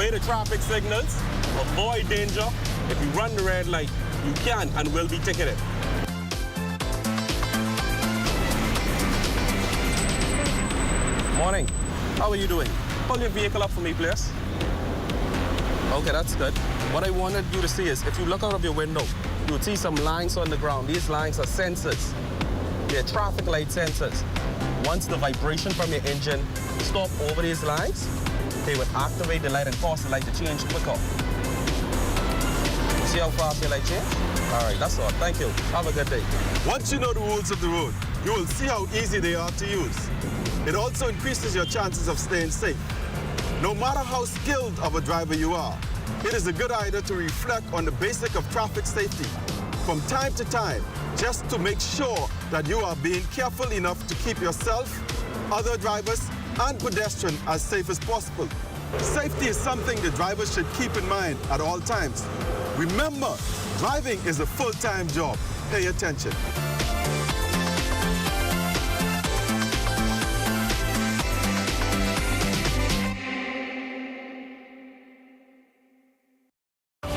Obey the traffic signals, avoid danger. If you run the red light, you can and will be ticketed. Morning. How are you doing? Pull your vehicle up for me, please. Okay, that's good. What I wanted you to see is, if you look out of your window, you'll see some lines on the ground. These lines are sensors. They're traffic light sensors. Once the vibration from your engine stop over these lines, they would activate the light and cause the light to change quicker. See how fast your light change? All right, that's all. Thank you. Have a good day. Once you know the rules of the road, you will see how easy they are to use. It also increases your chances of staying safe. No matter how skilled of a driver you are, it is a good idea to reflect on the basic of traffic safety from time to time, just to make sure that you are being careful enough to keep yourself, other drivers, and pedestrians as safe as possible. Safety is something the drivers should keep in mind at all times. Remember, driving is a full-time job. Pay attention.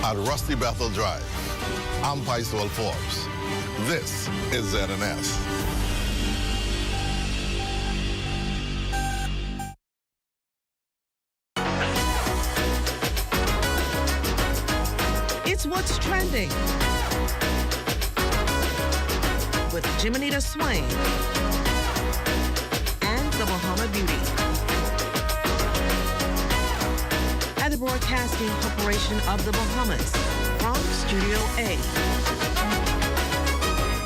At Rusty Bethel Drive, I'm Paisol Forbes. This is ZNS. It's What's Trending with Jiminita Swain and the Bahama Beauty at the Broadcasting Corporation of the Bahamas from Studio A.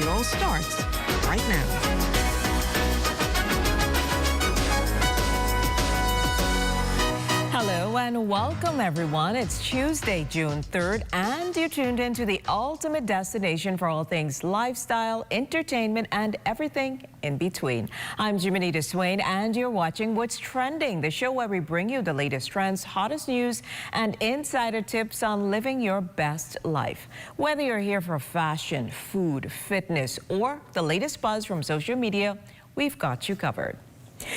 It all starts right now. Hello and welcome everyone. It's Tuesday, June 3rd, and you're tuned into the ultimate destination for all things lifestyle, entertainment, and everything in between. I'm Jiminita Swain, and you're watching What's Trending, the show where we bring you the latest trends, hottest news, and insider tips on living your best life. Whether you're here for fashion, food, fitness, or the latest buzz from social media, we've got you covered.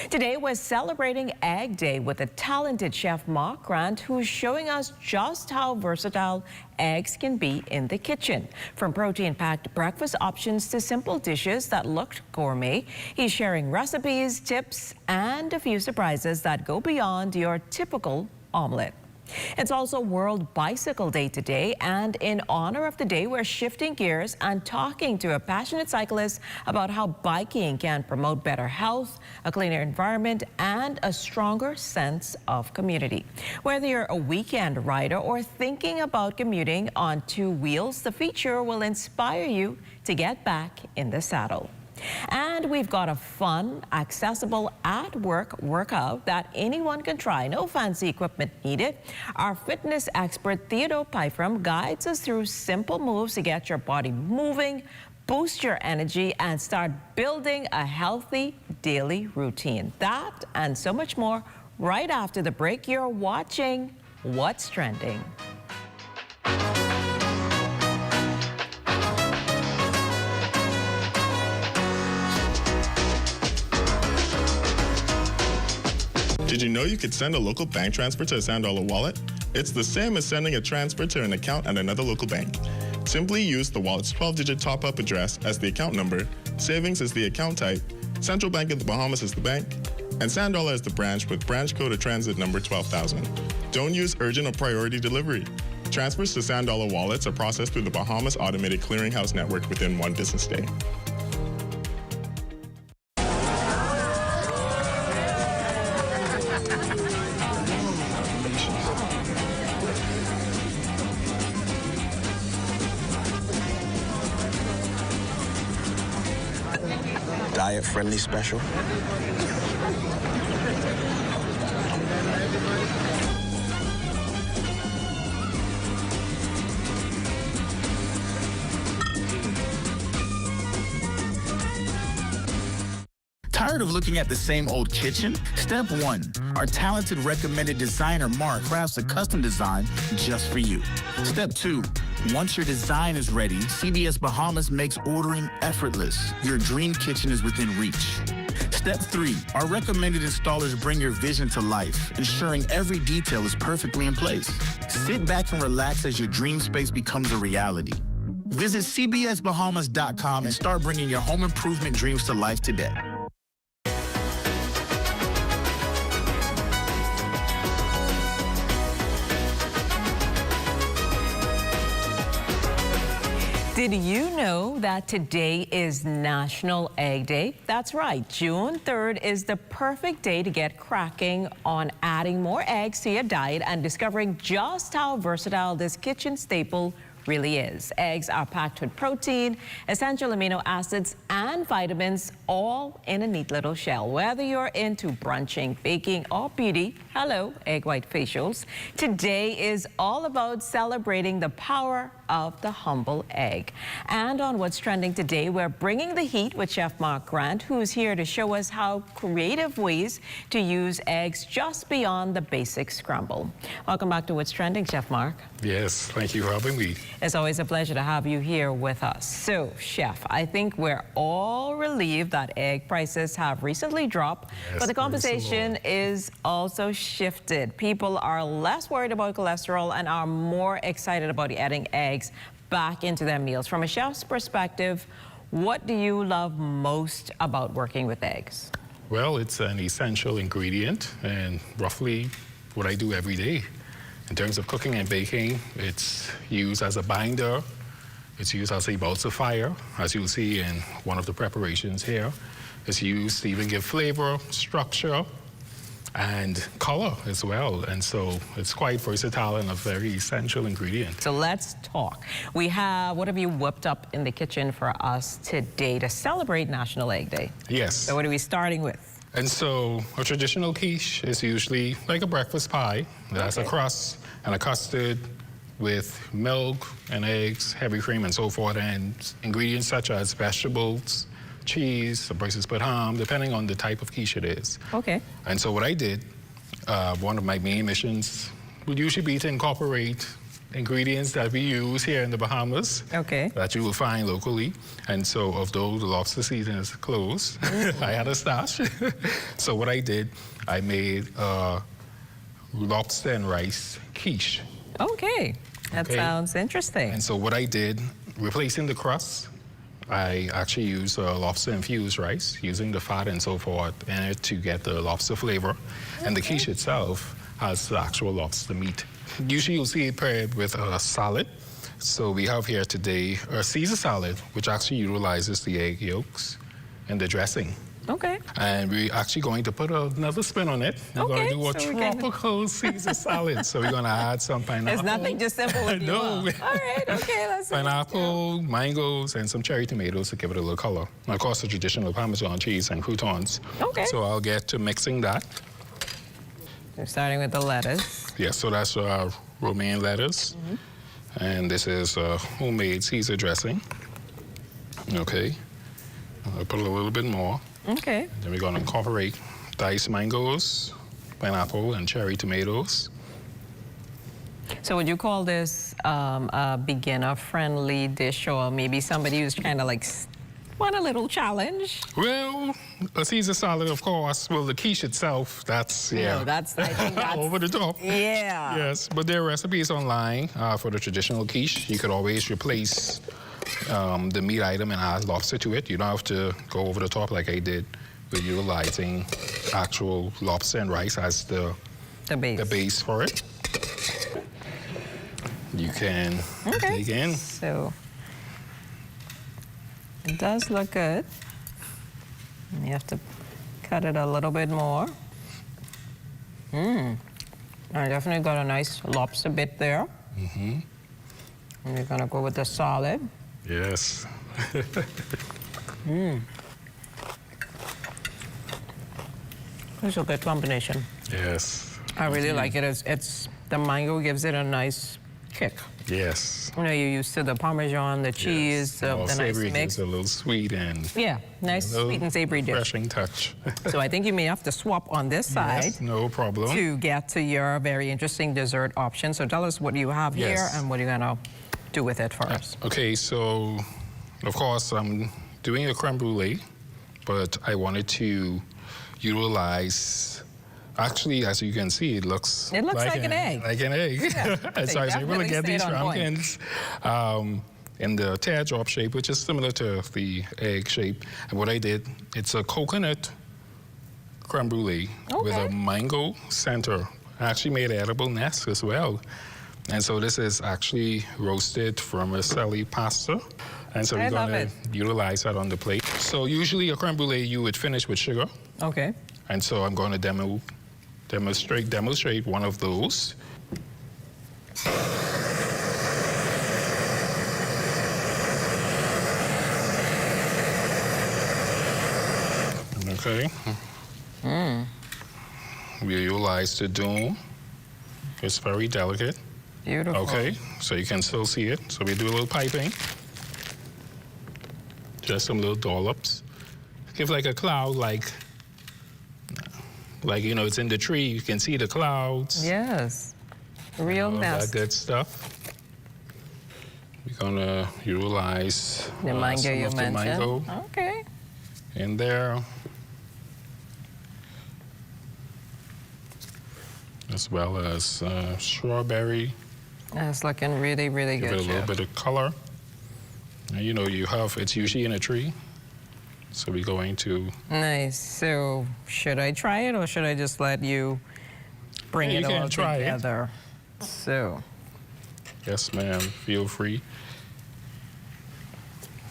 Today we're celebrating Egg Day with the talented chef Mark Grant, who's showing us just how versatile eggs can be in the kitchen. From protein-packed breakfast options to simple dishes that looked gourmet, he's sharing recipes, tips, and a few surprises that go beyond your typical omelet. It's also World Bicycle Day today, and in honor of the day, we're shifting gears and talking to a passionate cyclist about how biking can promote better health, a cleaner environment, and a stronger sense of community. Whether you're a weekend rider or thinking about commuting on two wheels, the feature will inspire you to get back in the saddle. And we've got a fun, accessible at-work workout that anyone can try. No fancy equipment needed. Our fitness expert, Theodore Pyfram, guides us through simple moves to get your body moving, boost your energy, and start building a healthy daily routine. That and so much more right after the break. You're watching What's Trending. Did you know you could send a local bank transfer to a $1 wallet? It's the same as sending a transfer to an account at another local bank. Simply use the wallet's 12-digit top-up address as the account number, savings as the account type, Central Bank of the Bahamas as the bank, and $1 as the branch with branch code or transit number 12,000. Don't use urgent or priority delivery. Transfers to $1 wallets are processed through the Bahamas Automated Clearinghouse Network within 1 business day. Diet-friendly special. Tired of looking at the same old kitchen? Step 1. Our talented recommended designer Mark crafts a custom design just for you. Step 2. Once your design is ready, CBS Bahamas makes ordering effortless. Your dream kitchen is within reach. Step 3, our recommended installers bring your vision to life, ensuring every detail is perfectly in place. Sit back and relax as your dream space becomes a reality. Visit cbsbahamas.com and start bringing your home improvement dreams to life today. Did you know that today is National Egg Day? That's right, June 3rd is the perfect day to get cracking on adding more eggs to your diet and discovering just how versatile this kitchen staple really is. Eggs are packed with protein, essential amino acids, and vitamins, all in a neat little shell. Whether you're into brunching, baking, or beauty, hello, egg white facials. Today is all about celebrating the power of the humble egg. And on What's Trending today, we're bringing the heat with Chef Mark Grant, who's here to show us how creative ways to use eggs just beyond the basic scramble. Welcome back to What's Trending, Chef Mark. Yes, thank you for having me. It's always a pleasure to have you here with us. So, Chef, I think we're all relieved that egg prices have recently dropped, Yes, but the praise the conversation is also shifted. People are less worried about cholesterol and are more excited about adding eggs back into their meals. From a chef's perspective, what do you love most about working with eggs? Well, it's an essential ingredient and roughly what I do every day. In terms of cooking and baking, it's used as a binder, it's used as a emulsifier, as you'll see in one of the preparations here. It's used to even give flavor, structure, and color as well. And so it's quite versatile and a very essential ingredient. So let's talk. We have, what have you whipped up in the kitchen for us today to celebrate National Egg Day? Yes. So what are we starting with? And so a traditional quiche is usually like a breakfast pie. It has a crust and a custard with milk and eggs, heavy cream and so forth, and ingredients such as vegetables, cheese, some places put ham, depending on the type of quiche it is. Okay. And so what I did, one of my main missions would usually be to incorporate ingredients that we use here in the Bahamas that you will find locally. And so although the lobster season is closed, I had a stash. So what I did, I made lobster and rice quiche. Okay, that sounds interesting. And so what I did, replacing the crust, I actually used lobster infused rice, using the fat and so forth in it to get the lobster flavor. And the quiche itself has the actual lobster meat. Usually you'll see it paired with a salad. So we have here today a Caesar salad, which actually utilizes the egg yolks and the dressing. Okay. And we're actually going to put another spin on it. We're going to do a tropical Caesar salad. So we're going to add some pineapple. There's nothing just simple with No. All right, okay, let's pineapple, mangoes, and some cherry tomatoes to give it a little color. And of course, the traditional Parmesan cheese and croutons. Okay. So I'll get to mixing that. We're starting with the lettuce. Yes, so that's romaine lettuce. And this is homemade Caesar dressing. Okay. I'll put a little bit more. Okay. Then we're going to incorporate diced mangoes, pineapple, and cherry tomatoes. So would you call this a beginner-friendly dish, or maybe somebody who's trying to like want a little challenge? Well, a Caesar salad, of course. Well, the quiche itself, that's, No, that's, I think that's over the top. Yeah. Yes, but there are recipes online for the traditional quiche. You could always replace the meat item and add lobster to it. You don't have to go over the top like I did with utilizing actual lobster and rice as the base for it. You can dig in. So it does look good. You have to cut it a little bit more. I definitely got a nice lobster bit there. And we're gonna go with the salad. Yes. It's a good combination. Yes. I really like it. It's the mango gives it a nice kick. Yes. You know, you're used to the Parmesan, the cheese, the nice savory mix. gives a little sweet and nice sweet and savory dish. refreshing touch. So I think you may have to swap on this side. Yes, no problem. To get to your very interesting dessert option. So tell us what you have here and what you're gonna do with it first. Okay, so of course I'm doing a creme brulee, but I wanted to utilize. Actually, as you can see, it looks like an egg. Like an egg. Yeah. So I was able to get these ramekins in the teardrop shape, which is similar to the egg shape. And what I did, it's a coconut creme brulee with a mango center. I actually made an edible nest as well. And so this is actually roasted vermicelli pasta. And so we're going to utilize that on the plate. So usually a creme brulee, you would finish with sugar. Okay. And so I'm going to demonstrate one of those. Okay. We utilize the doom. It's very delicate. Beautiful. Okay, so you can still see it. So we do a little piping. Just some little dollops. Give like a cloud, like you know, it's in the tree. You can see the clouds. Yes. Real nest. That good stuff. We're gonna utilize the mango some you of mentioned. the mango okay. in there. As well as strawberry. It's looking really, really good. Give it a little bit of color. And you know, it's usually in a tree. So we're going to... Nice. So should I try it or should I just let you bring it all together? So. Yes, ma'am. Feel free.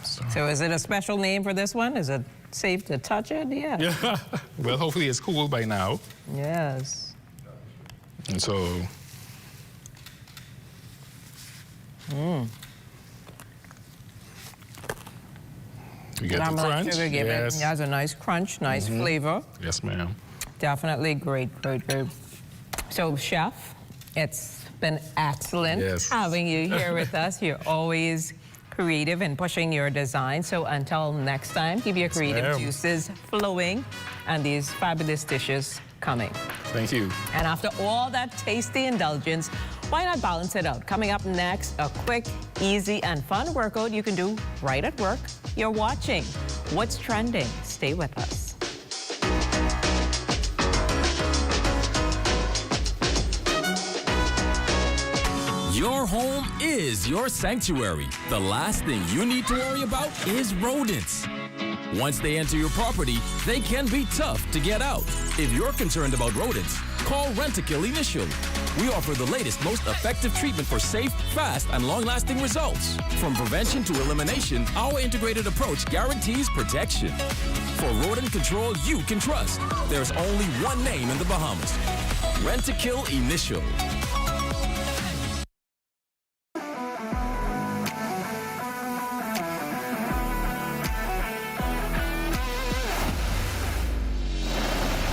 So is it a special name for this one? Is it safe to touch it? Yeah. Yeah. Well, hopefully it's cool by now. Yes. And so... You get the crunch. Yes. It has a nice crunch, nice flavor. Yes, ma'am. Definitely great, great, great. So, Chef, it's been excellent having you here with us. You're always creative and pushing your design. So until next time, keep your creative juices flowing and these fabulous dishes coming. Thank you. And after all that tasty indulgence, why not balance it out? Coming up next, a quick, easy, and fun workout you can do right at work. You're watching What's Trending. Stay with us. Your home is your sanctuary. The last thing you need to worry about is rodents. Once they enter your property, they can be tough to get out. If you're concerned about rodents, call Rent-A-Kill Initial. We offer the latest, most effective treatment for safe, fast, and long-lasting results. From prevention to elimination, our integrated approach guarantees protection. For rodent control you can trust, there's only one name in the Bahamas. Rent-A-Kill Initial.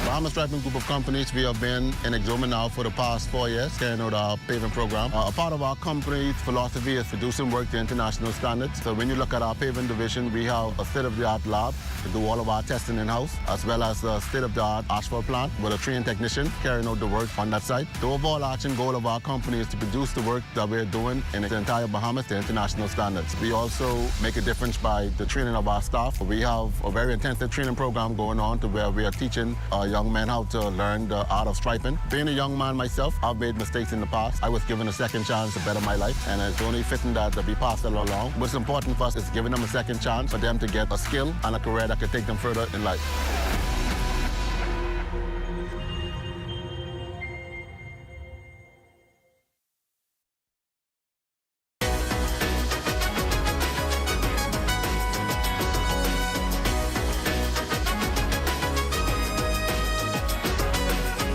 Bahamas Striping Group of Companies, we have been in Exoma now for the past 4 years, carrying out our paving program. A part of our company's philosophy is to do some work to international standards. So when you look at our paving division, we have a state-of-the-art lab to do all of our testing in-house, as well as a state-of-the-art asphalt plant with a trained technician carrying out the work on that site. The overarching goal of our company is to produce the work that we're doing in the entire Bahamas to international standards. We also make a difference by the training of our staff. We have a very intensive training program going on to where we are teaching young men how to learn the art of striping. Being a young man myself, I've made mistakes in the past. I was given a second chance to better my life, and it's only fitting that we pass it along. What's important for us is giving them a second chance for them to get a skill and a career that could take them further in life.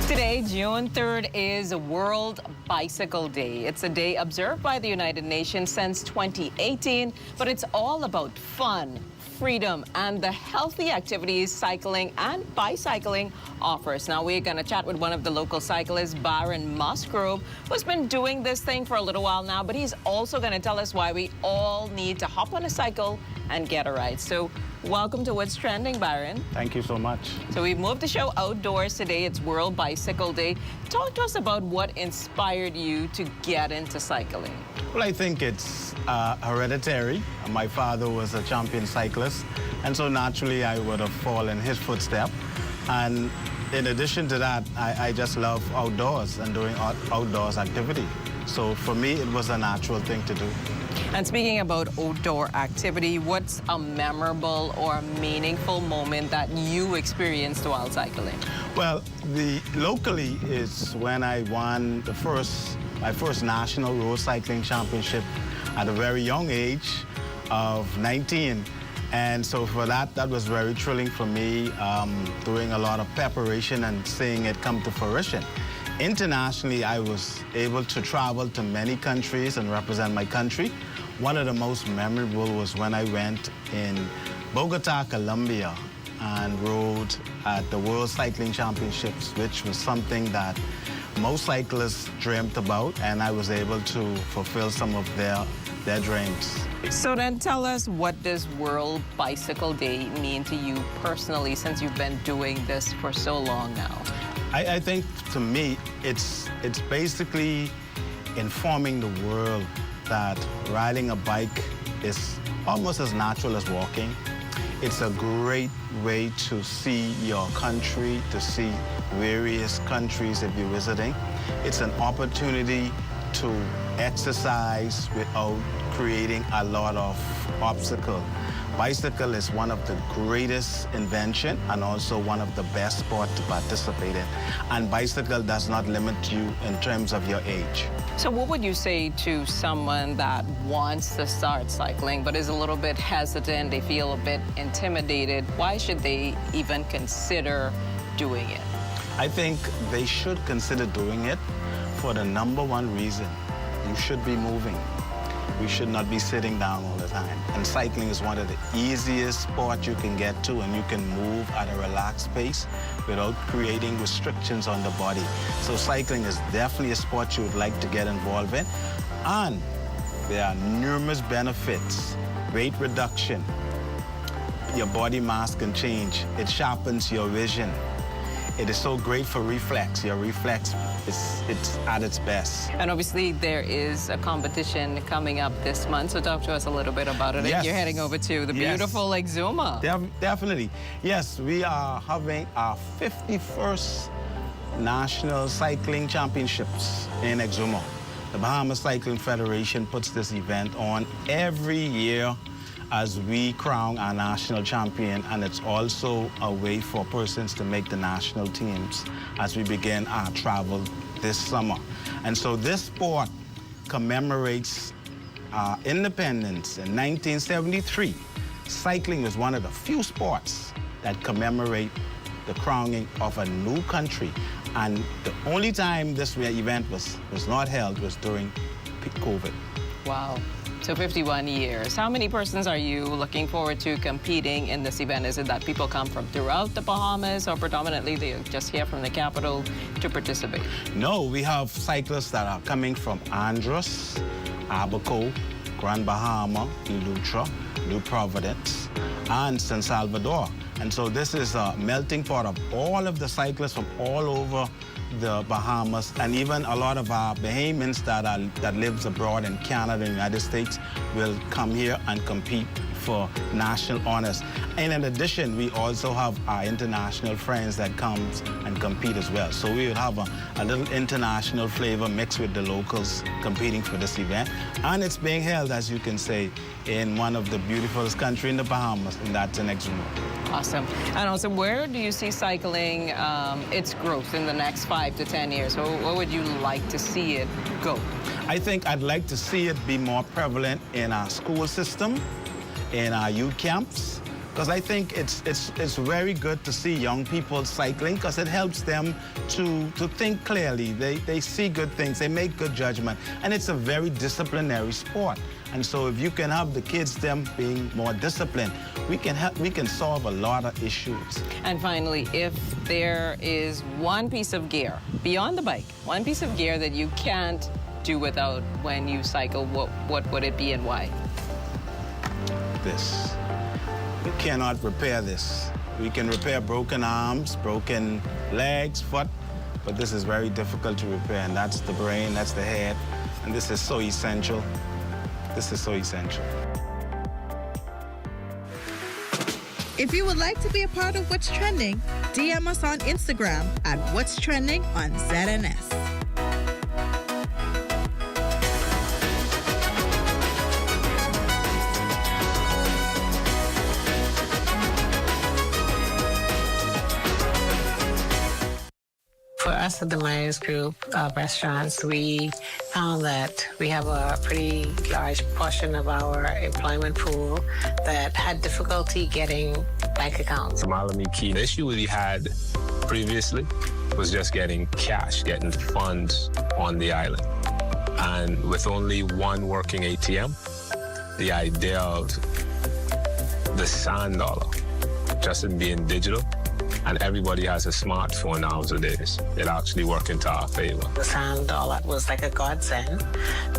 Today, June 3rd, is World Bicycle Day. It's a day observed by the United Nations since 2018, but it's all about fun, freedom, and the healthy activities cycling and bicycling offers. Now, we're going to chat with one of the local cyclists, Byron Musgrove, who's been doing this thing for a little while now, but he's also going to tell us why we all need to hop on a cycle and get a ride. So, welcome to What's Trending, Byron. Thank you so much. So we've moved the show outdoors today. It's World Bicycle Day. Talk to us about what inspired you to get into cycling. Well, I think it's hereditary. My father was a champion cyclist, and so naturally I would have followed in his footsteps. And in addition to that, I just love outdoors and doing outdoors activity. So for me, it was a natural thing to do. And speaking about outdoor activity, what's a memorable or meaningful moment that you experienced while cycling? Well, locally is when I won my first national road cycling championship at a very young age of 19. And so for that was very thrilling for me, doing a lot of preparation and seeing it come to fruition. Internationally, I was able to travel to many countries and represent my country. One of the most memorable was when I went in Bogota, Colombia, and rode at the World Cycling Championships, which was something that most cyclists dreamt about, and I was able to fulfill some of their dreams. So then tell us, what does World Bicycle Day mean to you personally, since you've been doing this for so long now? I think, to me, it's basically informing the world that riding a bike is almost as natural as walking. It's a great way to see your country, to see various countries if you're visiting. It's an opportunity to exercise without creating a lot of obstacles. Bicycle is one of the greatest invention and also one of the best sports to participate in. And bicycle does not limit you in terms of your age. So what would you say to someone that wants to start cycling but is a little bit hesitant, they feel a bit intimidated? Why should they even consider doing it? I think they should consider doing it for the number one reason. You should be moving. We should not be sitting down all the time. And cycling is one of the easiest sports you can get to, and you can move at a relaxed pace without creating restrictions on the body. So cycling is definitely a sport you would like to get involved in. And there are numerous benefits. Weight reduction. Your body mass can change. It sharpens your vision. It is so great for reflex. Your reflex, it's at its best. And obviously there is a competition coming up this month, so talk to us a little bit about it. Yes. You're heading over to the beautiful Exuma. Definitely. Yes, we are having our 51st National Cycling Championships in Exuma. The Bahamas Cycling Federation puts this event on every year as we crown our national champion, and it's also a way for persons to make the national teams as we begin our travel this summer. And so this sport commemorates our independence in 1973. Cycling was one of the few sports that commemorate the crowning of a new country. And the only time this event was not held was during COVID. Wow. So 51 years. How many persons are you looking forward to competing in this event? Is it that people come from throughout the Bahamas, or predominantly they're just here from the capital to participate? No, we have cyclists that are coming from Andros, Abaco, Grand Bahama, Eleuthera, New Providence, and San Salvador. And so this is a melting pot of all of the cyclists from all over the Bahamas, and even a lot of our Bahamians that lives abroad in Canada and the United States will come here and compete for national honors. And in addition, we also have our international friends that comes and compete as well. So we will have a little international flavor mixed with the locals competing for this event. And it's being held, as you can say, in one of the beautifulest countries in the Bahamas, and that's in Exuma. Awesome. And also, where do you see cycling, its growth in the next 5 to 10 years? Where would you like to see it go? I think I'd like to see it be more prevalent in our school system, in our youth camps, because I think it's very good to see young people cycling, because it helps them to think clearly. They see good things, they make good judgment, and it's a very disciplinary sport. And so if you can have the kids, them being more disciplined, we can solve a lot of issues. And finally, if there is one piece of gear, beyond the bike, one piece of gear that you can't do without when you cycle, what would it be and why? This. We cannot repair this. We can repair broken arms, broken legs, foot, but this is very difficult to repair, and that's the brain, that's the head, and this is so essential. This is so essential. If you would like to be a part of what's trending, DM us on Instagram at What's Trending on ZNS. For us at the Myers Group of restaurants, we found that we have a pretty large portion of our employment pool that had difficulty getting bank accounts. The issue we had previously was just getting cash, getting funds on the island. And with only one working ATM, the idea of the sand dollar just in being digital, and everybody has a smartphone nowadays, it actually worked into our favor. The sand dollar was like a godsend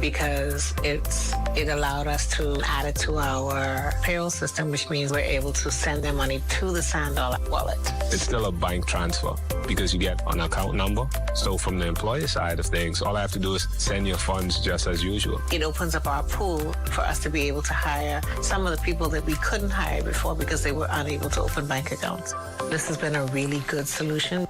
because it allowed us to add it to our payroll system, which means we're able to send their money to the sand dollar wallet. It's still a bank transfer because you get an account number. So from the employer side of things, all I have to do is send your funds just as usual. It opens up our pool for us to be able to hire some of the people that we couldn't hire before because they were unable to open bank accounts. This has been a really good solution.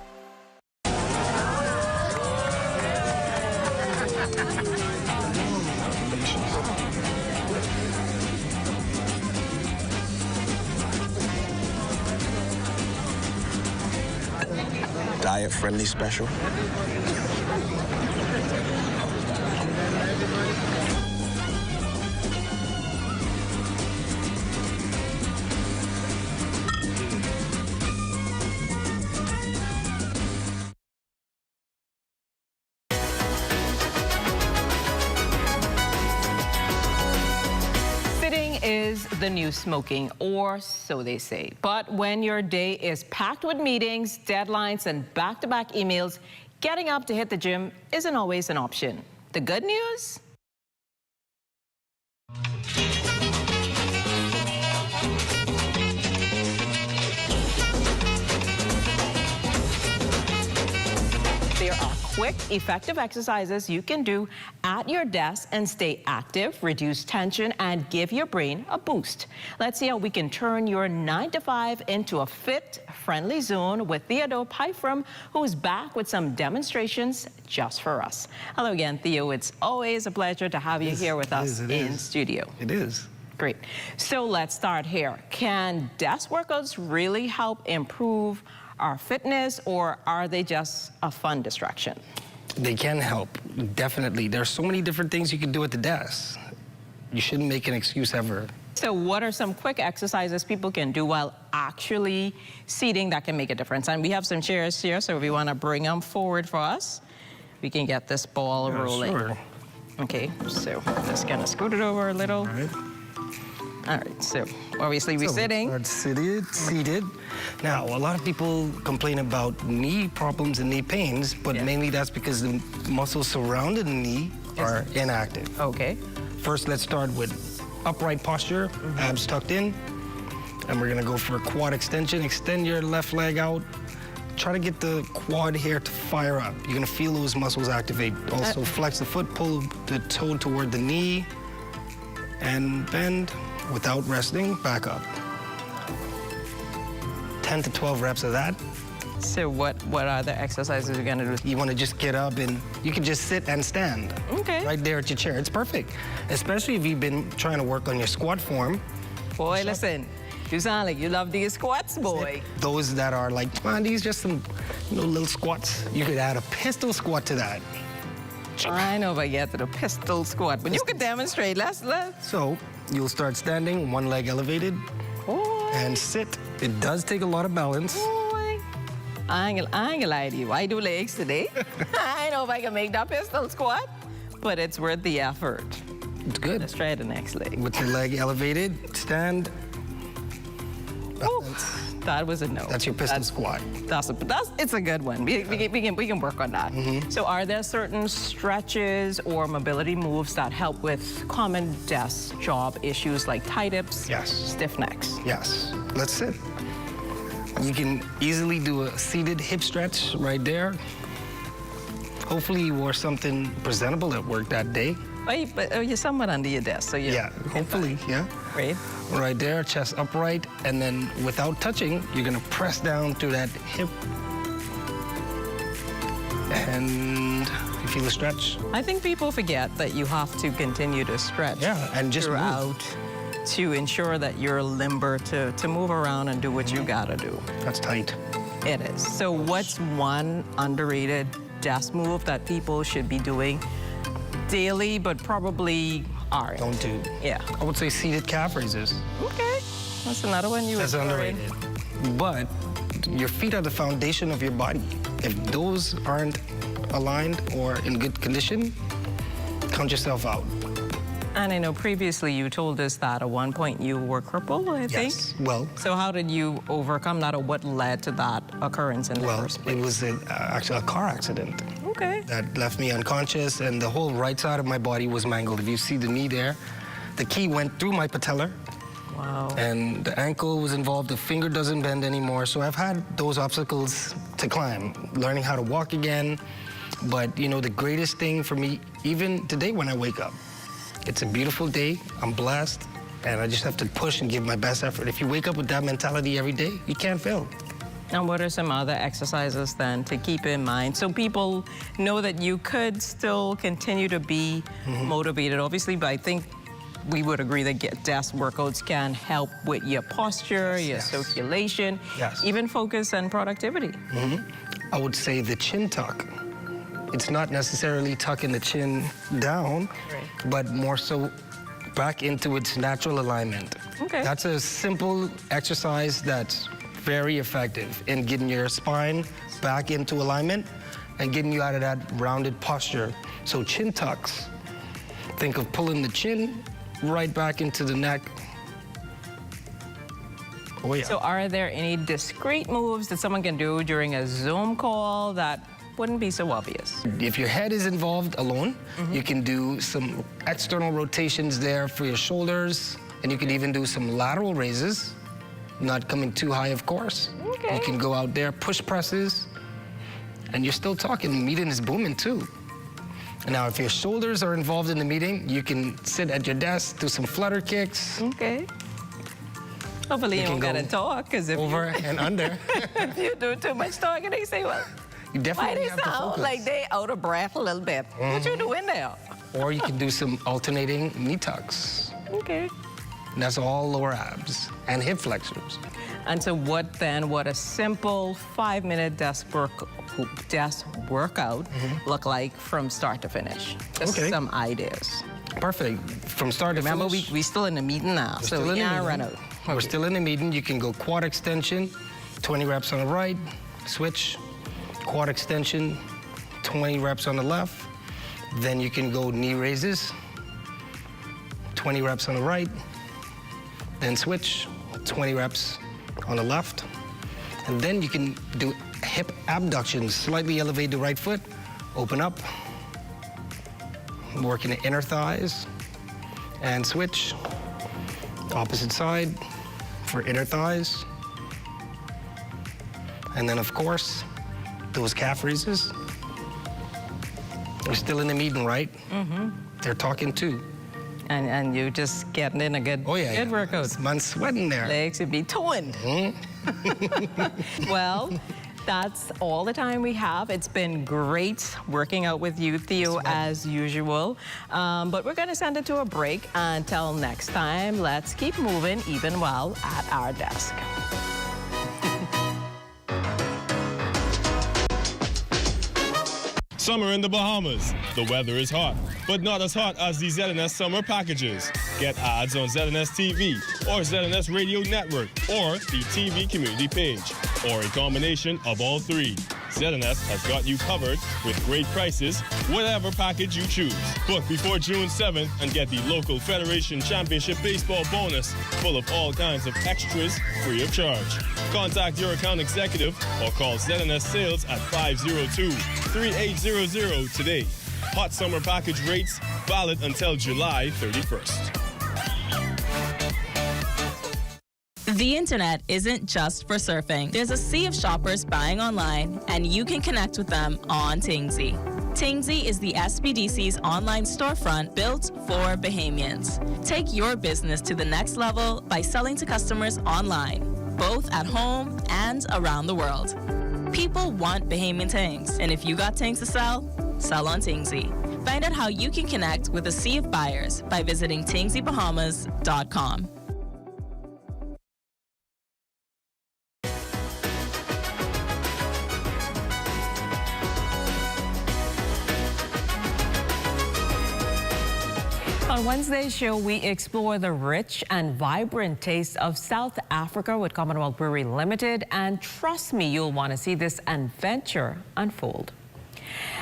Diet-friendly special. Is the new smoking, or so they say. But when your day is packed with meetings, deadlines, and back-to-back emails, getting up to hit the gym isn't always an option. The good news? There are quick, effective exercises you can do at your desk and stay active, reduce tension, and give your brain a boost. Let's see how we can turn your 9 to 5 into a fit, friendly zone with Theodore Pyfram, who's back with some demonstrations just for us. Hello again, Theo. It's always a pleasure to have you here with us in studio. It is. Great. So let's start here. Can desk workouts really help improve our fitness, or are they just a fun distraction? They can help, definitely. There's so many different things you can do at the desk. You shouldn't make an excuse ever. So what are some quick exercises people can do while actually seating that can make a difference? And we have some chairs here, so if you want to bring them forward for us, we can get this ball rolling. Sure. Okay, so just kind of scoot it over a little. All right. All right, so obviously we're sitting. Seated. Now, a lot of people complain about knee problems and knee pains, but mainly that's because the muscles surrounding the knee are inactive. Okay. First, let's start with upright posture, abs tucked in, and we're gonna go for a quad extension. Extend your left leg out. Try to get the quad here to fire up. You're gonna feel those muscles activate. Also, flex the foot, pull the toe toward the knee, and bend. Without resting, back up. 10 to 12 reps of that. So what other exercises are you gonna do? You wanna just get up and you can just sit and stand. Okay. Right there at your chair, it's perfect. Especially if you've been trying to work on your squat form. Boy, listen, you sound like you love these squats, boy. Those that are like, man, these just some little squats. You could add a pistol squat to that. I know if I get to the pistol squat, but you can demonstrate. Let's. So you'll start standing, one leg elevated, and sit. It does take a lot of balance. Boy. I ain't gonna lie to you. I do legs today. I know if I can make that pistol squat, but it's worth the effort. It's good. Let's try the next leg. With your leg elevated, stand. That was a no. That's your pistol squat. It's a good one. We can work on that. So are there certain stretches or mobility moves that help with common desk job issues like tie dips, stiff necks? Yes. Let's sit. You can easily do a seated hip stretch right there. Hopefully you wore something presentable at work that day. But you're somewhat under your desk, so yeah. Hopefully, yeah. Great. Right there, chest upright, and then without touching, you're gonna press down through that hip. And you feel a stretch. I think people forget that you have to continue to stretch. Yeah, and just throughout move. To ensure that you're limber to move around and do what you gotta do. That's tight. It is. So what's one underrated desk move that people should be doing daily, but probably aren't? Don't do. Yeah. I would say seated calf raises. Okay. That's another one you would. That's underrated. But your feet are the foundation of your body. If those aren't aligned or in good condition, count yourself out. And I know previously you told us that at one point you were crippled, I think? Yes. Well. So how did you overcome that, or what led to that occurrence in the first place? It was actually a car accident. Okay. That left me unconscious, and the whole right side of my body was mangled. If you see the knee there, the key went through my patellar. Wow. And the ankle was involved, the finger doesn't bend anymore. So I've had those obstacles to climb, learning how to walk again. But, you know, the greatest thing for me, even today when I wake up, it's a beautiful day, I'm blessed, and I just have to push and give my best effort. If you wake up with that mentality every day, you can't fail. And what are some other exercises then to keep in mind so people know that you could still continue to be motivated? Obviously, but I think we would agree that desk workouts can help with your posture, your circulation, even focus and productivity. I would say the chin tuck. It's not necessarily tucking the chin down, but more so back into its natural alignment. Okay. That's a simple exercise that's very effective in getting your spine back into alignment and getting you out of that rounded posture. So chin tucks, think of pulling the chin right back into the neck. Oh, yeah. So are there any discrete moves that someone can do during a Zoom call that wouldn't be so obvious? If your head is involved alone, you can do some external rotations there for your shoulders, and you can even do some lateral raises, not coming too high, of course. Okay. You can go out there, push presses, and you're still talking. The meeting is booming too. Now, if your shoulders are involved in the meeting, you can sit at your desk, do some flutter kicks. Okay. Hopefully you don't gotta talk, because if over and under. if you do too much talking, they say, well, you definitely why have they to sound focus. like they out of breath a little bit? What you doing there? Or you can do some alternating knee tucks. Okay. And that's all lower abs and hip flexors. And so what a simple 5-minute desk workout look like from start to finish? Just some ideas. Perfect. From start to finish. Remember, we still in the meeting now, so we can't run out. We're still in the meeting. You can go quad extension, 20 reps on the right, switch, quad extension, 20 reps on the left. Then you can go knee raises, 20 reps on the right, then switch, 20 reps on the left. And then you can do hip abductions, slightly elevate the right foot, open up, working the inner thighs, and switch, opposite side for inner thighs. And then, of course, those calf raises. We're still in the meeting, right? They're talking too. And you just getting in a good, good workout. Man sweating there. Legs would be toned. Well, that's all the time we have. It's been great working out with you, Theo, as usual. But we're going to send it to a break. Until next time, let's keep moving even while at our desk. Summer in the Bahamas. The weather is hot, but not as hot as the ZNS summer packages. Get ads on ZNS TV or ZNS Radio Network or the TV community page, or a combination of all three. ZNS has got you covered with great prices, whatever package you choose. Book before June 7th and get the local Federation Championship Baseball bonus full of all kinds of extras free of charge. Contact your account executive or call ZNS Sales at 502-3800 today. Hot summer package rates valid until July 31st. The internet isn't just for surfing. There's a sea of shoppers buying online, and you can connect with them on Tingsy. Tingsy is the SBDC's online storefront built for Bahamians. Take your business to the next level by selling to customers online, both at home and around the world. People want Bahamian things, and if you got things to sell, sell on Tingsy. Find out how you can connect with a sea of buyers by visiting tingsybahamas.com. On Wednesday's show, we explore the rich and vibrant taste of South Africa with Commonwealth Brewery Limited. And trust me, you'll want to see this adventure unfold.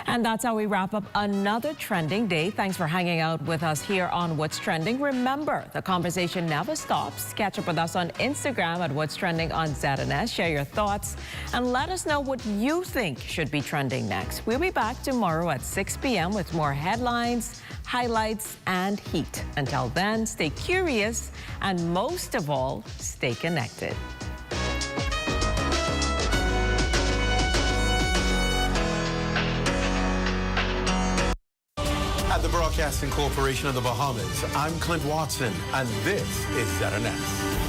And that's how we wrap up another trending day. Thanks for hanging out with us here on What's Trending. Remember, the conversation never stops. Catch up with us on Instagram at What's Trending on ZNS. Share your thoughts and let us know what you think should be trending next. We'll be back tomorrow at 6 p.m. with more headlines, highlights, and heat. Until then, stay curious and most of all, stay connected. At the Broadcasting Corporation of the Bahamas, I'm Clint Watson, and this is ZNS.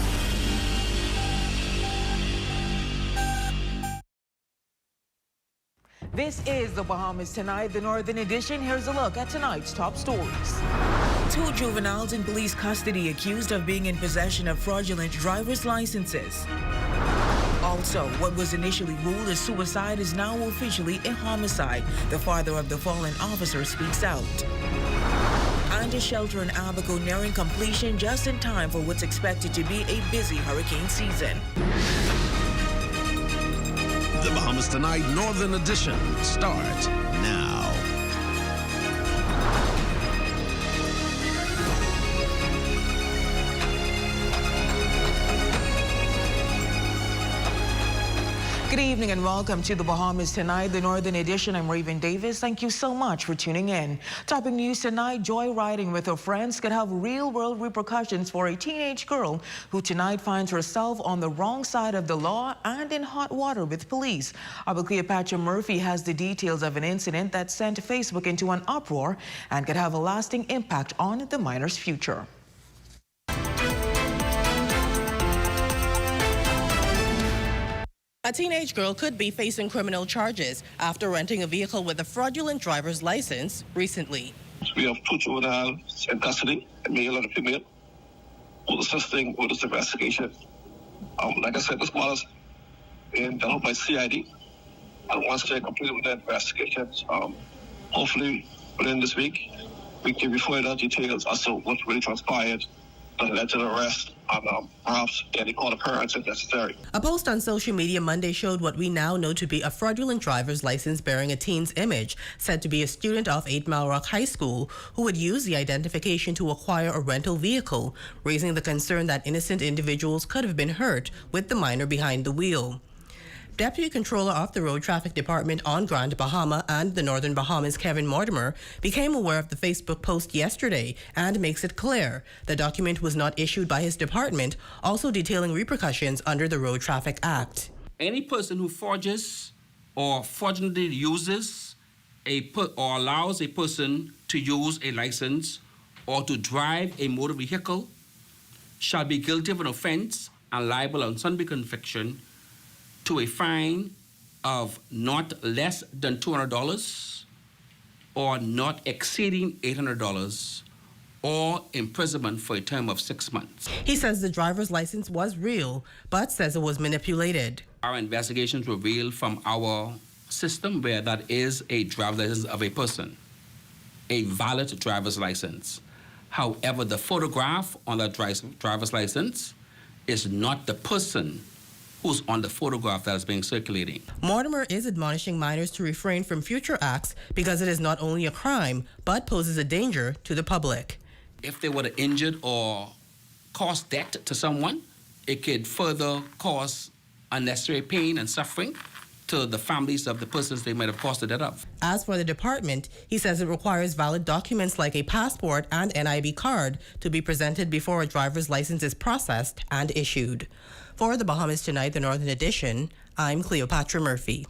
This is the Bahamas Tonight, the Northern Edition. Here's a look at tonight's top stories. 2 juveniles in police custody accused of being in possession of fraudulent driver's licenses. Also, what was initially ruled as suicide is now officially a homicide. The father of the fallen officer speaks out. And a shelter in Abaco nearing completion just in time for what's expected to be a busy hurricane season. The Bahamas Tonight Northern Edition starts now. Good evening and welcome to the Bahamas Tonight, the Northern Edition. I'm Raven Davis. Thank you so much for tuning in. Topping news tonight, joyriding with her friends could have real-world repercussions for a teenage girl who tonight finds herself on the wrong side of the law and in hot water with police. Our Cleopatra Murphy has the details of an incident that sent Facebook into an uproar and could have a lasting impact on the minor's future. A teenage girl could be facing criminal charges after renting a vehicle with a fraudulent driver's license recently. We have 2 juveniles in custody, a male and a female, who is assisting with this investigation. Like I said, this was developed by CID, and once they're completed with their investigations, hopefully within this week, we can give you further details as to what really transpired that led to the arrest and perhaps any court appearance if necessary. A post on social media Monday showed what we now know to be a fraudulent driver's license bearing a teen's image, said to be a student of 8 Mile Rock High School who would use the identification to acquire a rental vehicle, raising the concern that innocent individuals could have been hurt with the minor behind the wheel. Deputy Controller of the Road Traffic Department on Grand Bahama and the Northern Bahamas, Kevin Mortimer, became aware of the Facebook post yesterday and makes it clear the document was not issued by his department, also detailing repercussions under the Road Traffic Act. Any person who forges or fraudulently uses or allows a person to use a license or to drive a motor vehicle shall be guilty of an offense and liable on Sunday conviction to a fine of not less than $200 or not exceeding $800 or imprisonment for a term of 6 months. He says the driver's license was real, but says it was manipulated. Our investigations revealed from our system where that is a driver's license of a person, a valid driver's license. However, the photograph on that driver's license is not the person who's on the photograph that is being circulating. Mortimer is admonishing minors to refrain from future acts because it is not only a crime, but poses a danger to the public. If they were injured or cause death to someone, it could further cause unnecessary pain and suffering to the families of the persons they might have caused the death of. As for the department, he says it requires valid documents like a passport and NIB card to be presented before a driver's license is processed and issued. For the Bahamas Tonight, the Northern Edition, I'm Cleopatra Murphy.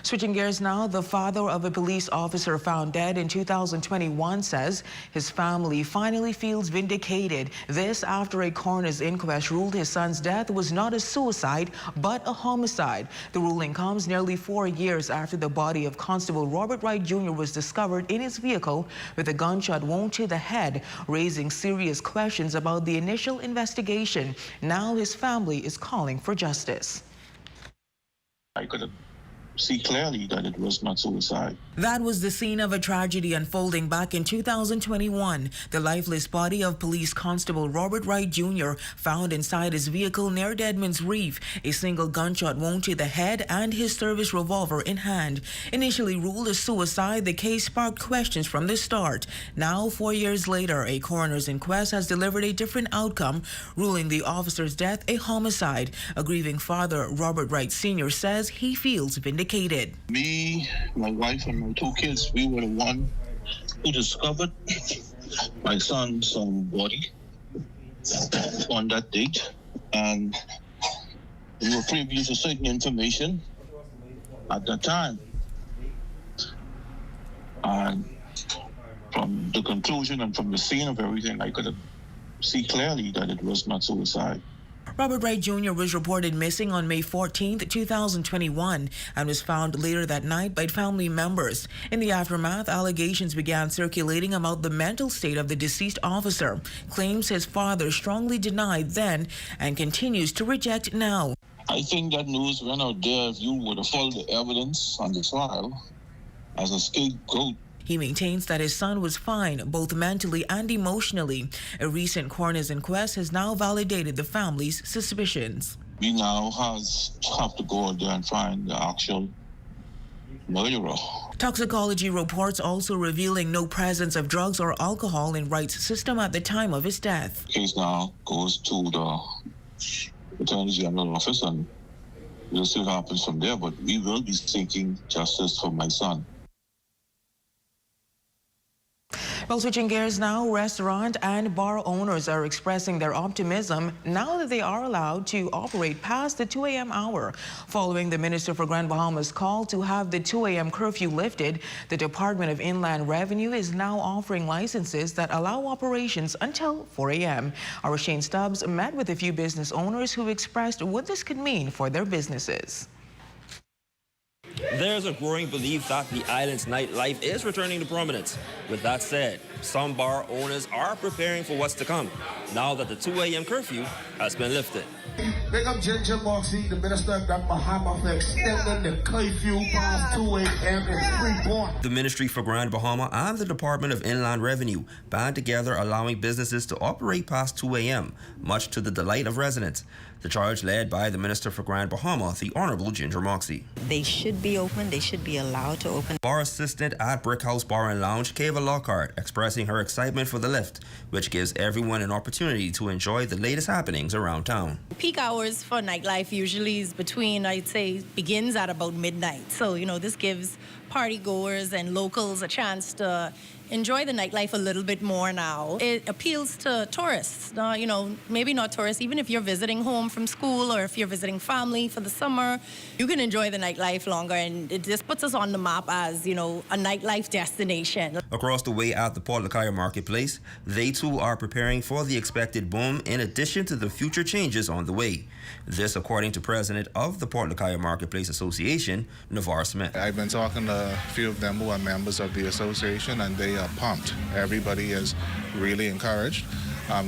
Switching gears now, the father of a police officer found dead in 2021 says his family finally feels vindicated. This after a coroner's inquest ruled his son's death was not a suicide, but a homicide. The ruling comes nearly 4 years after the body of Constable Robert Wright Jr. was discovered in his vehicle with a gunshot wound to the head, raising serious questions about the initial investigation. Now his family is calling for justice. I could have see clearly that it was not suicide. That was the scene of a tragedy unfolding back in 2021. The lifeless body of Police Constable Robert Wright Jr. found inside his vehicle near Deadman's Reef, a single gunshot wound to the head and his service revolver in hand. Initially ruled a suicide, the case sparked questions from the start. Now, 4 years later, a coroner's inquest has delivered a different outcome, ruling the officer's death a homicide. A grieving father, Robert Wright Sr., says he feels vindicated. Me, my wife, and my 2 kids, we were the one who discovered my son's body on that date, and we were privy to certain information at that time. And from the conclusion and from the scene of everything, I could see clearly that it was not suicide. Robert Wright Jr. was reported missing on May 14, 2021, and was found later that night by family members. In the aftermath, allegations began circulating about the mental state of the deceased officer. Claims his father strongly denied then and continues to reject now. I think that news went out there if you would have followed the evidence on the trial as a scapegoat. He maintains that his son was fine, both mentally and emotionally. A recent coroner's inquest has now validated the family's suspicions. We now have to go out there and find the actual murderer. Toxicology reports also revealing no presence of drugs or alcohol in Wright's system at the time of his death. The case now goes to the Attorney General office, and we'll see what happens from there, but we will be seeking justice for my son. Well, switching gears now, restaurant and bar owners are expressing their optimism now that they are allowed to operate past the 2 a.m. hour. Following the Minister for Grand Bahama's call to have the 2 a.m. curfew lifted, the Department of Inland Revenue is now offering licenses that allow operations until 4 a.m. Our Shane Stubbs met with a few business owners who expressed what this could mean for their businesses. There's a growing belief that the island's nightlife is returning to prominence. With that said, some bar owners are preparing for what's to come now that the 2 a.m. curfew has been lifted. Big up Ginger Moxie, the Minister of Bahama, for extending the curfew past 2 a.m. in Freeport. The Ministry for Grand Bahama and the Department of Inland Revenue band together allowing businesses to operate past 2 a.m., much to the delight of residents. The charge led by the Minister for Grand Bahama, the Honorable Ginger Moxie. They should be open. They should be allowed to open. Bar assistant at Brick House Bar and Lounge, Kava Lockhart, expressing her excitement for the lift, which gives everyone an opportunity to enjoy the latest happenings around town. Peak hours for nightlife usually is between, I'd say, begins at about midnight. So, this gives party goers and locals a chance to enjoy the nightlife a little bit more now. It appeals to tourists, maybe not tourists, even if you're visiting home from school or if you're visiting family for the summer, you can enjoy the nightlife longer, and it just puts us on the map as, a nightlife destination. Across the way at the Port Lakaya Marketplace, they too are preparing for the expected boom in addition to the future changes on the way. This according to President of the Port Lakaya Marketplace Association, Navar Smith. I've been talking to a few of them who are members of the association, and they are pumped. Everybody is really encouraged.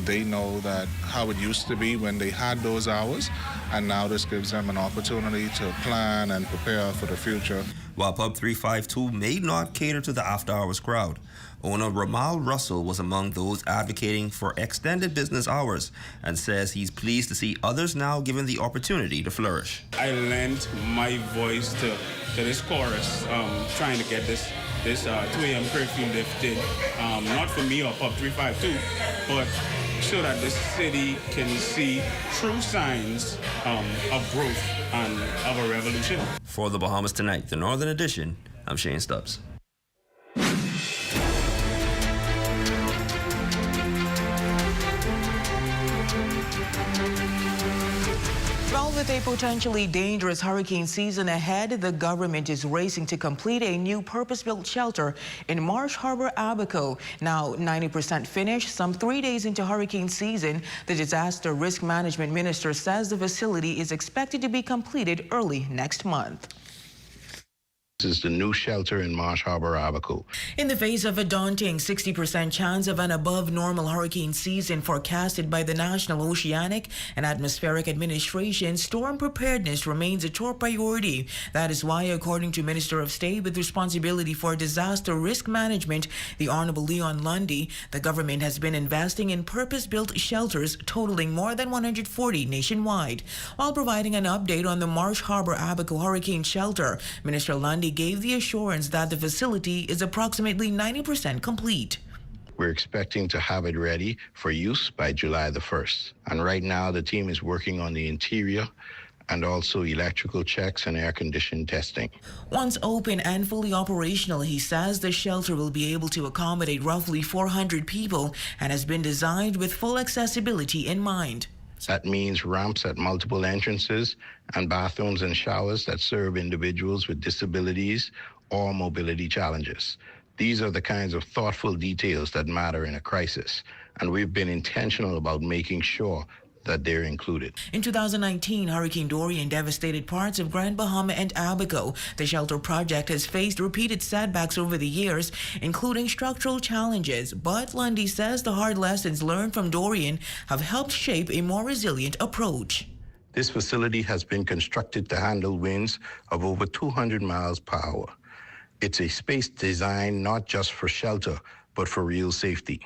They know that how it used to be when they had those hours, and now this gives them an opportunity to plan and prepare for the future. While Pub 352 may not cater to the after-hours crowd, owner Ramal Russell was among those advocating for extended business hours and says he's pleased to see others now given the opportunity to flourish. I lent my voice to this chorus, trying to get this 2 a.m. curfew lifted, not for me or Pub 352, but so that the city can see true signs of growth and of a revolution. For the Bahamas Tonight, the Northern Edition, I'm Shane Stubbs. Well, with With a potentially dangerous hurricane season ahead, the government is racing to complete a new purpose-built shelter in Marsh Harbor, Abaco. Now 90% finished, some 3 days into hurricane season, the Disaster Risk Management Minister says the facility is expected to be completed early next month. This is the new shelter in Marsh Harbor, Abaco. In the face of a daunting 60% chance of an above-normal hurricane season forecasted by the National Oceanic and Atmospheric Administration, storm preparedness remains a top priority. That is why, according to Minister of State with responsibility for disaster risk management, the Honorable Leon Lundy, the government has been investing in purpose-built shelters totaling more than 140 nationwide. While providing an update on the Marsh Harbor Abaco Hurricane Shelter, Minister Lundy gave the assurance that the facility is approximately 90% complete. We're expecting to have it ready for use by July the 1st. And right now, the team is working on the interior and also electrical checks and air condition testing. Once open and fully operational, he says the shelter will be able to accommodate roughly 400 people and has been designed with full accessibility in mind. That means ramps at multiple entrances and bathrooms and showers that serve individuals with disabilities or mobility challenges. These are the kinds of thoughtful details that matter in a crisis, and we've been intentional about making sure that they're included. In 2019, Hurricane Dorian devastated parts of Grand Bahama and Abaco. The shelter project has faced repeated setbacks over the years, including structural challenges. But Lundy says the hard lessons learned from Dorian have helped shape a more resilient approach. This facility has been constructed to handle winds of over 200 miles per hour. It's a space designed not just for shelter, but for real safety.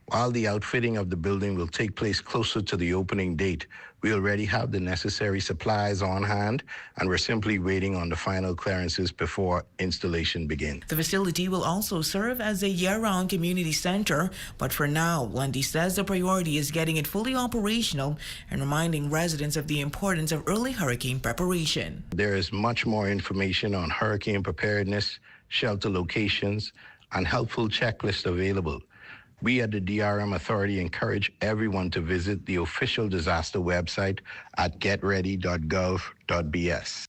While the outfitting of the building will take place closer to the opening date, we already have the necessary supplies on hand, and we're simply waiting on the final clearances before installation begins. The facility will also serve as a year-round community center, but for now, Lundy says the priority is getting it fully operational and reminding residents of the importance of early hurricane preparation. There is much more information on hurricane preparedness, shelter locations, and helpful checklists available. We at the DRM Authority encourage everyone to visit the official disaster website at getready.gov.bs.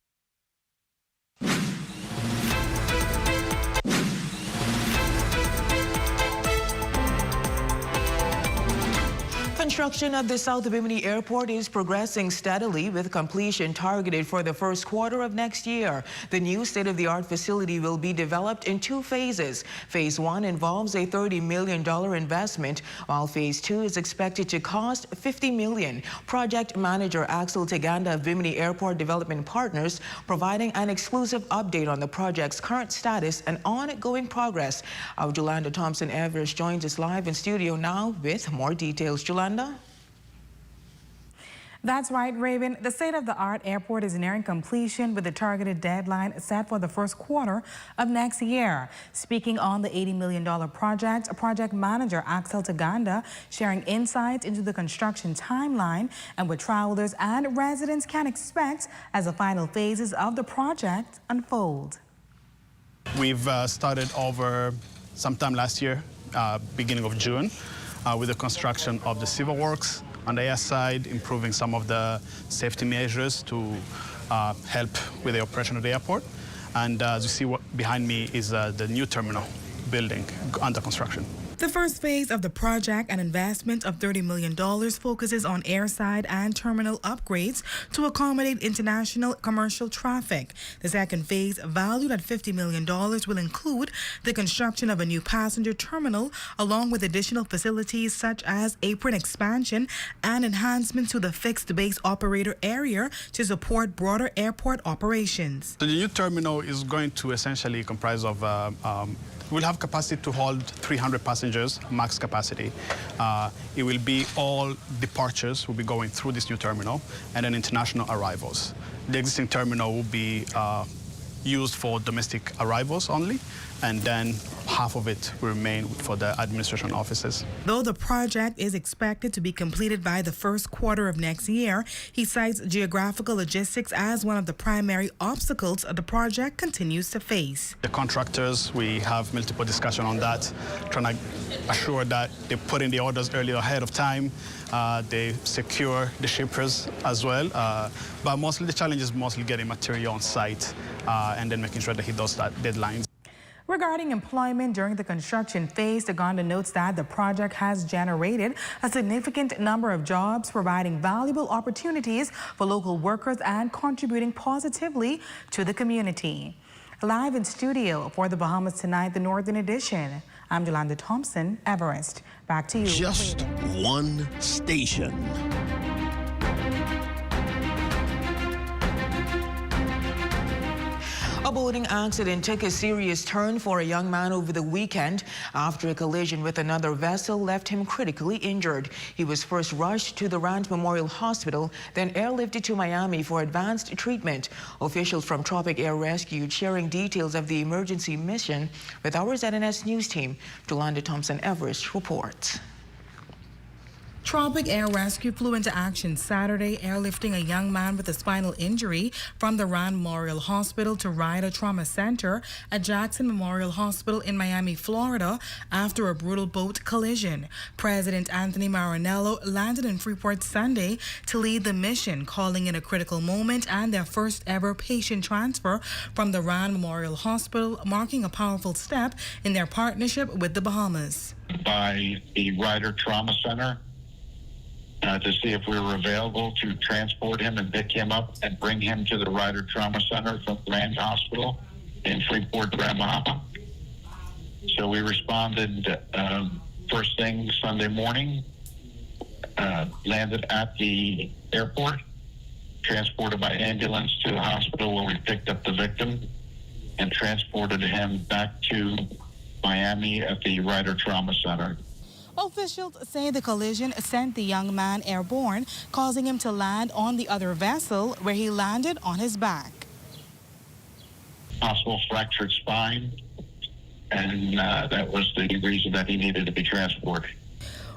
Construction at the South Bimini Airport is progressing steadily, with completion targeted for the first quarter of next year. The new state-of-the-art facility will be developed in 2 phases. Phase 1 involves a $30 million investment, while Phase 2 is expected to cost $50 million. Project manager Axel Taganda of Bimini Airport Development Partners providing an exclusive update on the project's current status and ongoing progress. Our Jolanda Thompson-Evers joins us live in studio now with more details. Jolanda? That's right, Raven. The state-of-the-art airport is nearing completion with a targeted deadline set for the first quarter of next year. Speaking on the $80 million project manager Axel Taganda sharing insights into the construction timeline and what travelers and residents can expect as the final phases of the project unfold. We've started over sometime last year, beginning of June, with the construction of the civil works on the air side, improving some of the safety measures to help with the operation of the airport. And as you see, what behind me is the new terminal building under construction. The first phase of the project, an investment of $30 million, focuses on airside and terminal upgrades to accommodate international commercial traffic. The second phase, valued at $50 million, will include the construction of a new passenger terminal, along with additional facilities such as apron expansion and enhancements to the fixed base operator area to support broader airport operations. So the new terminal is going to essentially comprise of we'll have capacity to hold 300 passengers, max capacity. It will be all departures will be going through this new terminal, and then international arrivals. The existing terminal will be used for domestic arrivals only, and then half of it will remain for the administration offices. Though the project is expected to be completed by the first quarter of next year, he cites geographical logistics as one of the primary obstacles the project continues to face. The contractors, we have multiple discussions on that, trying to assure that they put in the orders earlier ahead of time, they secure the shippers as well, but mostly the challenge is mostly getting material on site and then making sure that he does that deadlines. Regarding employment during the construction phase, Uganda notes that the project has generated a significant number of jobs, providing valuable opportunities for local workers and contributing positively to the community. Live in studio for the Bahamas Tonight, the Northern Edition, I'm Yolanda Thompson, Everest. Back to you. Just one station. A boating accident took a serious turn for a young man over the weekend after a collision with another vessel left him critically injured. He was first rushed to the Rand Memorial Hospital, then airlifted to Miami for advanced treatment. Officials from Tropic Air Rescue sharing details of the emergency mission with our ZNS News team. Yolanda Thompson Everest reports. Tropic Air Rescue flew into action Saturday, airlifting a young man with a spinal injury from the Rand Memorial Hospital to Ryder Trauma Center at Jackson Memorial Hospital in Miami, Florida, after a brutal boat collision. President Anthony Marinello landed in Freeport Sunday to lead the mission, calling it a critical moment and their first ever patient transfer from the Rand Memorial Hospital, marking a powerful step in their partnership with the Bahamas. By the Ryder Trauma Center, to see if we were available to transport him and pick him up and bring him to the Ryder Trauma Center from Rand Hospital in Freeport, Grand Bahama. So we responded first thing Sunday morning, landed at the airport, transported by ambulance to the hospital where we picked up the victim and transported him back to Miami at the Ryder Trauma Center. Officials say the collision sent the young man airborne, causing him to land on the other vessel, where he landed on his back. Possible fractured spine, and that was the reason that he needed to be transported.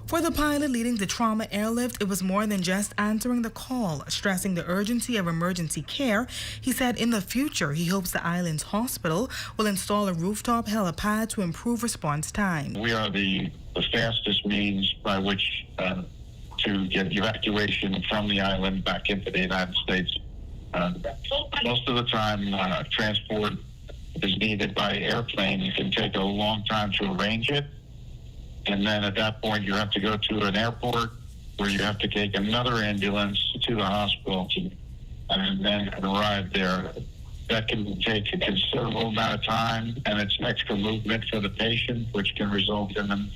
For the pilot leading the trauma airlift, it was more than just answering the call, stressing the urgency of emergency care. He said in the future, he hopes the island's hospital will install a rooftop helipad to improve response time. We are the fastest means by which to get evacuation from the island back into the United States. Most of the time, transport is needed by airplane. It can take a long time to arrange it. And then at that point, you have to go to an airport where you have to take another ambulance to the hospital and then arrive there. That can take a considerable amount of time, and it's extra movement for the patient, which can result in them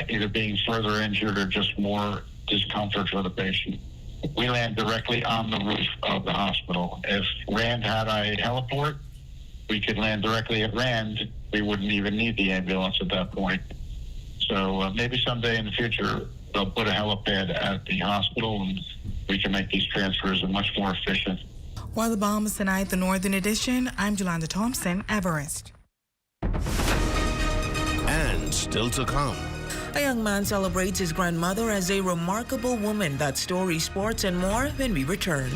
either being further injured or just more discomfort for the patient. We land directly on the roof of the hospital. If Rand had a heliport, we could land directly at Rand. We wouldn't even need the ambulance at that point. So maybe someday in the future, they'll put a helipad at the hospital and we can make these transfers much more efficient. While the Bahamas Tonight, the Northern Edition, I'm Yolanda Thompson, Everest. And still to come. A young man celebrates his grandmother as a remarkable woman. That story, sports, and more when we return.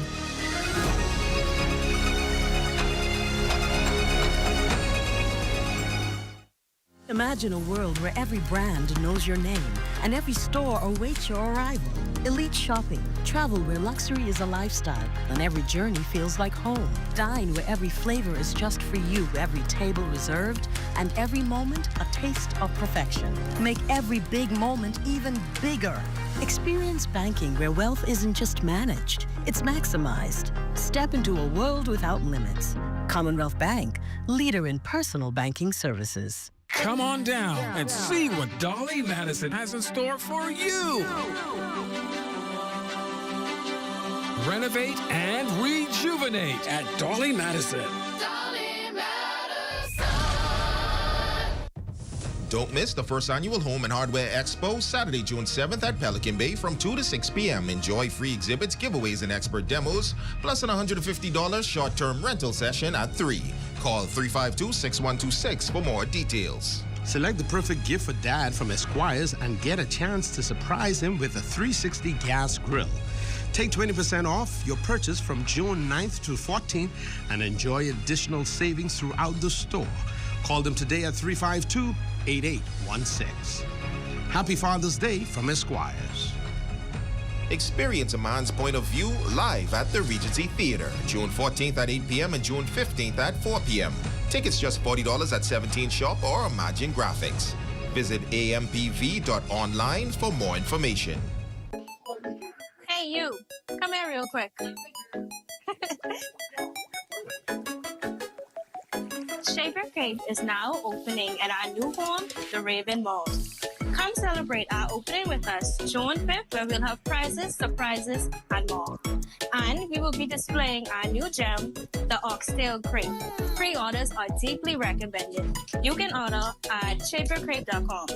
Imagine a world where every brand knows your name and every store awaits your arrival. Elite shopping, travel where luxury is a lifestyle and every journey feels like home. Dine where every flavor is just for you, every table reserved, and every moment a taste of perfection. Make every big moment even bigger. Experience banking where wealth isn't just managed, it's maximized. Step into a world without limits. Commonwealth Bank, leader in personal banking services. Come on down and see what Dolly Madison has in store for you. Renovate and rejuvenate at Dolly Madison. Don't miss the first annual Home and Hardware Expo, Saturday, June 7th at Pelican Bay from 2 to 6 p.m. Enjoy free exhibits, giveaways, and expert demos, plus an $150 short-term rental session at 3. call 352-6126 for more details. Select the perfect gift for dad from Esquires and get a chance to surprise him with a 360 gas grill. Take 20% off your purchase from June 9th to 14th and enjoy additional savings throughout the store. Call them today at 352-8816. Happy Father's Day from Esquires. Experience a man's point of view live at the Regency Theater, June 14th at 8 p.m. and June 15th at 4 p.m. Tickets just $40 at 17 Shop or Imagine Graphics. Visit ampv.online for more information. Hey, you. Come here real quick. Shaver Crave is now opening at our new home, the Raven Mall. Come celebrate our opening with us June 5th, where we'll have prizes, surprises, and more. And we will be displaying our new gem, the Oxtail Crepe. Pre-orders are deeply recommended. You can order at shavercrepe.com.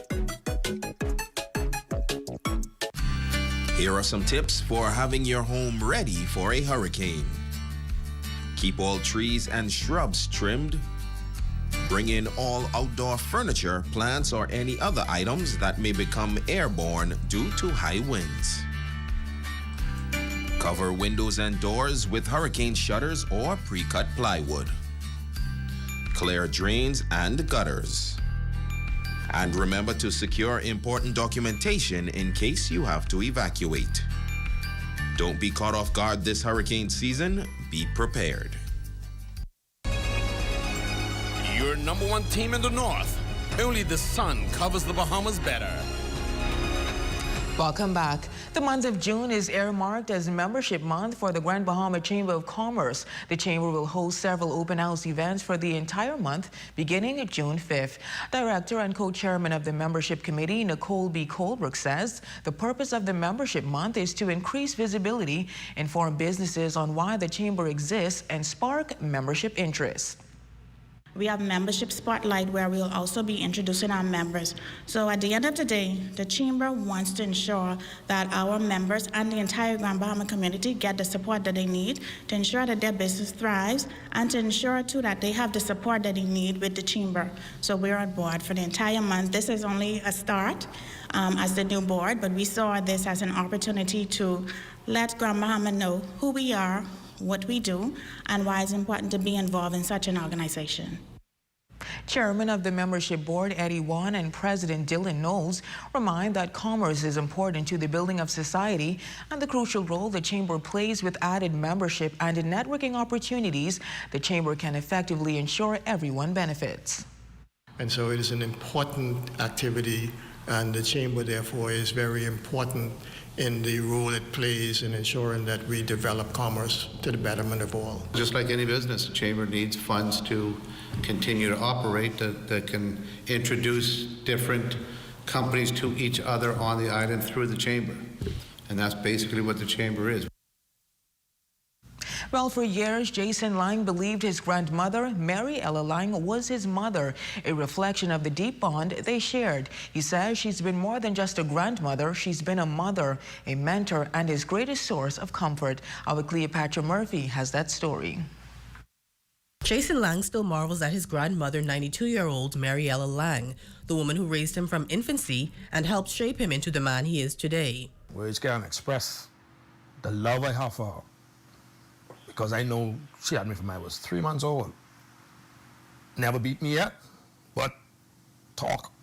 Here are some tips for having your home ready for a hurricane. Keep all trees and shrubs trimmed. Bring in all outdoor furniture, plants, or any other items that may become airborne due to high winds. Cover windows and doors with hurricane shutters or pre-cut plywood. Clear drains and gutters. And remember to secure important documentation in case you have to evacuate. Don't be caught off guard this hurricane season. Be prepared. Your number one team in the north. Only the sun covers the Bahamas better. Welcome back. The month of June is earmarked as Membership Month for the Grand Bahama Chamber of Commerce. The Chamber will host several open house events for the entire month, beginning June 5th. Director and co-chairman of the Membership Committee, Nicole B. Colbrook, says the purpose of the Membership Month is to increase visibility, inform businesses on why the Chamber exists, and spark membership interest. We have membership spotlight where we'll also be introducing our members. So at the end of the day, the Chamber wants to ensure that our members and the entire Grand Bahama community get the support that they need to ensure that their business thrives and to ensure too that they have the support that they need with the Chamber. So we're on board for the entire month. This is only a start as the new board, but we saw this as an opportunity to let Grand Bahama know who we are, what we do, and why it's important to be involved in such an organization. Chairman of the Membership Board, Eddie Wan, and President Dylan Knowles remind that commerce is important to the building of society and the crucial role the Chamber plays with added membership and in networking opportunities. The Chamber can effectively ensure everyone benefits. And so it is an important activity, and the Chamber, therefore, is very important in the role it plays in ensuring that we develop commerce to the betterment of all. Just like any business, the Chamber needs funds to continue to operate that can introduce different companies to each other on the island through the Chamber. And that's basically what the Chamber is. Well, for years, Jason Lang believed his grandmother, Mary Ella Lang, was his mother, a reflection of the deep bond they shared. He says she's been more than just a grandmother. She's been a mother, a mentor, and his greatest source of comfort. Our Cleopatra Murphy has that story. Jason Lang still marvels at his grandmother, 92-year-old Mary Ella Lang, the woman who raised him from infancy and helped shape him into the man he is today. Words can't express the love I have for her, because I know she had me from I was 3 months old. Never beat me yet, but talk.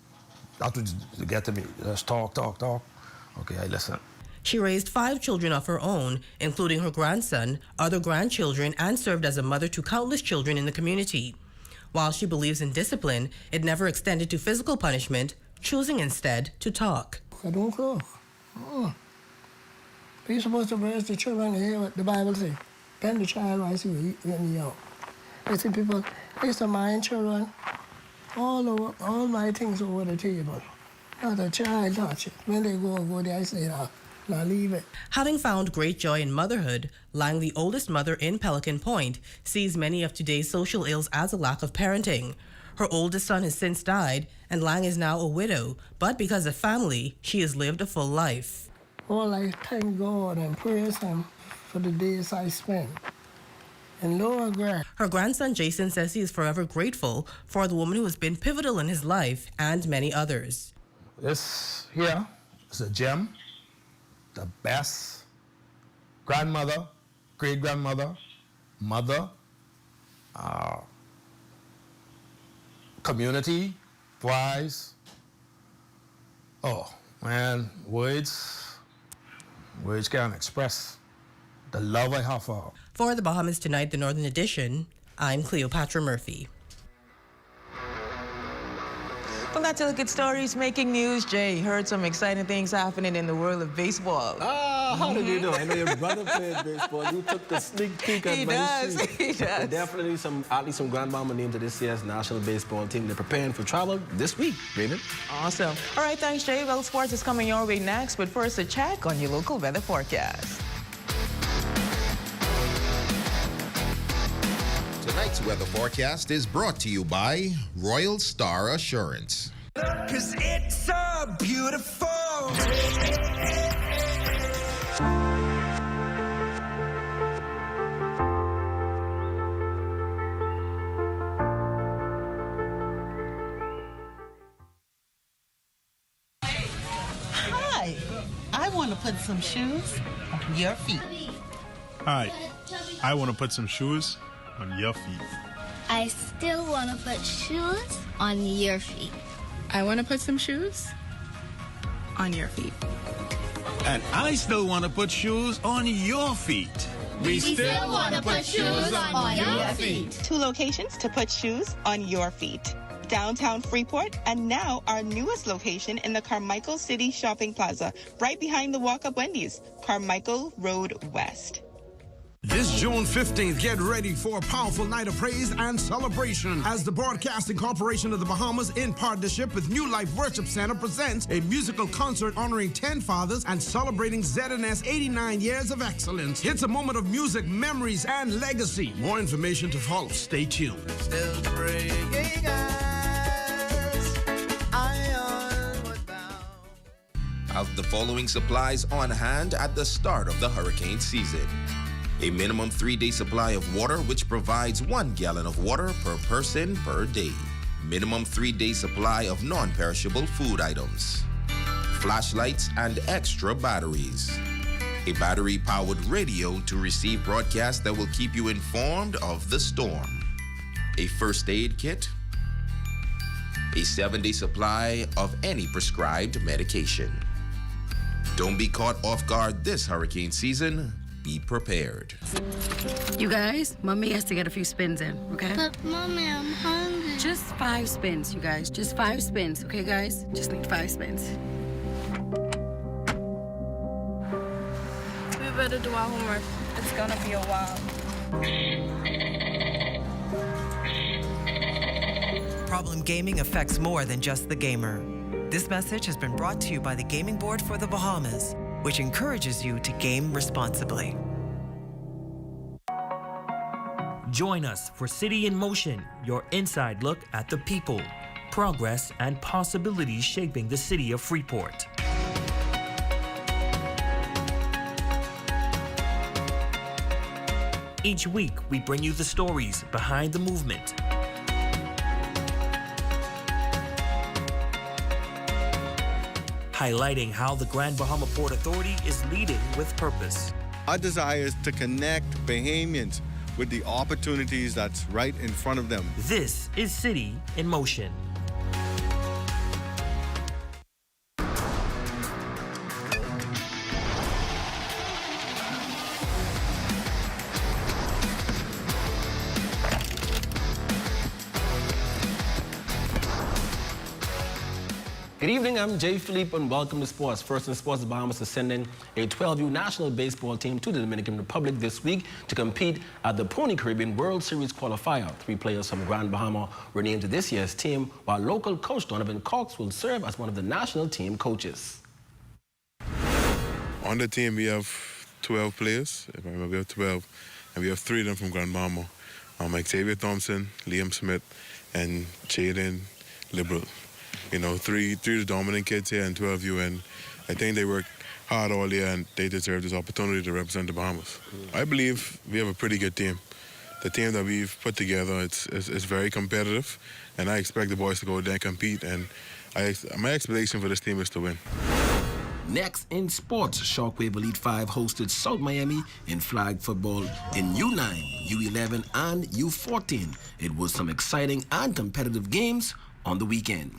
That's what get to me. Just talk. Okay, I listen. She raised 5 children of her own, including her grandson, other grandchildren, and served as a mother to countless children in the community. While she believes in discipline, it never extended to physical punishment, choosing instead to talk. I don't cook. You're supposed to raise the children to hear what the Bible says. Then the child rise you eat when you're young. I see people, I used to mind children, all my things over the table. Not a child touch it. When they go there, I say, now leave it. Having found great joy in motherhood, Lang, the oldest mother in Pelican Point, sees many of today's social ills as a lack of parenting. Her oldest son has since died, and Lang is now a widow, but because of family, she has lived a full life. All I thank God and praise Him for the days I spent in lower grade. Her grandson Jason says he is forever grateful for the woman who has been pivotal in his life and many others. This here is a gem, the best grandmother, great-grandmother, mother, community-wise. Oh, man, words can't express the love I have for her. For the Bahamas Tonight, the Northern Edition, I'm Cleopatra Murphy. From that to look at stories making news, Jay heard some exciting things happening in the world of baseball. How did you know? I know your brother played baseball. You took the sneak peek at my sheet. He does. Definitely at least some Grand Bahama named to this year's national baseball team. They're preparing for travel this week, Raven. Awesome. All right, thanks, Jay. Well, sports is coming your way next, but first a check on your local weather forecast. Tonight's weather forecast is brought to you by Royal Star Assurance. 'Cause it's so beautiful. Hi, I want to put some shoes on your feet. Hi, I want to put some shoes on your feet. I still want to put shoes on your feet. I want to put some shoes on your feet. And I still want to put shoes on your feet. We still want to put shoes on your feet. 2 locations to put shoes on your feet. Downtown Freeport, and now our newest location in the Carmichael City Shopping Plaza, right behind the Walk-Up Wendy's, Carmichael Road West. This June 15th, get ready for a powerful night of praise and celebration as the Broadcasting Corporation of the Bahamas, in partnership with New Life Worship Center, presents a musical concert honoring 10 fathers and celebrating ZNS 89 years of excellence. It's a moment of music, memories, and legacy. More information to follow. Stay tuned. Still praying as I onward bound. Have the following supplies on hand at the start of the hurricane season. A minimum 3-day supply of water, which provides 1 gallon of water per person per day. Minimum 3-day supply of non-perishable food items. Flashlights and extra batteries. A battery-powered radio to receive broadcasts that will keep you informed of the storm. A first aid kit. A 7-day supply of any prescribed medication. Don't be caught off guard this hurricane season. Be prepared. You guys, Mommy has to get a few spins in, okay? But Mommy, I'm hungry. Just 5 spins, you guys. Just 5 spins, okay, guys? Just need 5 spins. We better do our homework. It's gonna be a while. Problem gaming affects more than just the gamer. This message has been brought to you by the Gaming Board for the Bahamas, which encourages you to game responsibly. Join us for City in Motion, your inside look at the people, progress, and possibilities shaping the city of Freeport. Each week, we bring you the stories behind the movement. Highlighting how the Grand Bahama Port Authority is leading with purpose. Our desire is to connect Bahamians with the opportunities that's right in front of them. This is City in Motion. Good evening, I'm Jay Philippe, and welcome to Sports. First in Sports, the Bahamas is sending a 12U national baseball team to the Dominican Republic this week to compete at the Pony Caribbean World Series qualifier. 3 players from Grand Bahama were named to this year's team, while local coach Donovan Cox will serve as one of the national team coaches. On the team, we have 12 players. If I remember, we have 12, and we have 3 of them from Grand Bahama. Xavier Thompson, Liam Smith, and Jaden Liberal. You know, 3 of the dominant kids here and 12U, and I think they worked hard all year and they deserve this opportunity to represent the Bahamas. I believe we have a pretty good team. the team that we've put together, it's very competitive, and I expect the boys to go there and compete, and my expectation for this team is to win. Next in sports, Shockwave Elite 5 hosted South Miami in flag football in U9, U11, and U14. It was some exciting and competitive games on the weekend.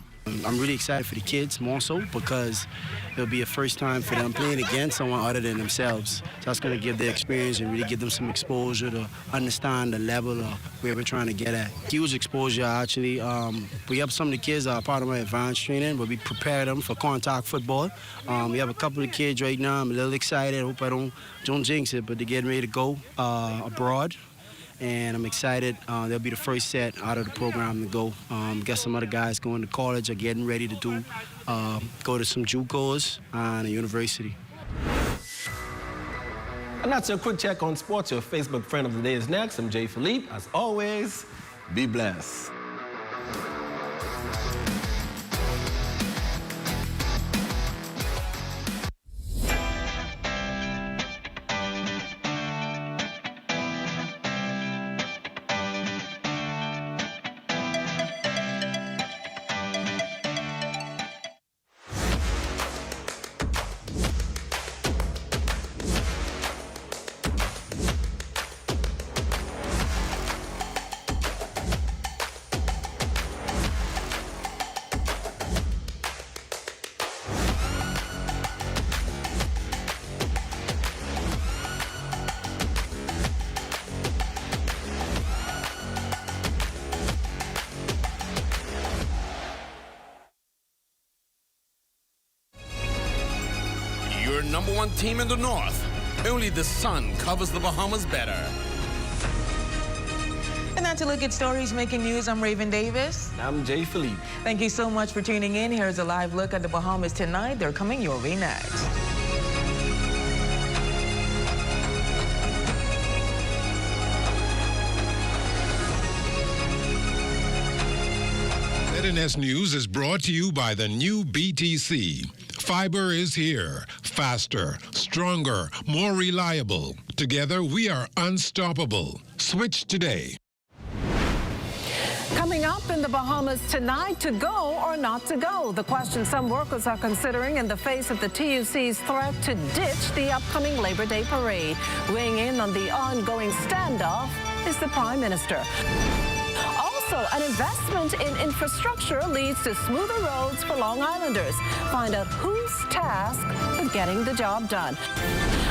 I'm really excited for the kids more so because it'll be a first time for them playing against someone other than themselves. So that's going to give their experience and really give them some exposure to understand the level of where we're trying to get at. Huge exposure, actually. We have some of the kids that are part of my advanced training, but we prepare them for contact football. We have a couple of kids right now. I'm a little excited. I hope I don't jinx it, but they're getting ready to go abroad. And I'm excited. They'll be the first set out of the program to go. Got some other guys going to college or getting ready to go to some JUCOs and a university. And that's your quick check on sports. Your Facebook friend of the day is next. I'm Jay Philippe. As always, be blessed. Your number one team in the north. Only the sun covers the Bahamas better. And now to look at stories making news, I'm Raven Davis. I'm Jay Philippe. Thank you so much for tuning in. Here's a live look at the Bahamas tonight. They're coming your way next. ZNS News is brought to you by the new BTC. Fiber is here. Faster, stronger, more reliable. Together, we are unstoppable. Switch today. Coming up in the Bahamas tonight, to go or not to go? The question some workers are considering in the face of the TUC's threat to ditch the upcoming Labor Day parade. Weighing in on the ongoing standoff is the Prime Minister. Also, an investment in infrastructure leads to smoother roads for Long Islanders. Find out who's tasked with getting the job done.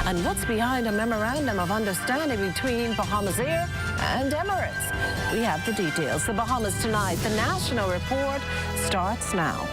And what's behind a memorandum of understanding between Bahamasair and Emirates? We have the details. The Bahamas Tonight, the National Report, starts now.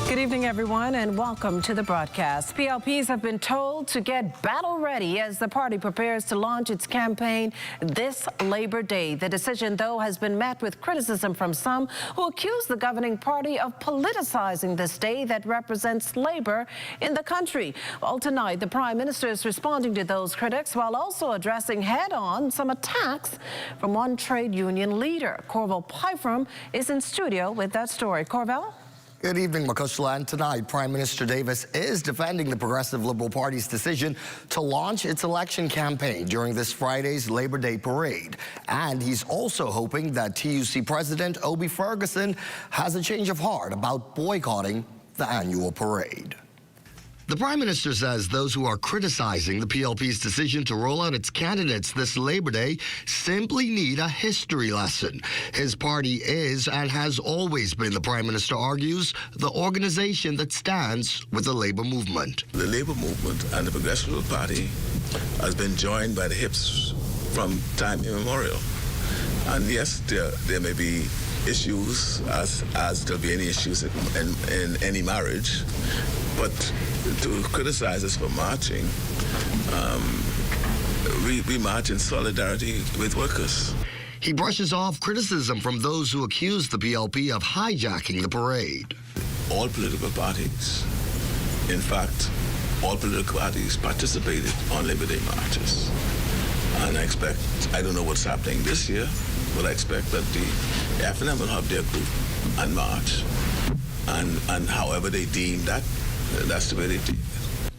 Good evening, everyone, and welcome to the broadcast. PLPs have been told to get battle ready as the party prepares to launch its campaign this Labor Day. The decision, though, has been met with criticism from some who accuse the governing party of politicizing this day that represents labor in the country. Well, tonight, the Prime Minister is responding to those critics while also addressing head-on some attacks from one trade union leader. Corvell Pyfrom is in studio with that story. Corvell? Good evening, Makushla. And tonight, Prime Minister Davis is defending the Progressive Liberal Party's decision to launch its election campaign during this Friday's Labor Day parade. And he's also hoping that TUC President Obi Ferguson has a change of heart about boycotting the annual parade. The Prime Minister says those who are criticizing the PLP's decision to roll out its candidates this Labor Day simply need a history lesson. His party is and has always been, the Prime Minister argues, the organization that stands with the labor movement. The labor movement and the Progressive Party has been joined by the hips from time immemorial. And yes, there may be issues, as there'll be any issues in any marriage, but to criticize us for marching, we march in solidarity with workers. He brushes off criticism from those who accuse the PLP of hijacking the parade. All political parties, in fact, all political parties participated on Labor Day marches. And I don't know what's happening this year, but I expect that the FNM will have their group and march. and however they deem that, that's the way they deem it.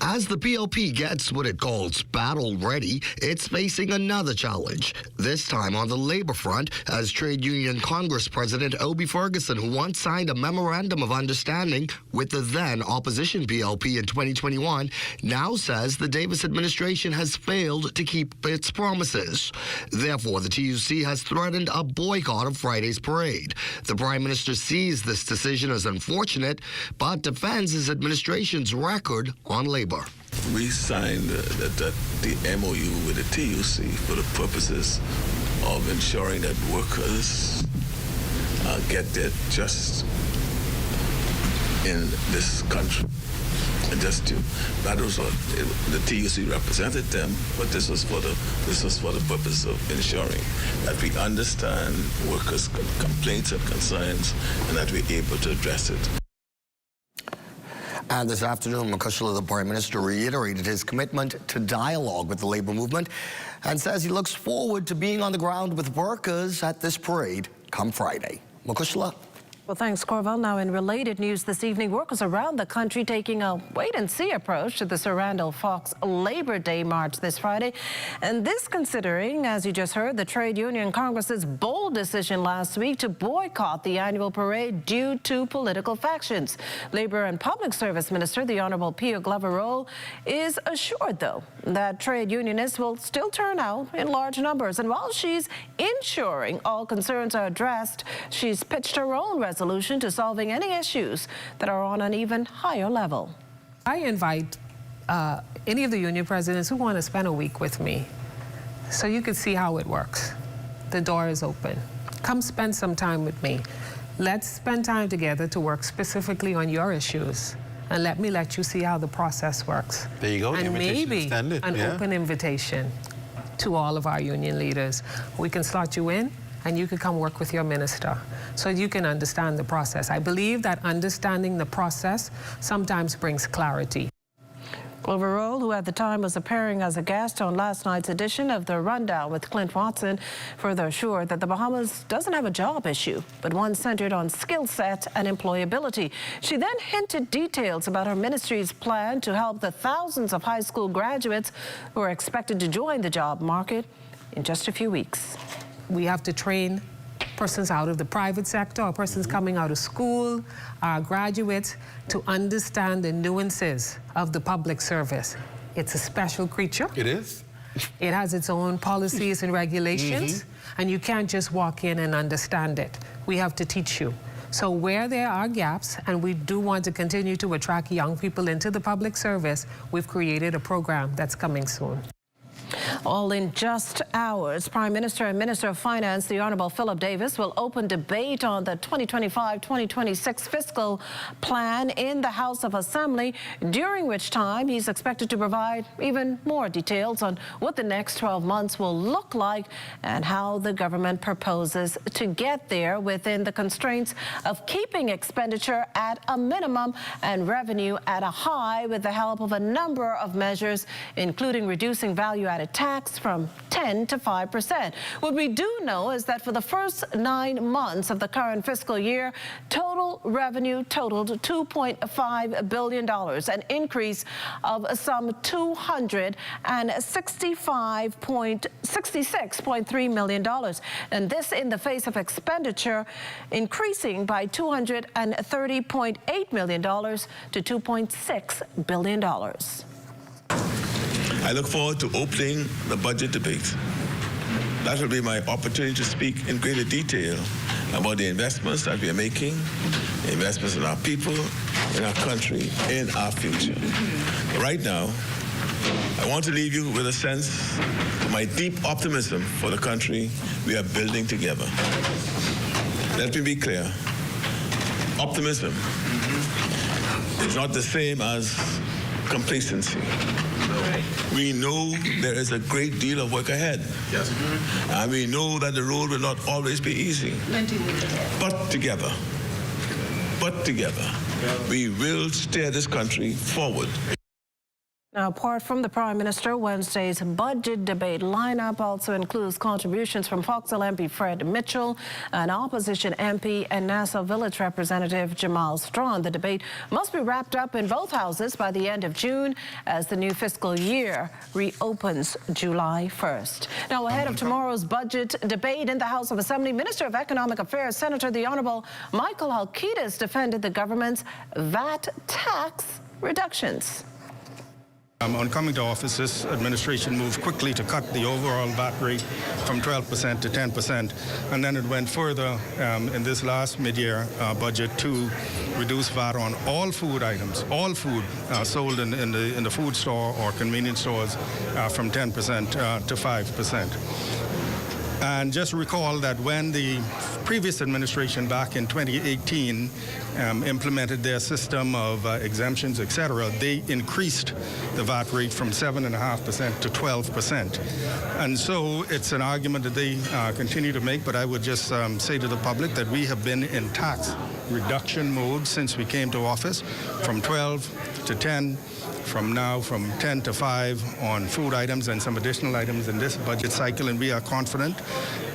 As the PLP gets what it calls battle ready, it's facing another challenge, this time on the labor front, as Trade Union Congress President Obie Ferguson, who once signed a memorandum of understanding with the then opposition PLP in 2021, now says the Davis administration has failed to keep its promises. Therefore, the TUC has threatened a boycott of Friday's parade. The Prime Minister sees this decision as unfortunate, but defends his administration's record on labor. We signed the MOU with the TUC for the purposes of ensuring that workers get their just in this country. And just to, that was what the TUC represented them, but this was for the purpose of ensuring that we understand workers' complaints and concerns and that we're able to address it. And this afternoon, Makushla, the Prime Minister, reiterated his commitment to dialogue with the labor movement and says he looks forward to being on the ground with workers at this parade come Friday. Makushla. Well, thanks, Corval. Now, in related news this evening, workers around the country taking a wait-and-see approach to the Sir Randall Fox Labor Day March this Friday. And this considering, as you just heard, the Trade Union Congress's bold decision last week to boycott the annual parade due to political factions. Labor and Public Service Minister, the Honourable Pia Glover-Roll, is assured, though, that trade unionists will still turn out in large numbers. And while she's ensuring all concerns are addressed, she's pitched her own resolution to solving any issues that are on an even higher level. I invite any of the union presidents who want to spend a week with me so you can see how it works. The door is open. Come spend some time with me. Let's spend time together to work specifically on your issues. And let you see how the process works. There you go. And maybe an open invitation to all of our union leaders. We can slot you in, and you can come work with your minister so you can understand the process. I believe that understanding the process sometimes brings clarity. Glover-Roll, who at the time was appearing as a guest on last night's edition of The Rundown with Clint Watson, further assured that the Bahamas doesn't have a job issue, but one centered on skill set and employability. She then hinted details about her ministry's plan to help the thousands of high school graduates who are expected to join the job market in just a few weeks. We have to train persons out of the private sector or persons coming out of school, our graduates, to understand the nuances of the public service. It's a special creature. It is. It has its own policies and regulations, and you can't just walk in and understand it. We have to teach you. So where there are gaps, and we do want to continue to attract young people into the public service, we've created a program that's coming soon. All in just hours, Prime Minister and Minister of Finance, the Honourable Philip Davis, will open debate on the 2025-2026 fiscal plan in the House of Assembly, during which time he's expected to provide even more details on what the next 12 months will look like and how the government proposes to get there within the constraints of keeping expenditure at a minimum and revenue at a high, with the help of a number of measures, including reducing value-added tax from 10 to 5%. What we do know is that for the first 9 months of the current fiscal year, total revenue totaled $2.5 billion, an increase of some $266.3 million. And this in the face of expenditure increasing by $230.8 million to $2.6 billion. I look forward to opening the budget debate. That will be my opportunity to speak in greater detail about the investments that we are making, investments in our people, in our country, in our future. Right now, I want to leave you with a sense of my deep optimism for the country we are building together. Let me be clear. Optimism is not the same as complacency. We know there is a great deal of work ahead. Yes. And we know that the road will not always be easy. But together, we will steer this country forward. Now, apart from the Prime Minister, Wednesday's budget debate lineup also includes contributions from Foxhill MP Fred Mitchell, an opposition MP, and Nassau Village Representative Jamal Strawn. The debate must be wrapped up in both houses by the end of June as the new fiscal year reopens July 1st. Now, ahead of tomorrow's budget debate in the House of Assembly, Minister of Economic Affairs, Senator the Honourable Michael Halkitis defended the government's VAT tax reductions. On coming to office, this administration moved quickly to cut the overall VAT rate from 12% to 10%, and then it went further in this last mid-year budget to reduce VAT on all food items, all food sold in the food store or convenience stores from 10% to 5%. And just recall that when the previous administration back in 2018 implemented their system of exemptions, etc., they increased the VAT rate from 7.5% to 12%. And so it's an argument that they continue to make, but I would just say to the public that we have been in tax reduction mode since we came to office, from 12 to 10, from 10 to 5 on food items and some additional items in this budget cycle, and we are confident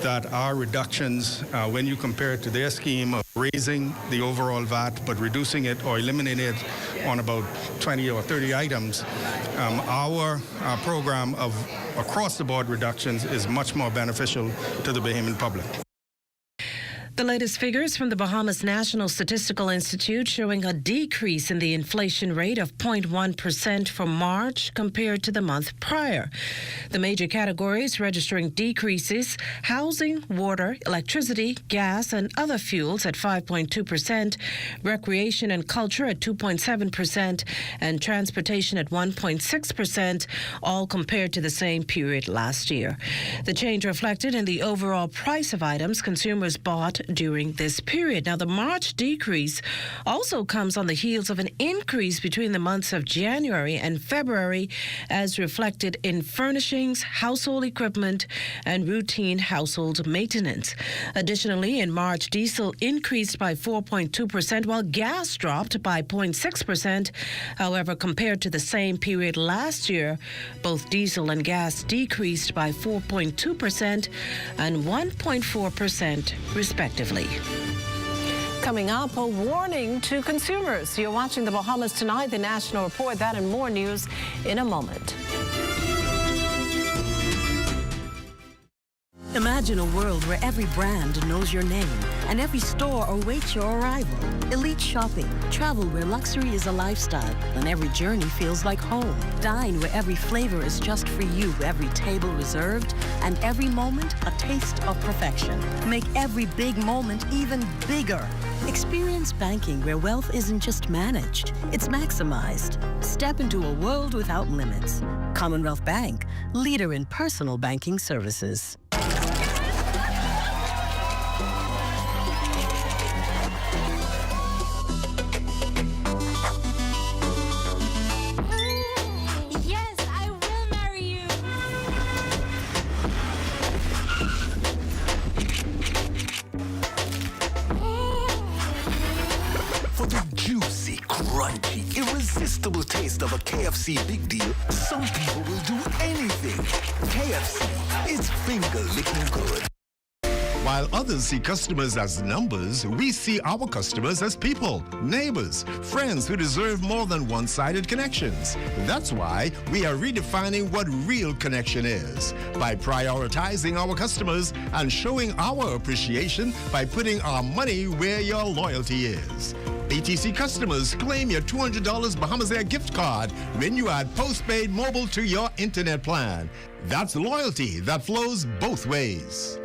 that our reductions, when you compare it to their scheme of raising the overall VAT but reducing it or eliminating it on about 20 or 30 items, our program of across-the-board reductions is much more beneficial to the Bahamian public. The latest figures from the Bahamas National Statistical Institute showing a decrease in the inflation rate of 0.1% for March compared to the month prior. The major categories registering decreases: housing, water, electricity, gas, and other fuels at 5.2%, recreation and culture at 2.7%, and transportation at 1.6%, all compared to the same period last year. The change reflected in the overall price of items consumers bought during this period. Now, the March decrease also comes on the heels of an increase between the months of January and February, as reflected in furnishings, household equipment, and routine household maintenance. Additionally, in March, diesel increased by 4.2%, while gas dropped by 0.6%. However, compared to the same period last year, both diesel and gas decreased by 4.2% and 1.4%, respectively. Coming up, a warning to consumers. You're watching the Bahamas Tonight, the National Report. That and more news in a moment. Imagine a world where every brand knows your name and every store awaits your arrival. Elite shopping, travel where luxury is a lifestyle and every journey feels like home. Dine where every flavor is just for you, every table reserved, and every moment a taste of perfection. Make every big moment even bigger. Experience banking where wealth isn't just managed, it's maximized. Step into a world without limits. Commonwealth Bank, leader in personal banking services. Irresistible taste of a KFC big deal, some people will do anything. KFC, it's finger-licking good. While others see customers as numbers, we see our customers as people, neighbors, friends who deserve more than one-sided connections. That's why we are redefining what real connection is by prioritizing our customers and showing our appreciation by putting our money where your loyalty is. BTC customers, claim your $200 Bahamasair gift card when you add postpaid mobile to your internet plan. That's loyalty that flows both ways.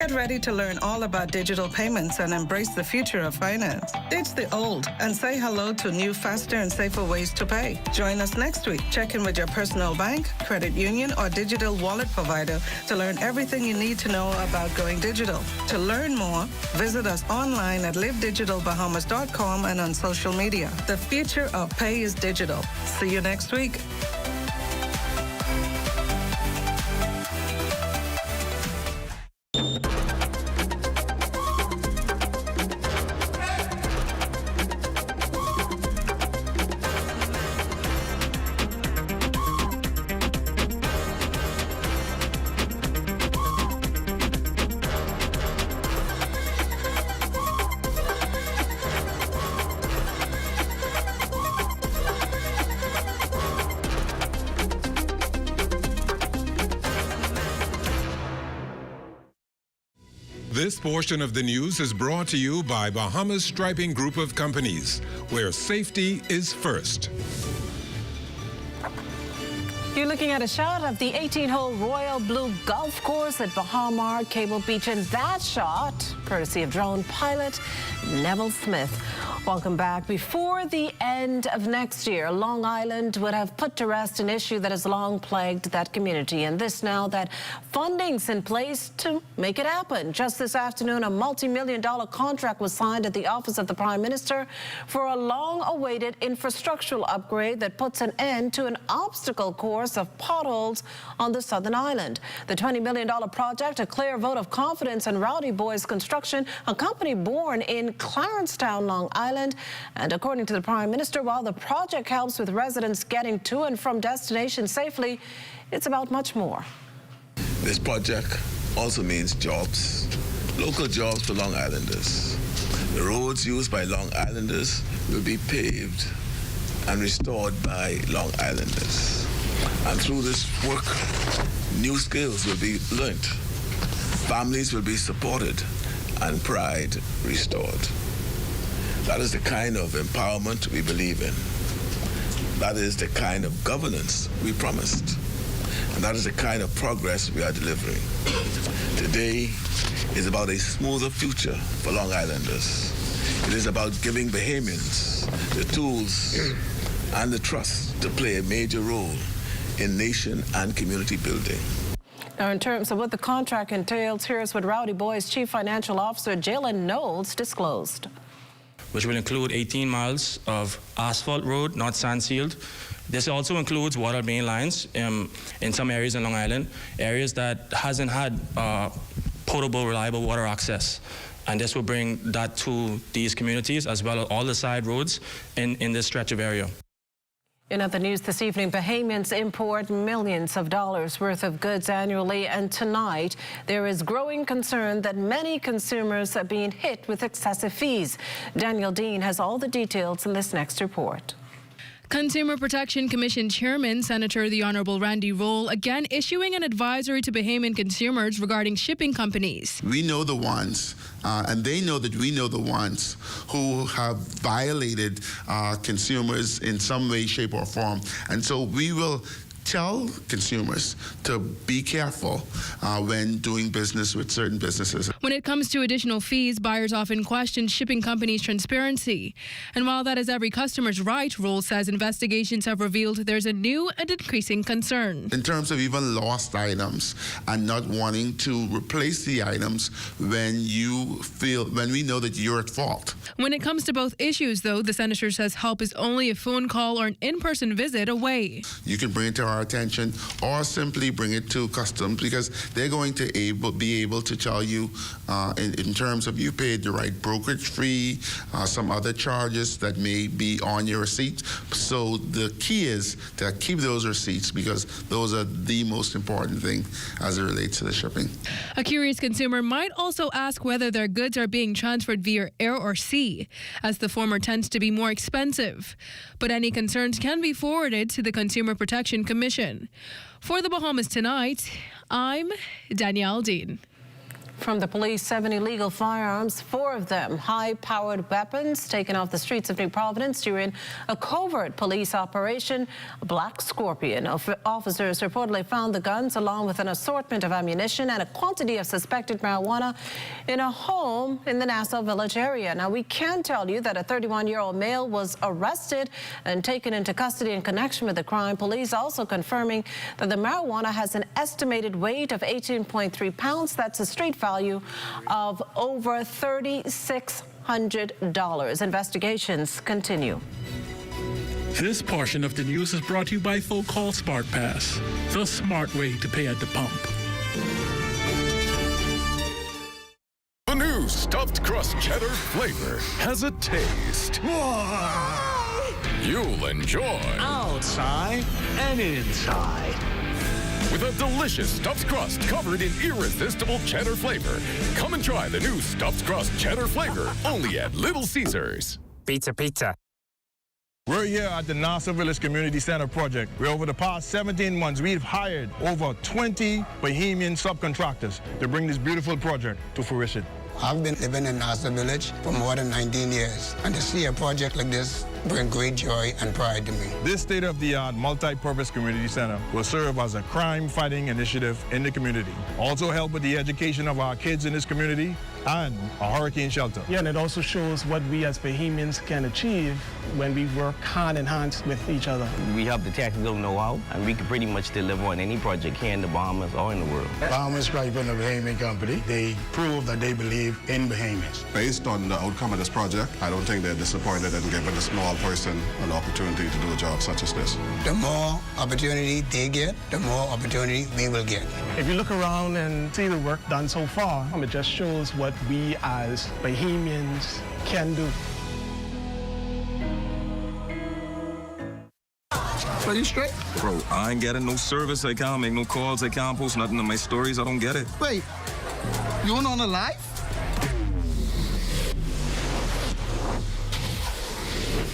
Get ready to learn all about digital payments and embrace the future of finance. Ditch the old and say hello to new, faster, and safer ways to pay. Join us next week. Check in with your personal bank, credit union, or digital wallet provider to learn everything you need to know about going digital. To learn more, visit us online at livedigitalbahamas.com and on social media. The future of pay is digital. See you next week. This portion of the news is brought to you by Bahamas Striping Group of Companies, where safety is first. You're looking at a shot of the 18-hole Royal Blue Golf Course at Bahamar, Cable Beach, and that shot, courtesy of drone pilot Neville Smith. Welcome back. Before the end of next year, Long Island would have put to rest an issue that has long plagued that community. And this now that funding's in place to make it happen. Just this afternoon, a multi-million-dollar contract was signed at the Office of the Prime Minister for a long-awaited infrastructural upgrade that puts an end to an obstacle course of potholes on the Southern Island. The $20 million project, a clear vote of confidence in Rowdy Boys Construction, a company born in Clarencetown, Long Island. And according to the Prime Minister, while the project helps with residents getting to and from destinations safely, it's about much more. This project also means jobs, local jobs for Long Islanders. The roads used by Long Islanders will be paved and restored by Long Islanders. And through this work, new skills will be learnt, families will be supported, and pride restored. That is the kind of empowerment we believe in. That is the kind of governance we promised. And that is the kind of progress we are delivering. Today is about a smoother future for Long Islanders. It is about giving Bahamians the tools and the trust to play a major role in nation and community building. Now, in terms of what the contract entails, here's what Rowdy Boys Chief Financial Officer Jalen Knowles disclosed. Which will include 18 miles of asphalt road, not sand sealed. This also includes water main lines in some areas in Long Island, areas that hasn't had potable, reliable water access. And this will bring that to these communities as well as all the side roads in this stretch of area. In other news this evening, Bahamians import millions of dollars worth of goods annually, and tonight there is growing concern that many consumers are being hit with excessive fees. Daniel Dean has all the details in this next report. Consumer Protection Commission Chairman, Senator the Honourable Randy Roll, again issuing an advisory to Bahamian consumers regarding shipping companies. We know the ones, and they know that we know the ones who have violated consumers in some way, shape, or form. And so we will tell consumers to be careful when doing business with certain businesses. When it comes to additional fees, buyers often question shipping companies' transparency. And while that is every customer's right, Roll says investigations have revealed there's a new and increasing concern. In terms of even lost items and not wanting to replace the items when we know that you're at fault. When it comes to both issues, though, the senator says help is only a phone call or an in-person visit away. You can bring it to our attention or simply bring it to customs, because they're going to be able to tell you in terms of you paid the right brokerage fee, some other charges that may be on your receipt. So the key is to keep those receipts, because those are the most important thing as it relates to the shipping. A curious consumer might also ask whether their goods are being transferred via air or sea, as the former tends to be more expensive. But any concerns can be forwarded to the Consumer Protection Commission. For the Bahamas Tonight, I'm Danielle Dean. From the police, 7 illegal firearms, 4 of them high-powered weapons taken off the streets of New Providence during a covert police operation, Black Scorpion. Officers reportedly found the guns along with an assortment of ammunition and a quantity of suspected marijuana in a home in the Nassau Village area. Now, we can tell you that a 31-year-old male was arrested and taken into custody in connection with the crime. Police also confirming that the marijuana has an estimated weight of 18.3 pounds. That's a street value of over $3,600. Investigations continue. This portion of the news is brought to you by folk called Smart Pass, the smart way to pay at the pump. The new stuffed crust cheddar flavor has a taste you'll enjoy. Outside and inside. With a delicious stuffed crust covered in irresistible cheddar flavor. Come and try the new stuffed crust cheddar flavor only at Little Caesars. Pizza, pizza. We're here at the Nassau Village Community Center project, where over the past 17 months, we've hired over 20 Bahamian subcontractors to bring this beautiful project to fruition. I've been living in Nassau Village for more than 19 years, and to see a project like this bring great joy and pride to me. This state-of-the-art multi-purpose community center will serve as a crime-fighting initiative in the community, also help with the education of our kids in this community, and a hurricane shelter. Yeah, and it also shows what we as Bahamians can achieve when we work hand in hand with each other. We have the technical know-how, and we can pretty much deliver on any project here in the Bahamas or in the world. Bahamas Stripe and the Bahamian Company, they prove that they believe in Bahamians. Based on the outcome of this project, I don't think they're disappointed in giving a small person an opportunity to do a job such as this. The more opportunity they get, the more opportunity we will get. If you look around and see the work done so far, it just shows what we as Bahamians can do. Are you straight? Bro, I ain't getting no service. I can't make no calls. I can't post nothing on my stories. I don't get it. Wait, you on the live?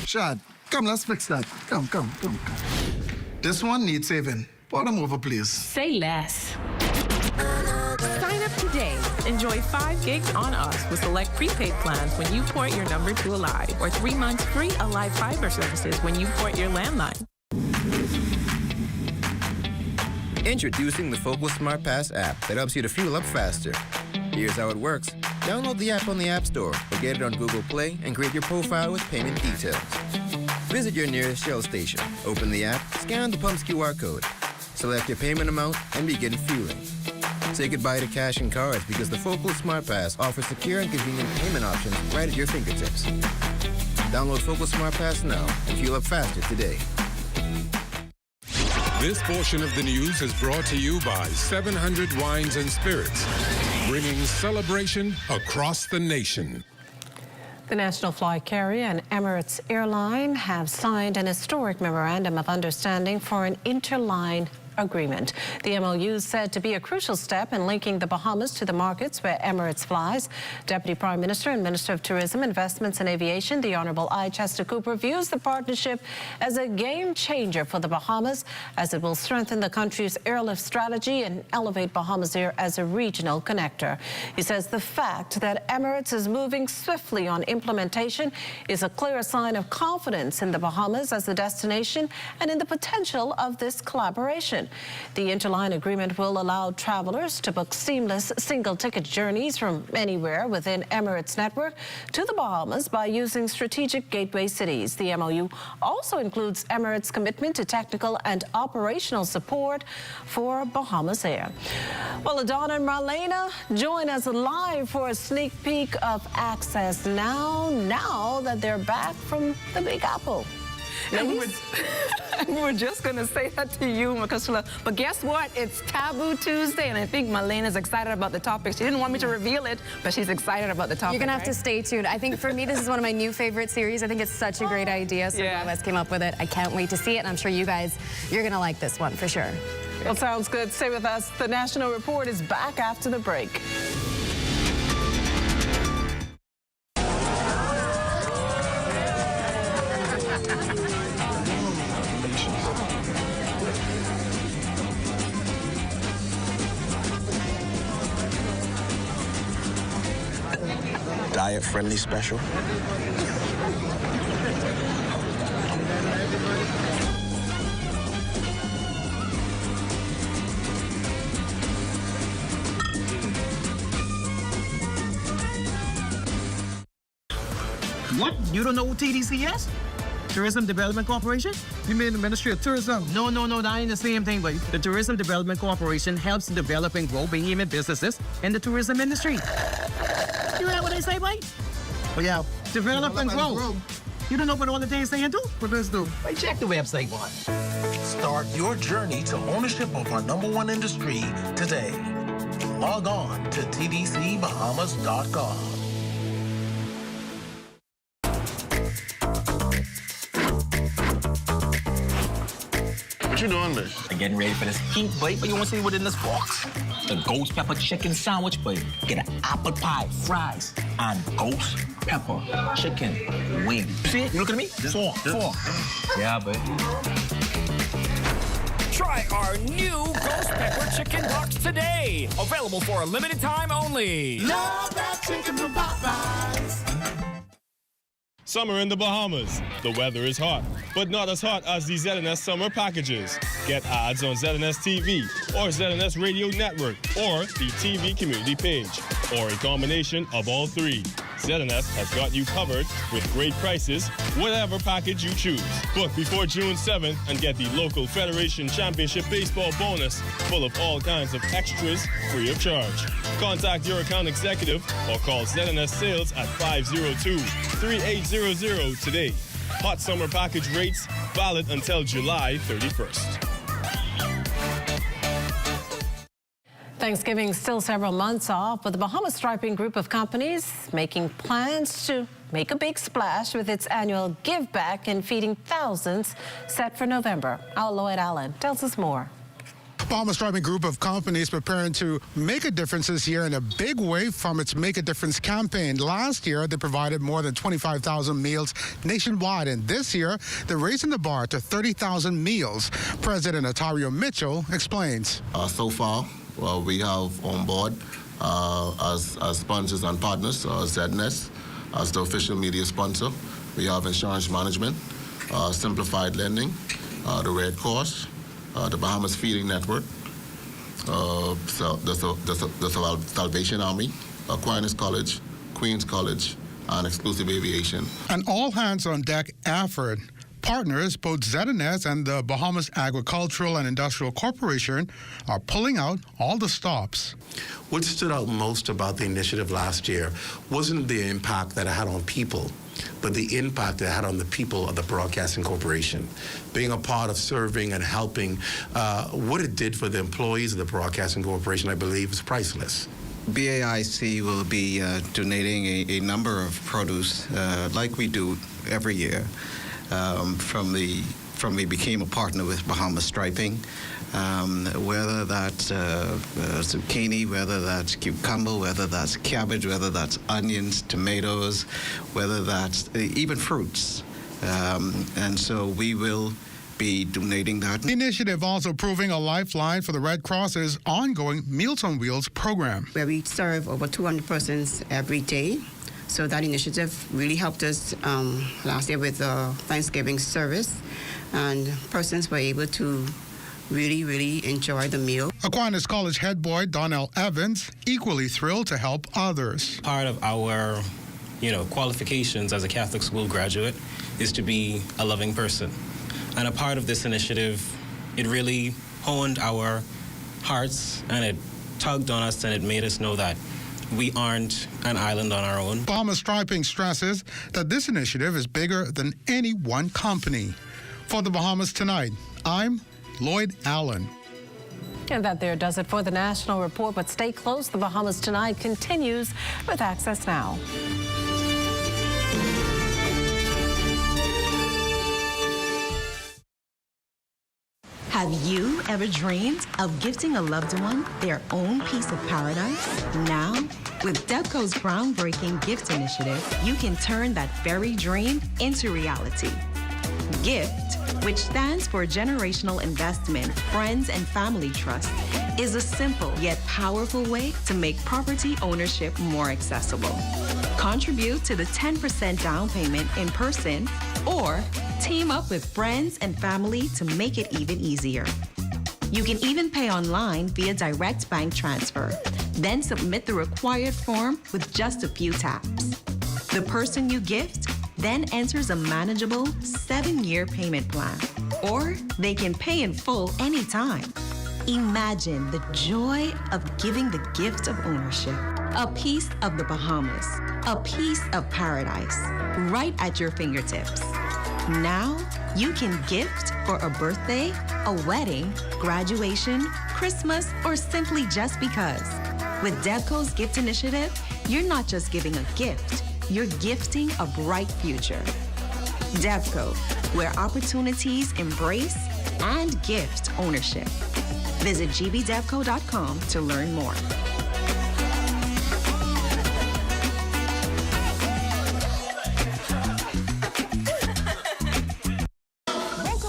Shad, come, let's fix that. Come. This one needs saving. Pour them over, please. Say less. Sign up today. Enjoy 5 gigs on us with select prepaid plans when you port your number to Alive, or 3 months free Alive fiber services when you port your landline. Introducing the Focal Smart Pass app that helps you to fuel up faster. Here's how it works. Download the app on the App Store or get it on Google Play and create your profile with payment details. Visit your nearest Shell station, open the app, scan the pump's QR code, select your payment amount, and begin fueling. Say goodbye to cash and cards because the Focal Smart Pass offers secure and convenient payment options right at your fingertips. Download Focal Smart Pass now and fuel up faster today. This portion of the news is brought to you by 700 Wines and Spirits, bringing celebration across the nation. The national flight carrier and Emirates Airline have signed an historic memorandum of understanding for an interline agreement. The MOU is said to be a crucial step in linking the Bahamas to the markets where Emirates flies. Deputy Prime Minister and Minister of Tourism, Investments and Aviation, the Honourable I. Chester Cooper, views the partnership as a game changer for the Bahamas, as it will strengthen the country's airlift strategy and elevate Bahamasair as a regional connector. He says the fact that Emirates is moving swiftly on implementation is a clear sign of confidence in the Bahamas as a destination and in the potential of this collaboration. The interline agreement will allow travelers to book seamless single-ticket journeys from anywhere within Emirates' network to the Bahamas by using strategic gateway cities. The MOU also includes Emirates' commitment to technical and operational support for Bahamasair. Well, Adana and Marlena join us live for a sneak peek of Access now that they're back from the Big Apple. And we were just going to say that to you, Makasula. But guess what? It's Taboo Tuesday, and I think Malena's excited about the topic. She didn't want me to reveal it, but she's excited about the topic. You're going to have to stay tuned. I think for me, this is one of my new favorite series. I think it's such a great idea. So yeah. Guys came up with it. I can't wait to see it, and I'm sure you guys, you're going to like this one for sure. Well, sounds good. Stay with us. The National Report is back after the break. Diet-friendly special. What? You don't know what TDC is? Tourism Development Corporation? You mean the Ministry of Tourism? No, that ain't the same thing, but the Tourism Development Corporation helps develop and grow Bahamian businesses in the tourism industry. You heard what I say, boy? Oh, yeah. Develop and grow. You don't know what all the things they do? What does do? Hey, check the website one. Start your journey to ownership of our #1 industry today. Log on to tdcbahamas.com. What you doing, man? I'm getting ready for this heat, boy. But you want to see what in this box? The ghost pepper chicken sandwich, boy. Get an apple pie, fries, and ghost pepper chicken wing. See? You look at me? Four. Yeah, boy. Try our new Ghost Pepper Chicken Box today. Available for a limited time only. Love that chicken from Popeyes. Summer in the Bahamas. The weather is hot, but not as hot as the ZNS summer packages. Get ads on ZNS TV or ZNS Radio Network or the TV community page, or a combination of all three. ZNS has got you covered with great prices, whatever package you choose. Book before June 7th and get the local Federation Championship Baseball bonus full of all kinds of extras free of charge. Contact your account executive or call ZNS Sales at 502-3800 today. Hot summer package rates valid until July 31st. Thanksgiving still several months off, but the Bahama Striping group of companies making plans to make a big splash with its annual Give Back and feeding thousands set for November. Our Lloyd Allen tells us more. Bahama Striping group of companies preparing to make a difference this year in a big way from its Make a Difference campaign. Last year, they provided more than 25,000 meals nationwide, and this year, they're raising the bar to 30,000 meals. President Otario Mitchell explains. So far, we have on board as sponsors and partners, ZNS as the official media sponsor. We have insurance management, simplified lending, the Red Cross, the Bahamas Feeding Network, the Salvation Army, Aquinas College, Queens College, and Exclusive Aviation. An all-hands-on-deck effort. Partners, both ZNS and the Bahamas Agricultural and Industrial Corporation, are pulling out all the stops. What stood out most about the initiative last year wasn't the impact that it had on people, but the impact it had on the people of the Broadcasting Corporation. Being a part of serving and helping, what it did for the employees of the Broadcasting Corporation, I believe, is priceless. BAIC will be donating a number of produce, like we do every year. From we became a partner with Bahama Striping, whether that's zucchini, whether that's cucumber, whether that's cabbage, whether that's onions, tomatoes, whether that's even fruits. And so we will be donating that. The initiative also proving a lifeline for the Red Cross's ongoing Meals on Wheels program, where we serve over 200 persons every day. So that initiative really helped us last year with the Thanksgiving service, and persons were able to really enjoy the meal. Aquinas College head boy Donnell Evans equally thrilled to help others. Part of our, qualifications as a Catholic school graduate is to be a loving person. And a part of this initiative, it really honed our hearts and it tugged on us and it made us know that we aren't an island on our own. Bahama Striping stresses that this initiative is bigger than any one company. For the Bahamas Tonight, I'm Lloyd Allen. And that there does it for the National Report, but stay close. The Bahamas Tonight continues with Access Now. Have you ever dreamed of gifting a loved one their own piece of paradise? Now, with Debco's groundbreaking gift initiative, you can turn that very dream into reality. GIFT, which stands for Generational Investment, Friends and Family Trust, is a simple yet powerful way to make property ownership more accessible. Contribute to the 10% down payment in person or team up with friends and family to make it even easier. You can even pay online via direct bank transfer, then submit the required form with just a few taps. The person you gift then enters a manageable 7-year payment plan, or they can pay in full anytime. Imagine the joy of giving the gift of ownership, a piece of the Bahamas, a piece of paradise, right at your fingertips. Now, you can gift for a birthday, a wedding, graduation, Christmas, or simply just because. With Debco's gift initiative, you're not just giving a gift, you're gifting a bright future. Debco, where opportunities embrace and gift ownership. Visit gbdevco.com to learn more.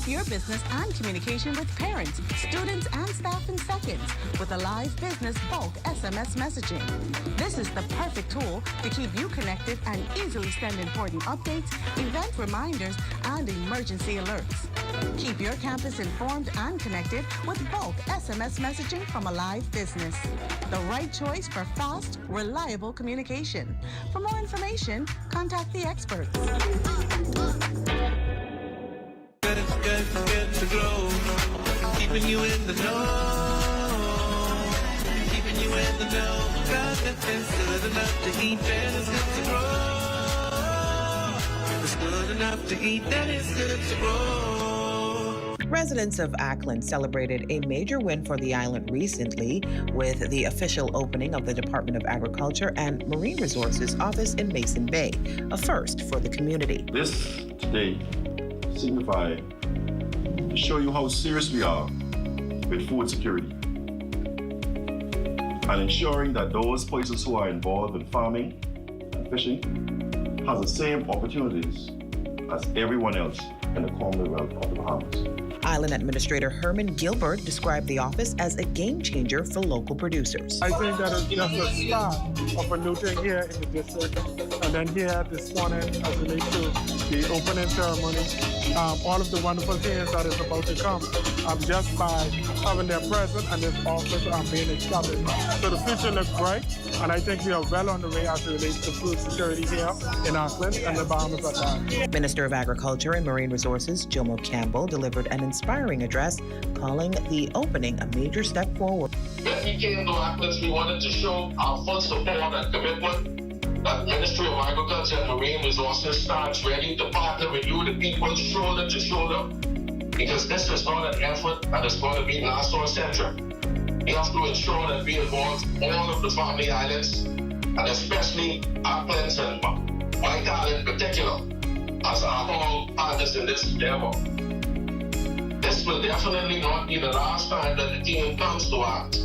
Your business and communication with parents, students, and staff in seconds with a live business bulk SMS messaging. This is the perfect tool to keep you connected and easily send important updates, event reminders, and emergency alerts. Keep your campus informed and connected with bulk SMS messaging from a live business. The right choice for fast, reliable communication. For more information, contact the experts. Get to glow, keeping you in the know, keeping you in the know. God, it's good enough to eat, and it's good to grow. It's good enough to eat, and it's good to grow. Residents of Ackland celebrated a major win for the island recently with the official opening of the Department of Agriculture and Marine Resources office in Mason Bay, a first for the community. This today signifies to show you how serious we are with food security and ensuring that those places who are involved in farming and fishing has the same opportunities as everyone else in the Commonwealth of the Bahamas. Island Administrator Herman Gilbert described the office as a game changer for local producers. I think that is just a start of a new thing here in the district. And then here this morning, as we lead to the opening ceremony, all of the wonderful things that is about to come just by having their presence and this office being established. So the future looks bright, and I think we are well on the way as it relates to food security here in Auckland and the Bahamas at large. Minister of Agriculture and Marine Resources, Jomo Campbell, delivered an inspiring address calling the opening a major step forward. When we came to Auckland, we wanted to show our full support and commitment that Ministry of Agriculture and Marine Resources stands ready to partner with you, the people, shoulder to shoulder, because this is not an effort that is going to be Nassau-centric. We have to ensure that we involve all of the family islands, and especially Auckland and White Island in particular, as our whole partners in this endeavor. This will definitely not be the last time that the team comes to act,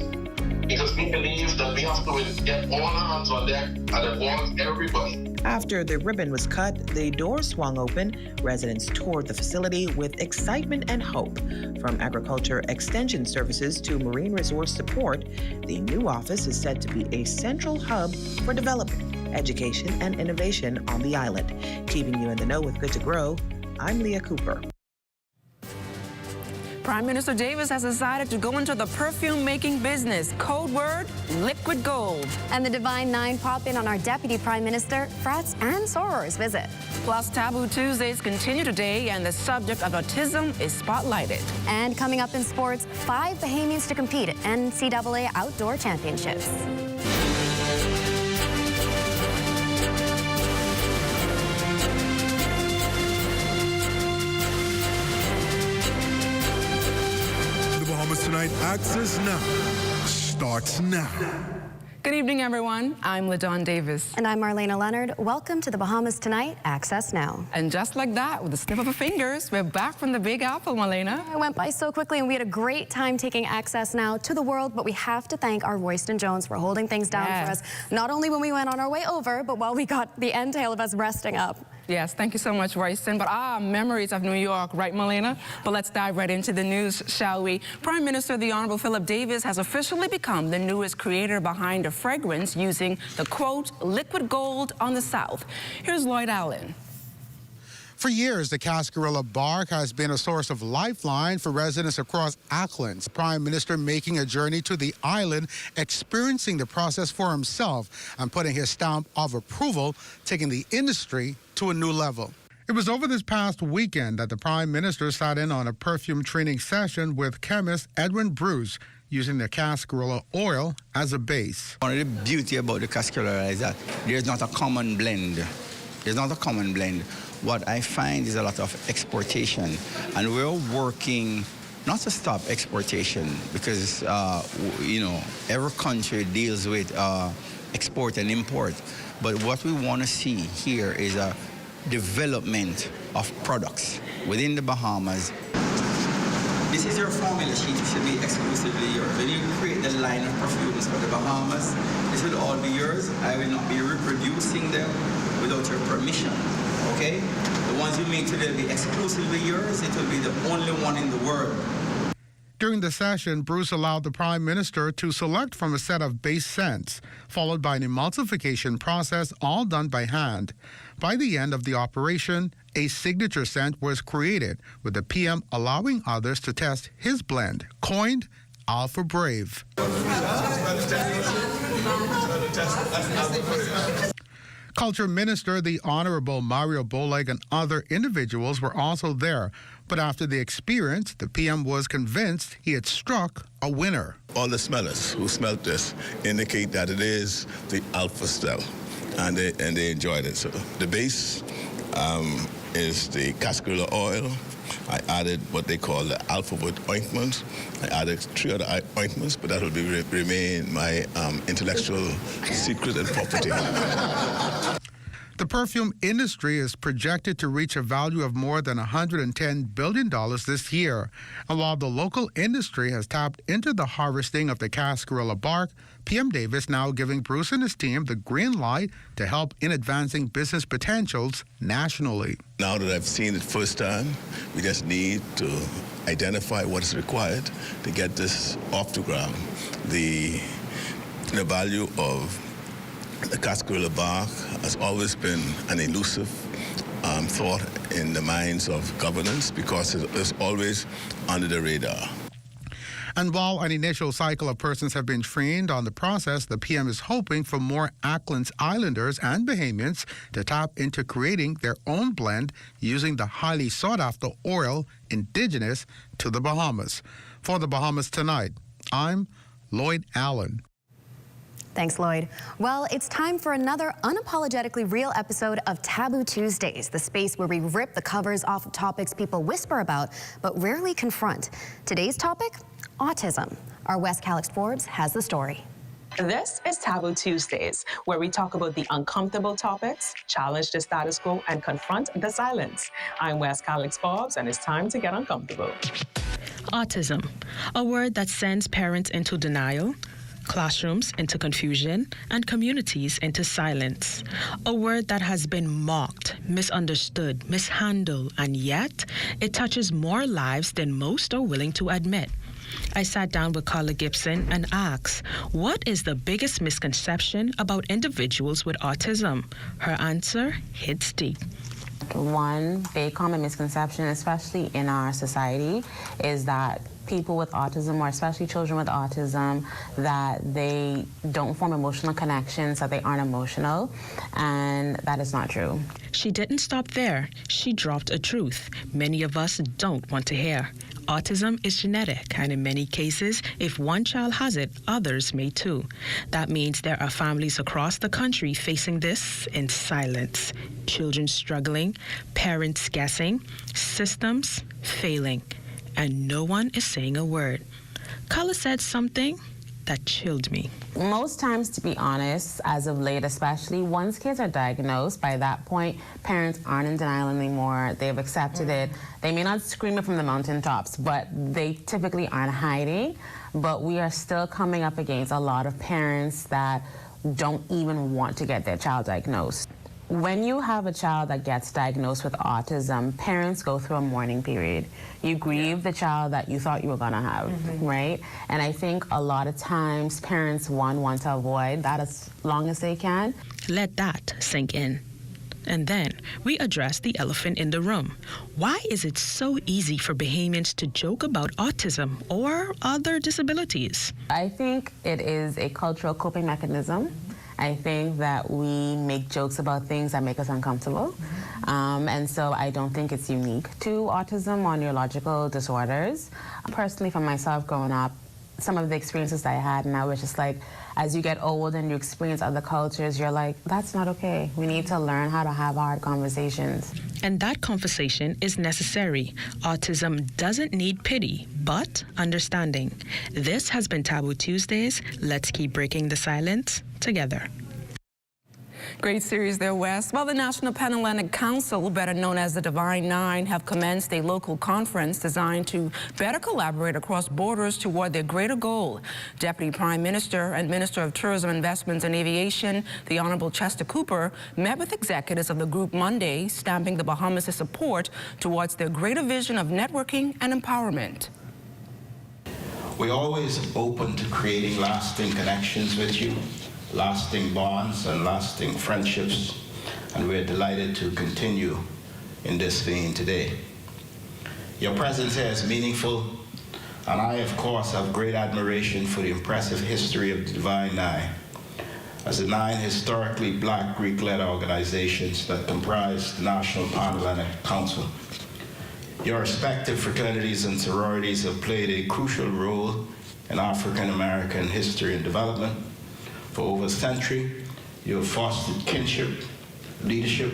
because we believe that we have to get all hands on deck and involve everybody. After the ribbon was cut, the doors swung open. Residents toured the facility with excitement and hope. From agriculture extension services to marine resource support, the new office is said to be a central hub for development, education, and innovation on the island. Keeping you in the know with Good to Grow, I'm Leah Cooper. Prime Minister Davis has decided to go into the perfume-making business. Code word, liquid gold. And the Divine Nine pop in on our Deputy Prime Minister, Frat's and Soror's visit. Plus, Taboo Tuesdays continue today, and the subject of autism is spotlighted. And coming up in sports, 5 Bahamians to compete at NCAA Outdoor Championships. Tonight, access now starts now. Good evening, everyone. I'm LaDawn Davis. And I'm Marlena Leonard. Welcome to the Bahamas Tonight, Access Now. And just like that, with a snip of our fingers, we're back from the Big Apple, Marlena. It went by so quickly, and we had a great time taking Access Now to the world, but we have to thank our Royston Jones for holding things down for us, not only when we went on our way over, but while we got the entail of us resting up. Yes, thank you so much, Royston. But memories of New York, right, Marlena? But let's dive right into the news, shall we? Prime Minister the Honorable Philip Davis has officially become the newest creator behind a fragrance using the, quote, liquid gold on the South. Here's Lloyd Allen. For years, the Cascarilla bark has been a source of lifeline for residents across Auckland. The Prime Minister making a journey to the island, experiencing the process for himself and putting his stamp of approval, taking the industry to a new level. It was over this past weekend that the Prime Minister sat in on a perfume training session with chemist Edwin Bruce, using the Cascarilla oil as a base. One of the beauty about the Cascarilla is that there's not a common blend. There's not a common blend. What I find is a lot of exportation, and we're working not to stop exportation because, you know, every country deals with export and import. But what we want to see here is a development of products within the Bahamas. This is your formula sheet. It should be exclusively yours. When you create the line of perfumes for the Bahamas, this will all be yours. I will not be reproducing them without your permission. Okay? The ones you make today will be exclusively yours. It will be the only one in the world. During the session, Bruce allowed the Prime Minister to select from a set of base scents, followed by an emulsification process, all done by hand. By the end of the operation, a signature scent was created, with the PM allowing others to test his blend, coined Alpha Brave. Culture Minister, the Honorable Mario Boleg, and other individuals were also there. But after the experience, the PM was convinced he had struck a winner. All the smellers who smelt this indicate that it is the Alpha style, and they enjoyed it. So the base is the cascarilla oil. I added what they call the alpha wood ointment. I added 3 other ointments, but that will remain my intellectual secret and property. The perfume industry is projected to reach a value of more than $110 billion this year. And while the local industry has tapped into the harvesting of the cascarilla bark, PM Davis now giving Bruce and his team the green light to help in advancing business potentials nationally. Now that I've seen it firsthand, we just need to identify what is required to get this off the ground. The value of the cascarilla bark has always been an elusive thought in the minds of governance because it's always under the radar. And while an initial cycle of persons have been trained on the process, the PM is hoping for more Auckland's Islanders and Bahamians to tap into creating their own blend using the highly sought-after oil indigenous to the Bahamas. For the Bahamas Tonight, I'm Lloyd Allen. Thanks, Lloyd. Well, it's time for another unapologetically real episode of Taboo Tuesdays, the space where we rip the covers off of topics people whisper about but rarely confront. Today's topic, autism. Our West Calix Forbes has the story. This is Taboo Tuesdays, where we talk about the uncomfortable topics, challenge the status quo, and confront the silence. I'm West Calix Forbes, and it's time to get uncomfortable. Autism, a word that sends parents into denial, classrooms into confusion, and communities into silence. A word that has been mocked, misunderstood, mishandled, and yet it touches more lives than most are willing to admit. I sat down with Carla Gibson and asked, what is the biggest misconception about individuals with autism? Her answer hits deep. One big common misconception, especially in our society, is that people with autism, or especially children with autism, that they don't form emotional connections, that they aren't emotional, and that is not true. She didn't stop there. She dropped a truth many of us don't want to hear. Autism is genetic, and in many cases, if one child has it, others may too. That means there are families across the country facing this in silence. Children struggling, parents guessing, systems failing, and no one is saying a word. Carla said something that chilled me. Most times, to be honest, as of late especially, once kids are diagnosed, by that point, parents aren't in denial anymore. They've accepted it. They may not scream it from the mountaintops, but they typically aren't hiding. But we are still coming up against a lot of parents that don't even want to get their child diagnosed. When you have a child that gets diagnosed with autism, parents go through a mourning period. You grieve the child that you thought you were gonna have, right? And I think a lot of times parents, want to avoid that as long as they can. Let that sink in. And then we address the elephant in the room. Why is it so easy for Bahamians to joke about autism or other disabilities? I think it is a cultural coping mechanism. I think that we make jokes about things that make us uncomfortable. And so I don't think it's unique to autism or neurological disorders. Personally, for myself growing up, some of the experiences I had, and I was just like, as you get old and you experience other cultures, you're like, that's not okay. We need to learn how to have hard conversations. And that conversation is necessary. Autism doesn't need pity, but understanding. This has been Taboo Tuesdays. Let's keep breaking the silence together. Great series there, Wes. Well, the National Pan-Atlantic Council, better known as the Divine Nine, have commenced a local conference designed to better collaborate across borders toward their greater goal. Deputy Prime Minister and Minister of Tourism, Investments and Aviation, the Honorable Chester Cooper, met with executives of the group Monday, stamping the Bahamas' support towards their greater vision of networking and empowerment. We're always open to creating lasting connections with you, lasting bonds and lasting friendships, and we're delighted to continue in this vein today. Your presence here is meaningful, and I, of course, have great admiration for the impressive history of the Divine Nine, as the 9 historically Black Greek-led organizations that comprise the National Pan-Atlantic Council. Your respective fraternities and sororities have played a crucial role in African-American history and development. For over a century, you have fostered kinship, leadership,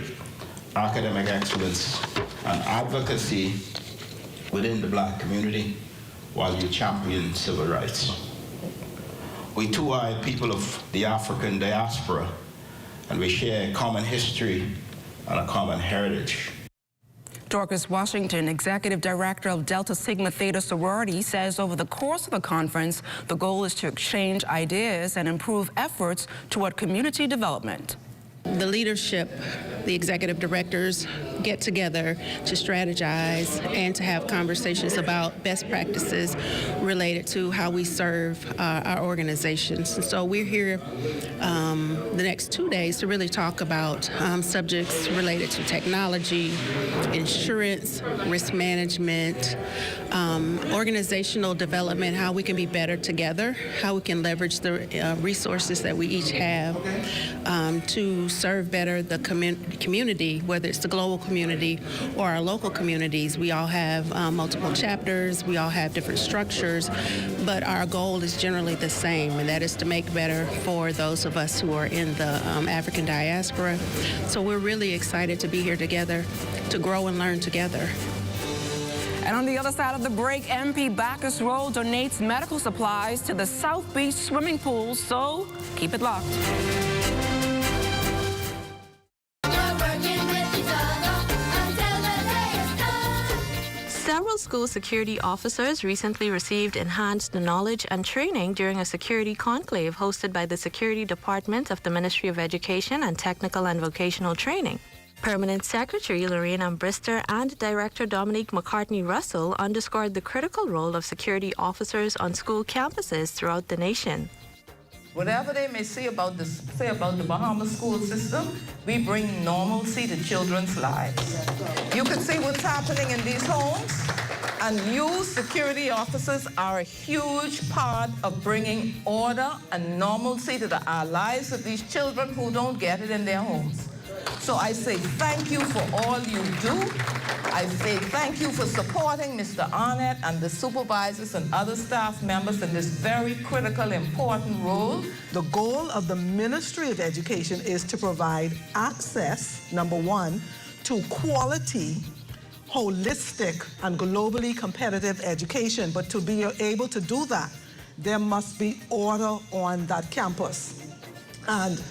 academic excellence, and advocacy within the Black community while you champion civil rights. We too are a people of the African diaspora, and we share a common history and a common heritage. Dorcas Washington, Executive Director of Delta Sigma Theta Sorority, says over the course of the conference, the goal is to exchange ideas and improve efforts toward community development. The leadership, the executive directors get together to strategize and to have conversations about best practices related to how we serve our organizations. And so we're here the next 2 days to really talk about subjects related to technology, insurance, risk management, organizational development, how we can be better together, how we can leverage the resources that we each have to serve better the community, whether it's the global community or our local communities. We all have multiple chapters, we all have different structures, but our goal is generally the same, and that is to make better for those of us who are in the African diaspora. So we're really excited to be here together, to grow and learn together. And on the other side of the break, MP Bacchus Road donates medical supplies to the South Beach swimming pool, so keep it locked. Several school security officers recently received enhanced knowledge and training during a security conclave hosted by the Security Department of the Ministry of Education and Technical and Vocational Training. Permanent Secretary Lorraine Ambrister and Director Dominique McCartney-Russell underscored the critical role of security officers on school campuses throughout the nation. Whatever they may say about the Bahamas school system, we bring normalcy to children's lives. You can see what's happening in these homes, and you security officers are a huge part of bringing order and normalcy to our lives of these children who don't get it in their homes. So I say thank you for all you do. I say thank you for supporting Mr. Arnett and the supervisors and other staff members in this very critical, important role. The goal of the Ministry of Education is to provide access, number one, to quality, holistic, and globally competitive education. But to be able to do that, there must be order on that campus. And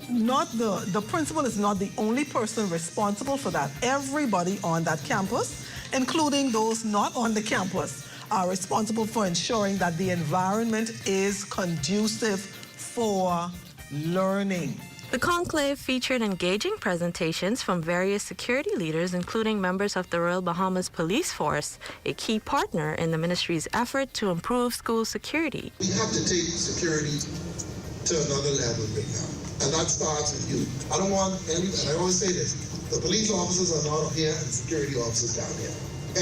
the principal is not the only person responsible for that. Everybody on that campus, including those not on the campus, are responsible for ensuring that the environment is conducive for learning. The conclave featured engaging presentations from various security leaders, including members of the Royal Bahamas Police Force, a key partner in the ministry's effort to improve school security. We have to take security to another level right now. And that starts with you. I don't want any, and I always say this, the police officers are not up here and security officers down here.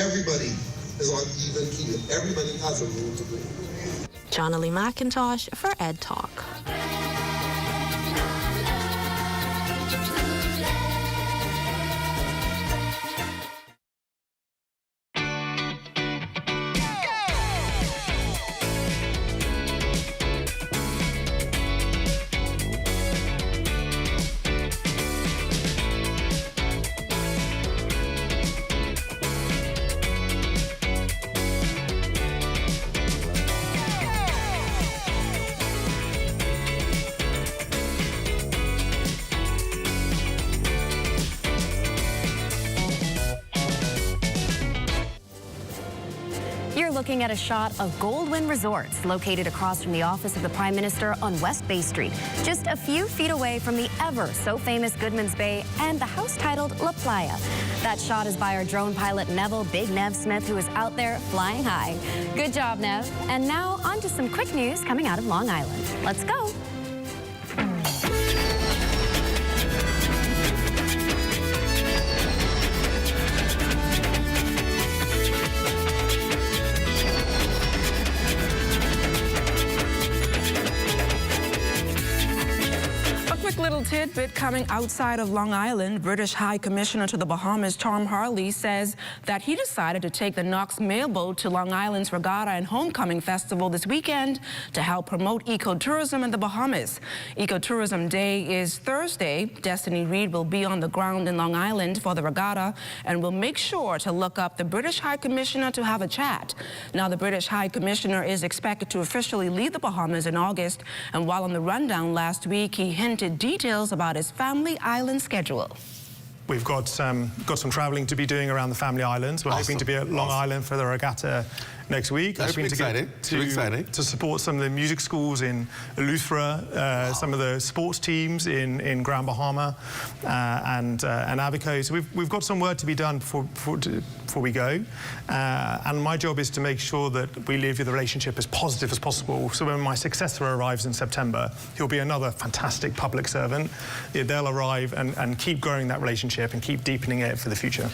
Everybody is on even keel. Everybody has a role to play. Jonalie McIntosh for Ed Talk. looking at a shot of Goldwyn Resorts, located across from the office of the Prime Minister on West Bay Street, just a few feet away from the ever-so-famous Goodman's Bay and the house titled La Playa. That shot is by our drone pilot, Neville Big Nev Smith, who is out there flying high. Good job, Nev. And now, on to some quick news coming out of Long Island. Let's go. Little tidbit coming outside of Long Island. British High Commissioner to the Bahamas, Tom Harley, says that he decided to take the Knox mailboat to Long Island's Regatta and Homecoming Festival this weekend to help promote ecotourism in the Bahamas. Ecotourism Day is Thursday. Destiny Reed will be on the ground in Long Island for the regatta and will make sure to look up the British High Commissioner to have a chat. Now, the British High Commissioner is expected to officially leave the Bahamas in August, and while on the rundown last week, he hinted details about his family island schedule. We've got some travelling to be doing around the family islands. We're hoping to be at Long Island for the regatta next week. That's hoping exciting. to support some of the music schools in Eleuthera, some of the sports teams in Grand Bahama and Abaco. So we've got some work to be done before we go. And my job is to make sure that we leave the relationship as positive as possible. So when my successor arrives in September, he'll be another fantastic public servant. They'll arrive and keep growing that relationship and keep deepening it for the future.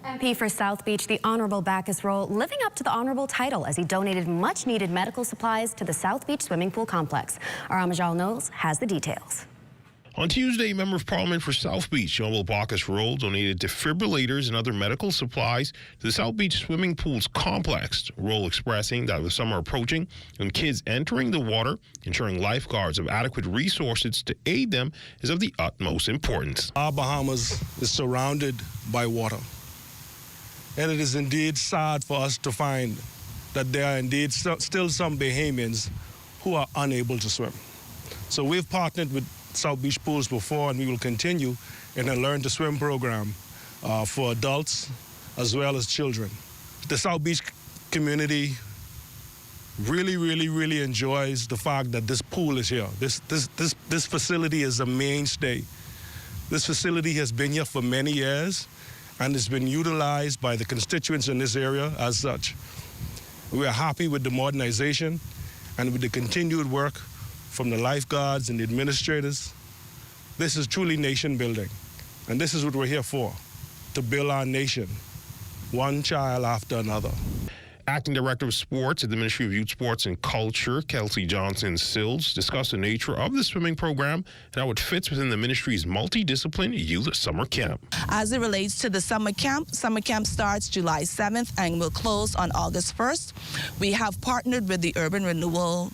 MP for South Beach, the Honorable Bacchus Roll, living up to the honorable title as he donated much-needed medical supplies to the South Beach swimming pool complex. Our Amajal Knowles has the details. On Tuesday, Member of Parliament for South Beach, Honorable Bacchus Roll, donated defibrillators and other medical supplies to the South Beach swimming pools complex. Roll expressing that with summer approaching and kids entering the water, ensuring lifeguards have adequate resources to aid them is of the utmost importance. Our Bahamas is surrounded by water. And it is indeed sad for us to find that there are indeed still some Bahamians who are unable to swim. So we've partnered with South Beach Pools before, and we will continue in a Learn to Swim program for adults as well as children. The South Beach community really enjoys the fact that this pool is here. This facility is a mainstay. This facility has been here for many years, and it's been utilized by the constituents in this area as such. We are happy with the modernization and with the continued work from the lifeguards and the administrators. This is truly nation building, and this is what we're here for, to build our nation, one child after another. Acting Director of Sports at the Ministry of Youth, Sports and Culture, Kelsey Johnson-Sills, discussed the nature of the swimming program and how it fits within the ministry's multidiscipline youth summer camp. As it relates to the summer camp starts July 7th and will close on August 1st. We have partnered with the Urban Renewal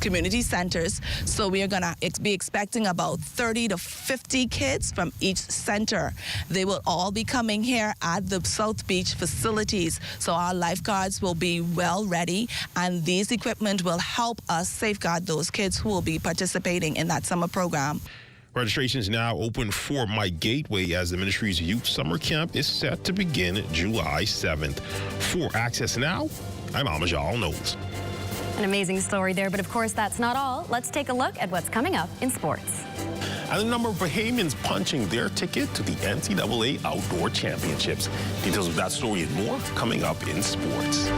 community centers, so we are going to be expecting about 30 to 50 kids from each center. They will all be coming here at the South Beach facilities, so our lifeguards will be well ready, and these equipment will help us safeguard those kids who will be participating in that summer program. Registration is now open for My Gateway as the ministry's youth summer camp is set to begin July 7th. For Access Now, I'm Amajal Knowles. An amazing story there, but of course that's not all. Let's take a look at what's coming up in sports. And the number of Bahamians punching their ticket to the NCAA Outdoor Championships. Details of that story and more coming up in sports.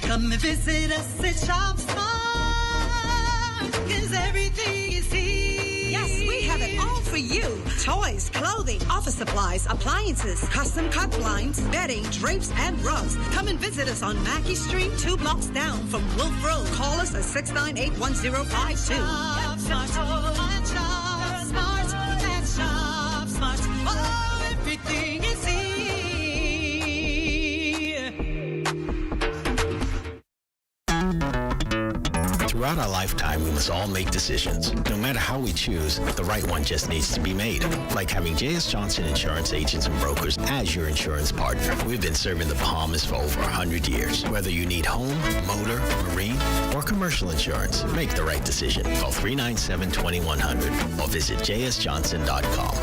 Come and visit us at Shop Smart, 'cause everything is here. Yes, we have it all for you. Toys, clothing, office supplies, appliances, custom cut blinds, bedding, drapes, and rugs. Come and visit us on Mackey Street, 2 blocks down from Wolf Road. Call us at 698-1052. Shop Smart, Shop Smart. Oh, everything is here. Throughout our lifetime, we must all make decisions. No matter how we choose, the right one just needs to be made. Like having J.S. Johnson Insurance Agents and Brokers as your insurance partner. We've been serving the Bahamas for over 100 years. Whether you need home, motor, marine, or commercial insurance, make the right decision. Call 397-2100 or visit jsjohnson.com.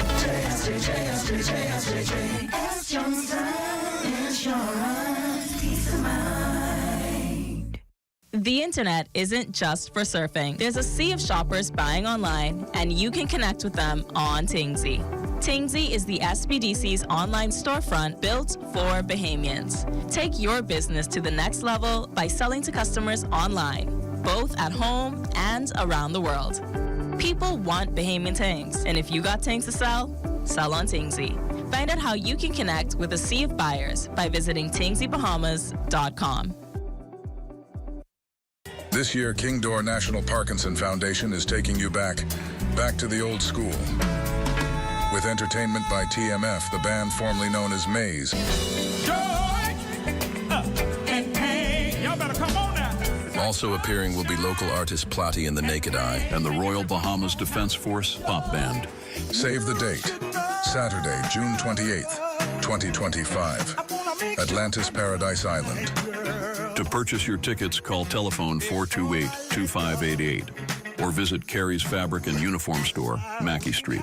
JS Johnson. Insurance, peace of mind. The internet isn't just for surfing. There's a sea of shoppers buying online, and you can connect with them on Tingsy. Tingsy is the SBDC's online storefront built for Bahamians. Take your business to the next level by selling to customers online, both at home and around the world. People want Bahamian things, and if you got things to sell, sell on Tingsy. Find out how you can connect with a sea of buyers by visiting tingsybahamas.com. This year, King Door National Parkinson Foundation is taking you back to the old school. With entertainment by TMF, the band formerly known as Maze. Y'all better come on now. Also appearing will be local artist Plotty and the Naked Eye. And the Royal Bahamas Defense Force Pop Band. Save the date. Saturday, June 28th, 2025. Atlantis Paradise Island. To purchase your tickets, call telephone 428-2588 or visit Carey's Fabric and Uniform Store, Mackey Street.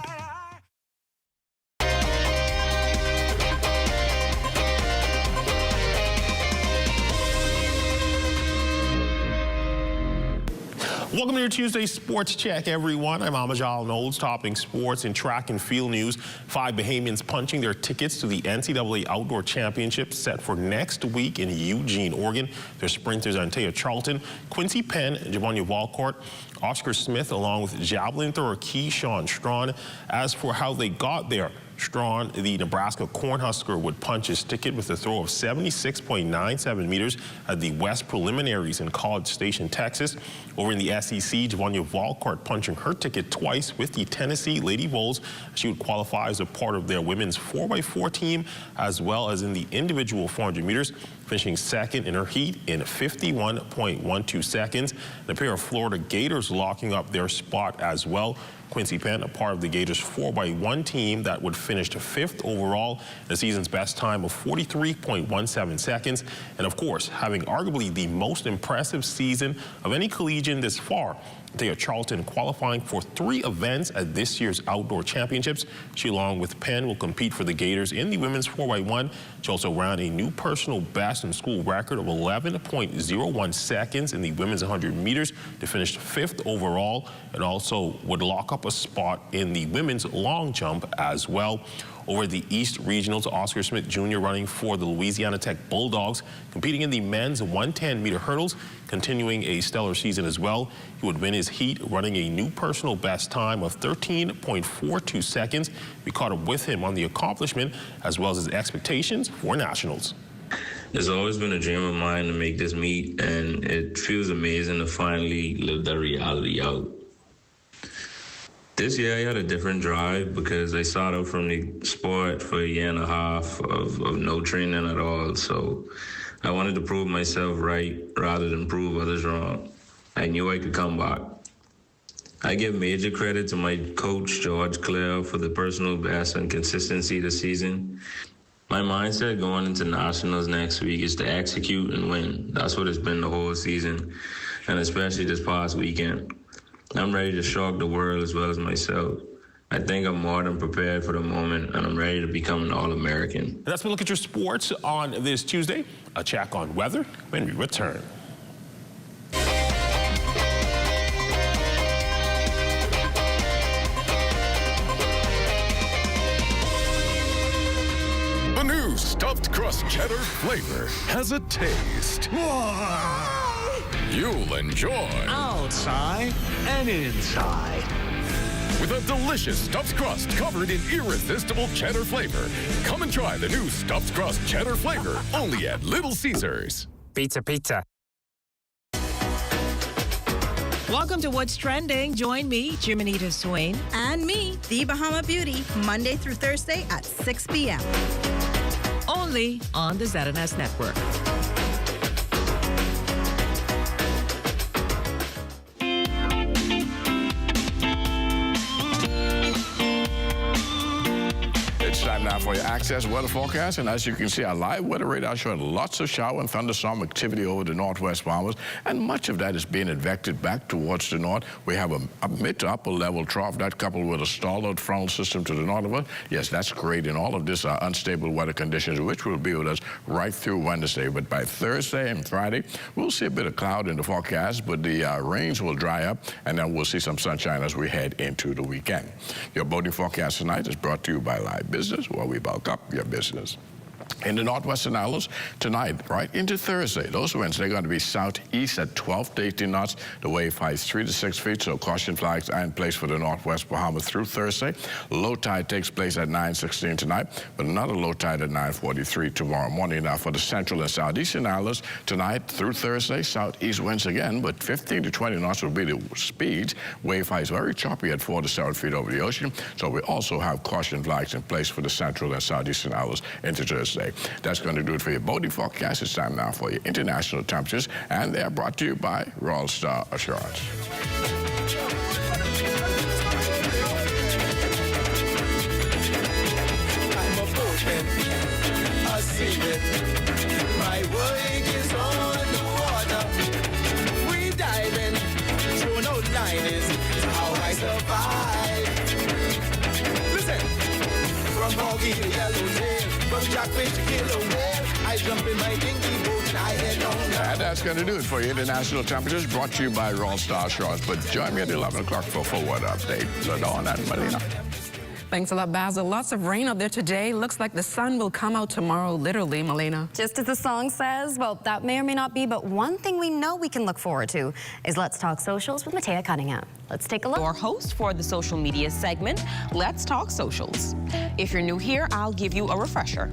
Welcome to your Tuesday Sports Check, everyone. I'm Amajal Knowles, topping sports and track and field news. 5 Bahamians punching their tickets to the NCAA Outdoor Championships set for next week in Eugene, Oregon. Their sprinters Antea Charlton, Quincy Penn, Javanya Walcourt, Oscar Smith, along with javelin thrower Keyshawn Strawn. As for how they got there, Strawn, the Nebraska Cornhusker, would punch his ticket with a throw of 76.97 meters at the West Preliminaries in College Station, Texas. Over in the SEC, Javanya Walcourt punching her ticket twice with the Tennessee Lady Vols. She would qualify as a part of their women's 4x4 team, as well as in the individual 400 meters, finishing second in her heat in 51.12 seconds. The pair of Florida Gators locking up their spot as well. Quincy Penn, a part of the Gators 4x1 team that would finish 5th overall, the season's best time of 43.17 seconds. And of course, having arguably the most impressive season of any collegian this far, Antea Charlton qualifying for 3 events at this year's Outdoor Championships. She, along with Penn, will compete for the Gators in the women's 4x1. She also ran a new personal best and school record of 11.01 seconds in the women's 100 meters to finish 5th overall, and also would lock up a spot in the women's long jump as well. Over the East Regionals, Oscar Smith Jr. running for the Louisiana Tech Bulldogs, competing in the men's 110-meter hurdles, continuing a stellar season as well. He would win his heat, running a new personal best time of 13.42 seconds. We caught up with him on the accomplishment, as well as his expectations for nationals. It's always been a dream of mine to make this meet, and it feels amazing to finally live that reality out. This year I had a different drive because I started out from the sport for a year and a half of no training at all. So I wanted to prove myself right rather than prove others wrong. I knew I could come back. I give major credit to my coach, George Clare, for the personal best and consistency this season. My mindset going into nationals next week is to execute and win. That's what it's been the whole season, and especially this past weekend. I'm ready to shock the world as well as myself. I think I'm more than prepared for the moment, and I'm ready to become an All-American. And that's a look at your sports on this Tuesday. A check on weather when we return. The new stuffed crust cheddar flavor has a taste you'll enjoy. Outside and inside. With a delicious stuffed crust covered in irresistible cheddar flavor. Come and try the new stuffed crust cheddar flavor only at Little Caesars. Pizza, pizza. Welcome to What's Trending. Join me, Jiminita Swain. And me, The Bahama Beauty, Monday through Thursday at 6 p.m. Only on the ZNS Network. It's time now now for your access weather forecast. And as you can see, our live weather radar showing lots of shower and thunderstorm activity over the northwest Bahamas. And much of that is being advected back towards the north. We have a mid to upper level trough that coupled with a stalled out frontal system to the north of us. Yes, that's creating all of this unstable weather conditions, which will be with us right through Wednesday. But by Thursday and Friday, we'll see a bit of cloud in the forecast, but the rains will dry up, and then we'll see some sunshine as we head into the weekend. Your boating forecast tonight is brought to you by Live Business, where we bulk up your business. In the northwestern islands tonight, right into Thursday, those winds, they're going to be southeast at 12 to 18 knots. The wave height 3 to 6 feet, so caution flags are in place for the northwest Bahamas through Thursday. Low tide takes place at 9:16 tonight, but another low tide at 9:43 tomorrow morning. Now for the central and southeastern islands tonight through Thursday, southeast winds again, but 15 to 20 knots will be the speeds. Wave height is very choppy at 4 to 7 feet over the ocean, so we also have caution flags in place for the central and southeastern islands into Thursday. That's going to do it for your boating forecast. It's time now for your international temperatures, and they are brought to you by Royal Star Assurance. I'm a boatman, a seaman. My work is on the water. Free diving, through no line is how I survive. Listen, from Boggy to Yellowtail, from Jackfish to Killer Whale, I jump in my dinky boat and I head on down. And that's going to do it for your international temperatures, brought to you by Royal Star Assurance. But join me at 11 o'clock for a full weather update. Ladon and Melina. Thanks a lot, Basil. Lots of rain out there today. Looks like the sun will come out tomorrow, literally, Melina. Just as the song says, well, that may or may not be, but one thing we know we can look forward to is Let's Talk Socials with Matea Cunningham. Let's take a look. Your host for the social media segment, Let's Talk Socials. If you're new here, I'll give you a refresher.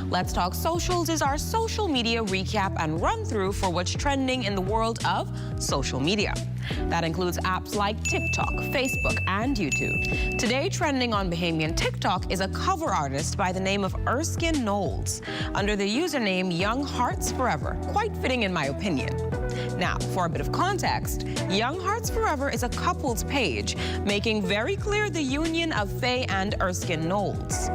Let's Talk Socials is our social media recap and run through for what's trending in the world of social media. That includes apps like TikTok, Facebook, and YouTube. Today, trending on Bahamian TikTok is a cover artist by the name of Erskine Knowles, under the username Young Hearts Forever. Quite fitting in my opinion. Now, for a bit of context, Young Hearts Forever is a couples page, making very clear the union of Faye and Erskine Knowles,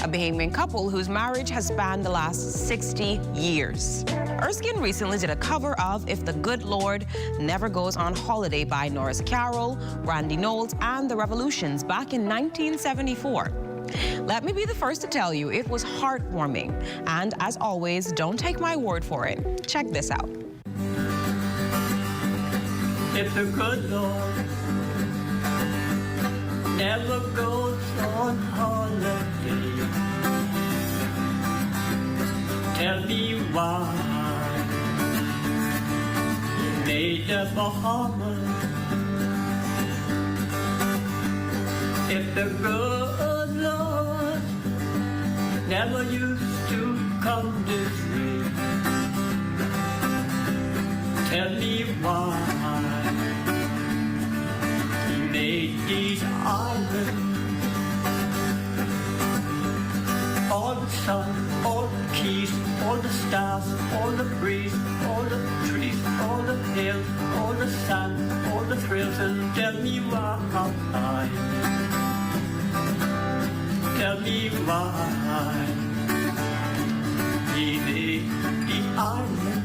a Bahamian couple whose marriage has spanned the last 60 years. Erskine recently did a cover of If the Good Lord Never Goes on Holiday by Norris Carroll, Randy Knowles, and the Revolutions back in 1974. Let me be the first to tell you it was heartwarming. And as always, don't take my word for it. Check this out. If the good Lord never goes on holiday, tell me why he made the Bahamas. If the good Lord never used to come this way, tell me why he made these islands. All the sun, all the keys, all the stars, all the breeze, all the trees, all the hills, all the sun, all the thrills, and tell me why. Tell me why he made the island.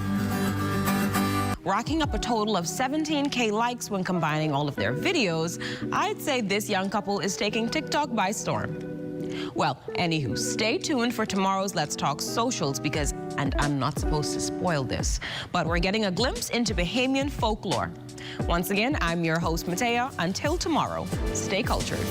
Racking up a total of 17K likes when combining all of their videos, I'd say this young couple is taking TikTok by storm. Well, anywho, stay tuned for tomorrow's Let's Talk Socials because, and I'm not supposed to spoil this, but we're getting a glimpse into Bahamian folklore. Once again, I'm your host, Matea. Until tomorrow, stay cultured.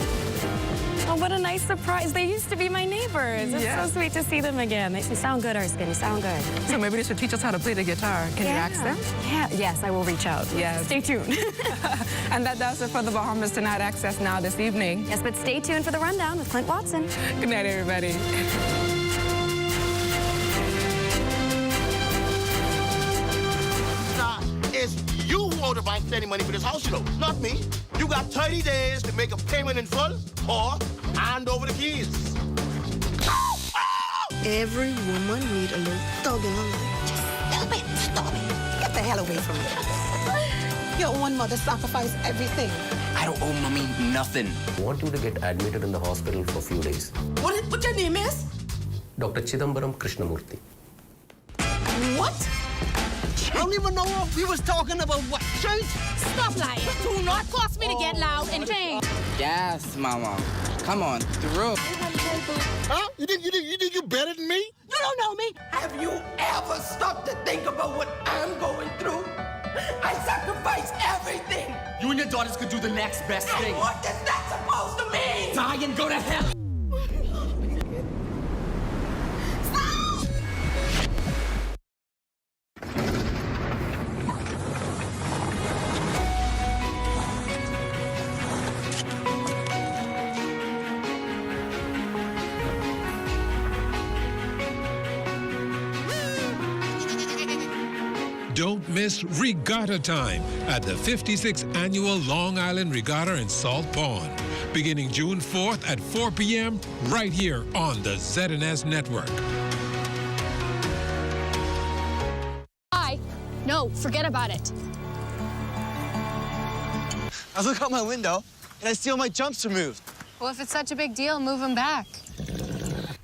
Oh, what a nice surprise. They used to be my neighbors. It's so sweet to see them again. Makes me sound good, Erskine. You sound good. So maybe they should teach us how to play the guitar. Can you ask them? Yeah. Yes, I will reach out. Yes. Stay tuned. And that does it for the Bahamas Tonight Access Now this evening. Yes, but stay tuned for the rundown with Clint Watson. Good night, everybody. Nah, it's you who owe the bank plenty money for this house, you know, not me. You got 30 days to make a payment in full or hand over the keys. Every woman need a little thug in her life. Just stop it. Get the hell away from me. Your own mother sacrificed everything. I don't owe Mommy nothing. I want you to get admitted in the hospital for a few days. What your name is? Dr. Chidambaram Krishnamurthy. What? I don't even know what we was talking about. What? Church? Stop lying. Do not cause me to get loud and change. Yes, Mama. Come on, through. Huh? You think you better than me? You don't know me. Have you ever stopped to think about what I'm going through? I sacrificed everything. You and your daughters could do the next best thing. What is that supposed to mean? Die and go to hell. Don't miss Regatta Time at the 56th Annual Long Island Regatta in Salt Pond, beginning June 4th at 4 p.m. right here on the ZNS Network. Bye. No, forget about it. I look out my window and I see all my jumps removed. Well, if it's such a big deal, move them back.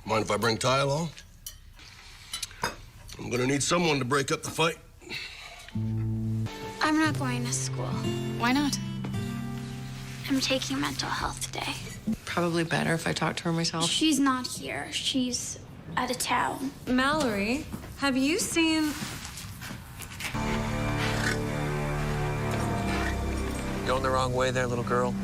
Mind if I bring Ty along? I'm gonna need someone to break up the fight. I'm not going to school. Why not? I'm taking mental health day. Probably better if I talk to her myself. She's not here. She's out of town. Mallory, have you seen... Going the wrong way there, little girl.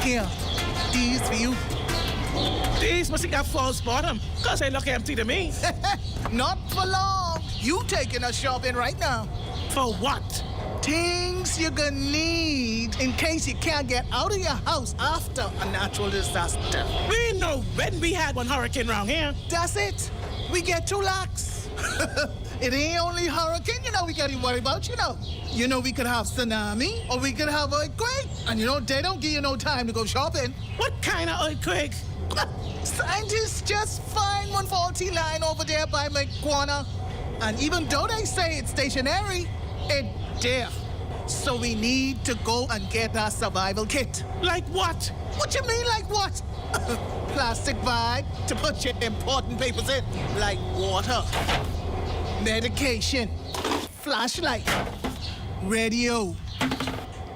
Here, these for you. These must have got false bottom, because they look empty to me. Not for long. You taking us shopping right now. For what? Things you're gonna need in case you can't get out of your house after a natural disaster. We know when we had one hurricane around here. That's it. We get 2 lakhs. It ain't only hurricane, we gotta worry about, we could have tsunami, or we could have earthquake. And they don't give you no time to go shopping. What kind of earthquake? Scientists just find one faulty line over there by my corner. And even though they say it's stationary, it's there. So we need to go and get our survival kit. Like what? What you mean, like what? Plastic bag to put your important papers in, like water, medication, flashlight, radio,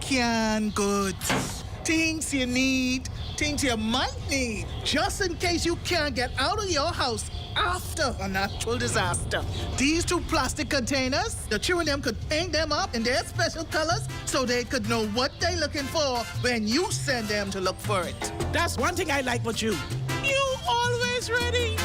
canned goods, things you need, things you might need, just in case you can't get out of your house after a natural disaster. These 2 plastic containers, the children them could paint them up in their special colors so they could know what they're looking for when you send them to look for it. That's one thing I like about you. You always ready.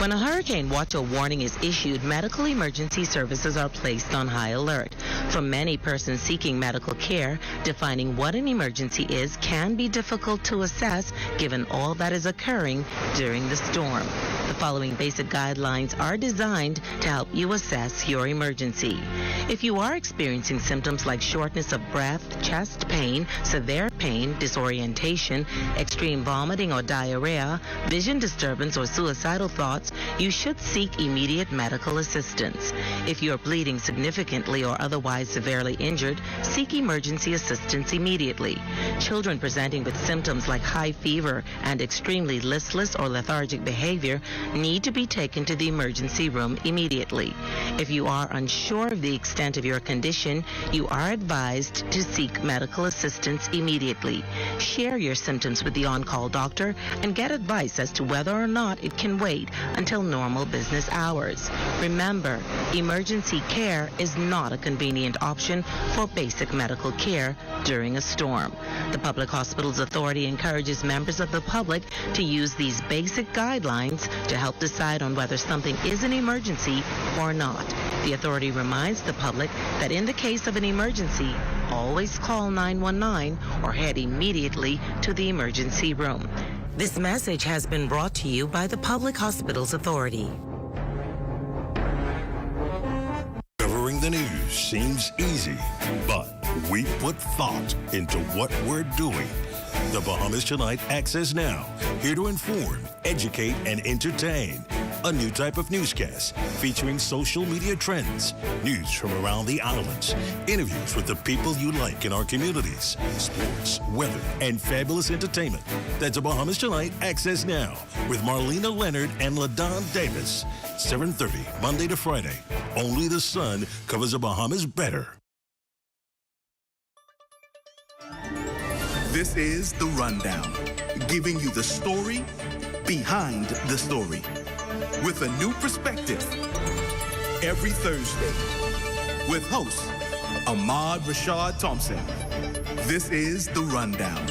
When a hurricane watch or warning is issued, medical emergency services are placed on high alert. For many persons seeking medical care, defining what an emergency is can be difficult to assess given all that is occurring during the storm. The following basic guidelines are designed to help you assess your emergency. If you are experiencing symptoms like shortness of breath, chest pain, severe pain, disorientation, extreme vomiting or diarrhea, vision disturbance or suicidal thoughts, you should seek immediate medical assistance. If you are bleeding significantly or otherwise severely injured, seek emergency assistance immediately. Children presenting with symptoms like high fever and extremely listless or lethargic behavior need to be taken to the emergency room immediately. If you are unsure of the extent of your condition, you are advised to seek medical assistance immediately. Share your symptoms with the on-call doctor and get advice as to whether or not it can wait until normal business hours. Remember, emergency care is not a convenient option for basic medical care during a storm. The Public Hospitals Authority encourages members of the public to use these basic guidelines to help decide on whether something is an emergency or not. The authority reminds the public that in the case of an emergency, always call 911 or head immediately to the emergency room. This message has been brought to you by the Public Hospitals Authority. Covering the news seems easy, but we put thought into what we're doing. The Bahamas Tonight Access Now, here to inform, educate, and entertain. A new type of newscast featuring social media trends, news from around the islands, interviews with the people you like in our communities, sports, weather, and fabulous entertainment. That's a Bahamas Tonight Access Now with Marlena Leonard and LaDon Davis. 7:30, Monday to Friday. Only the sun covers the Bahamas better. This is The Rundown, giving you the story behind the story with a new perspective every Thursday with host Ahmad Rashad Thompson. This is The Rundown.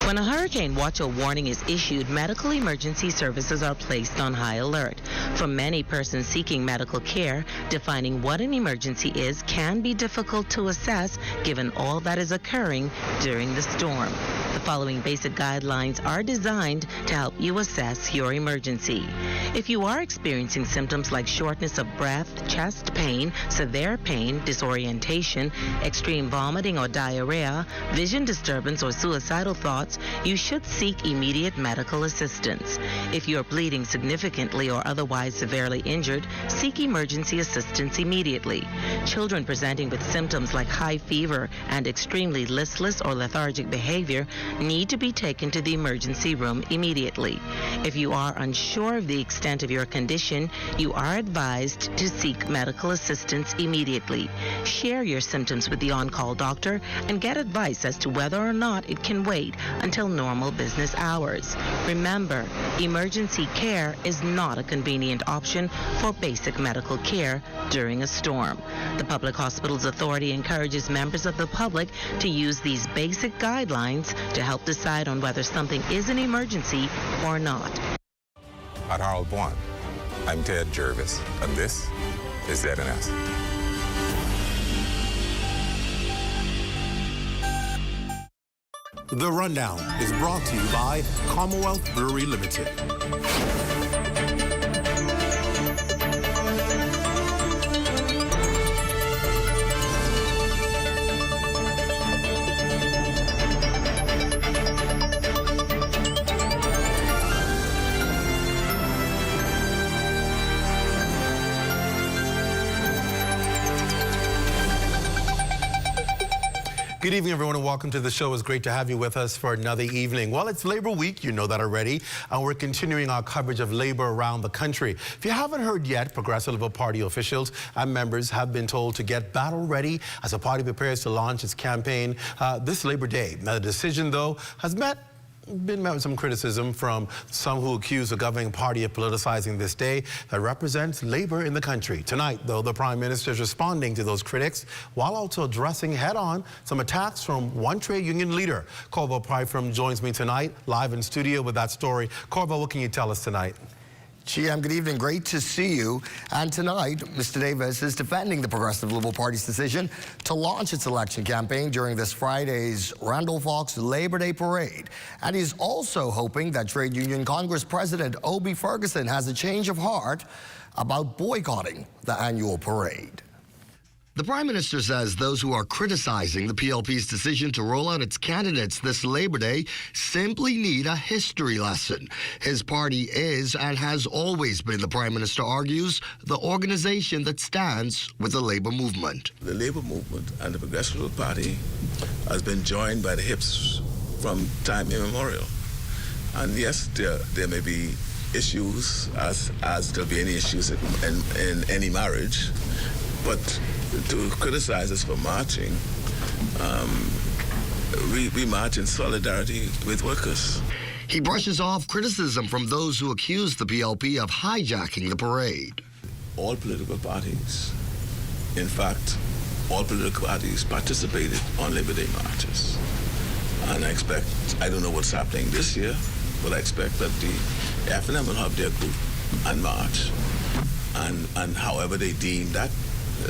When a hurricane watch or warning is issued, medical emergency services are placed on high alert. For many persons seeking medical care, defining what an emergency is can be difficult to assess given all that is occurring during the storm. The following basic guidelines are designed to help you assess your emergency. If you are experiencing symptoms like shortness of breath, chest pain, severe pain, disorientation, extreme vomiting or diarrhea, vision disturbance, or suicidal thoughts, you should seek immediate medical assistance. If you are bleeding significantly or otherwise severely injured, seek emergency assistance immediately. Children presenting with symptoms like high fever and extremely listless or lethargic behavior need to be taken to the emergency room immediately. If you are unsure of the extent of your condition, you are advised to seek medical assistance immediately. Share your symptoms with the on-call doctor and get advice as to whether or not it can wait until normal business hours. Remember, emergency care is not a convenient option for basic medical care during a storm. The Public Hospitals Authority encourages members of the public to use these basic guidelines to help decide on whether something is an emergency or not. At Harold Blunt, I'm Ted Jervis, and this is ZNS. The Rundown is brought to you by Commonwealth Brewery Limited. Good evening, everyone, and welcome to the show. It's great to have you with us for another evening. Well, it's Labor Week, you know that already, and we're continuing our coverage of labor around the country. If you haven't heard yet, Progressive Labour Party officials and members have been told to get battle ready as the party prepares to launch its campaign this Labor Day. Now, the decision, though, has been met with some criticism from some who accuse the governing party of politicizing this day that represents labor in the country. Tonight, though, the Prime Minister is responding to those critics while also addressing head-on some attacks from one trade union leader. Corval Pryfram joins me tonight, live in studio with that story. Corval, what can you tell us tonight? GM, good evening. Great to see you. And tonight, Mr. Davis is defending the Progressive Liberal Party's decision to launch its election campaign during this Friday's Randall Fox Labor Day Parade. And he's also hoping that Trade Union Congress President Obie Ferguson has a change of heart about boycotting the annual parade. The Prime Minister says those who are criticizing the PLP's decision to roll out its candidates this Labor Day simply need a history lesson. His party is and has always been, the Prime Minister argues, the organization that stands with the labor movement. The labor movement and the Progressive Party has been joined by the hips from time immemorial. And yes, there may be issues, as there'll be any issues in any marriage, but to criticize us for marching, we march in solidarity with workers. He brushes off criticism from those who accuse the PLP of hijacking the parade. All political parties, in fact, all political parties participated on Labor Day marches. And I don't know what's happening this year, but I expect that the FNM will have their group and march. And however they deem that,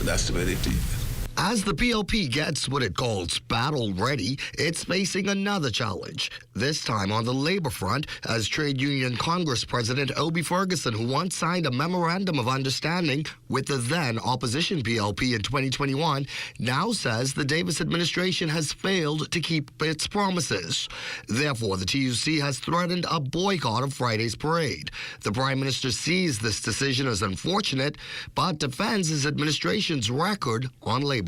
that's the way they deem it. As the PLP gets what it calls battle ready, it's facing another challenge, this time on the labor front, as Trade Union Congress President Obie Ferguson, who once signed a memorandum of understanding with the then opposition PLP in 2021, now says the Davis administration has failed to keep its promises. Therefore, the TUC has threatened a boycott of Friday's parade. The Prime Minister sees this decision as unfortunate, but defends his administration's record on labor.